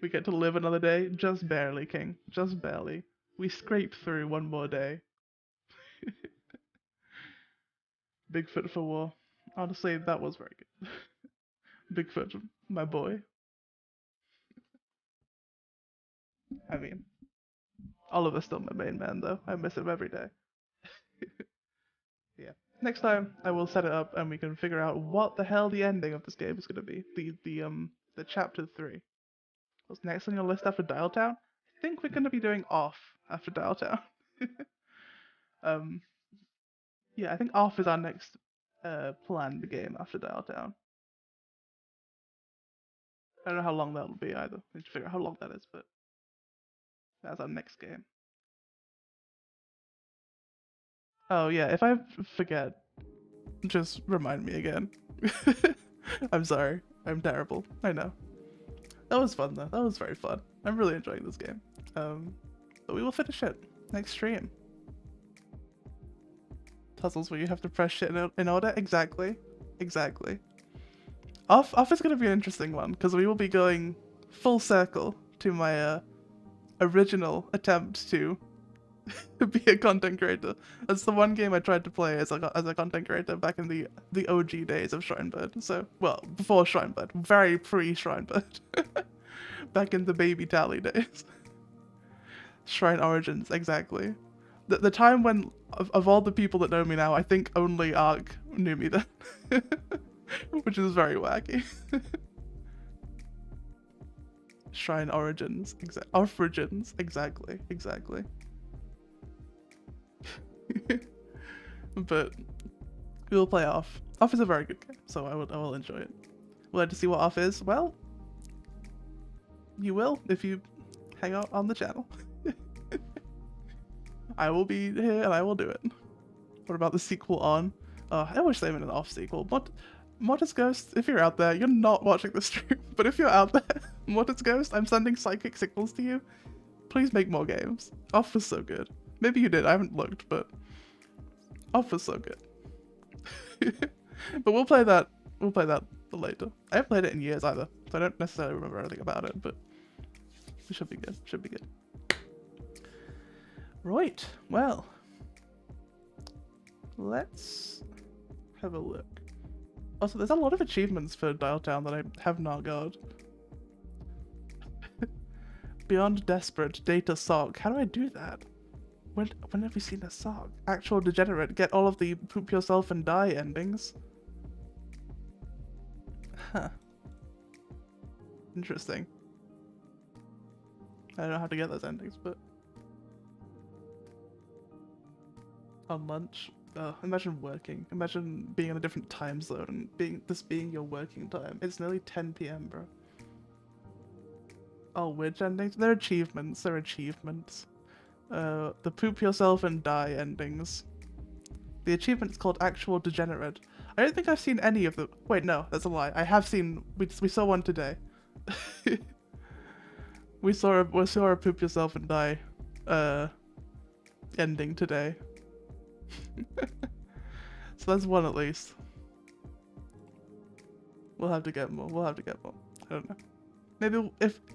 Speaker 1: We get to live another day, just barely, King. Just barely. We scrape through one more day. Bigfoot for war. Honestly, that was very good. Bigfoot, my boy. I mean, Oliver's still my main man, though. I miss him every day. Yeah. Next time, I will set it up and we can figure out what the hell the ending of this game is going to be. The chapter 3. What's next on your list after Dialtown? I think we're going to be doing Off after Dialtown. Yeah, I think Off is our next planned game after Dialtown. I don't know how long that'll be either. I need to figure out how long that is, but that's our next game. Oh yeah, if I forget, just remind me again. I'm sorry. I'm terrible. I know. That was fun though. That was very fun. I'm really enjoying this game. But we will finish it next stream. Puzzles where you have to press shit in order? Exactly. Exactly. Off is going to be an interesting one, because we will be going full circle to my original attempt to be a content creator. That's the one game I tried to play as a content creator back in the OG days of Shrinebird. So, well, before Shrinebird. Very pre-Shrinebird. Back in the baby tally days. Shrine Origins, exactly. The time when, of all the people that know me now, I think only Ark knew me then. Which is very wacky. Shrine Origins, exactly. But we will play Off. Off is a very good game, so I will enjoy it. Would like to see what Off is? Well, you will if you hang out on the channel. I will be here and I will do it. What about the sequel on? I wish they made an Off sequel. Modest Ghost, if you're out there, you're not watching the stream, but if you're out there, Modest Ghost, I'm sending psychic signals to you. Please make more games. Off was so good. Maybe you did, I haven't looked, but Off was so good. But we'll play that later. I haven't played it in years either, so I don't necessarily remember anything about it, but it should be good. Right, well, let's have a look. Also, there's a lot of achievements for Dialtown that I have not got. Beyond Desperate, Data Sock. How do I do that? When have we seen a song? Actual degenerate, get all of the poop yourself and die endings. Huh. Interesting. I don't know how to get those endings, but... On lunch? Imagine working. Imagine being in a different time zone and this being your working time. It's nearly 10 PM, bro. Oh, which endings? They're achievements. They're achievements. The poop yourself and die endings. The achievement's called Actual Degenerate. I don't think I've seen any of them. Wait, no, that's a lie. I have seen... We saw one today. we saw a poop yourself and die ending today. So that's one at least. We'll have to get more. We'll have to get more. I don't know. Maybe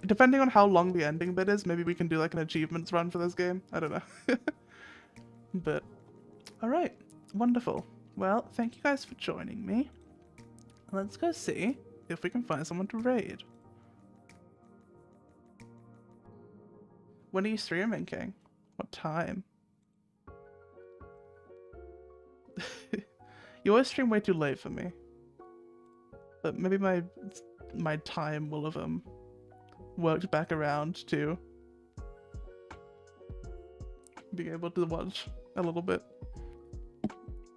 Speaker 1: depending on how long the ending bit is, maybe we can do like an achievements run for this game. I don't know. But, alright. Wonderful. Well, thank you guys for joining me. Let's go see if we can find someone to raid. When are you streaming, King? What time? You always stream way too late for me. But maybe my time will have worked back around to being able to watch a little bit.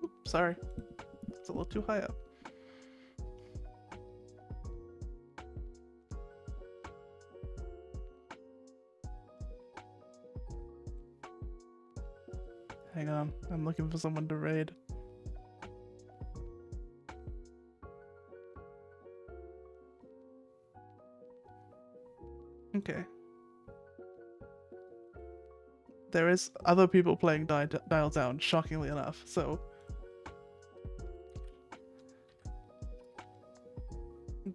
Speaker 1: Oops, sorry, it's a little too high up. Hang on, I'm looking for someone to raid. Okay. There is other people playing Dialtown, shockingly enough, so...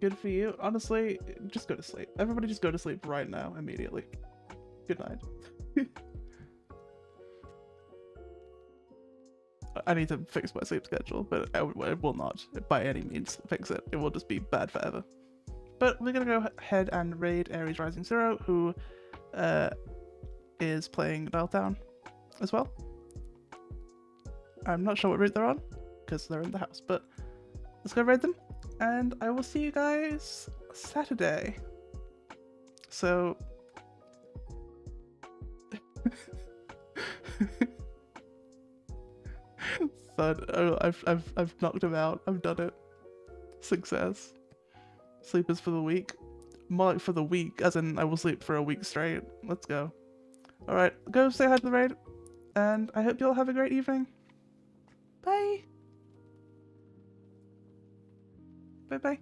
Speaker 1: Good for you. Honestly, just go to sleep. Everybody just go to sleep right now, immediately. Good night. I need to fix my sleep schedule, but I will not, by any means, fix it. It will just be bad forever. But we're gonna go ahead and raid Aries Rising Zero, who is playing Dialtown as well. I'm not sure what route they're on, because they're in the house, but let's go raid them, and I will see you guys Saturday. So... Thud. Oh, I've knocked him out. I've done it. Success. Sleep is for the week. More like for the week, as in I will sleep for a week straight. Let's go. Alright, go say hi to the raid, and I hope you all have a great evening. Bye! Bye-bye.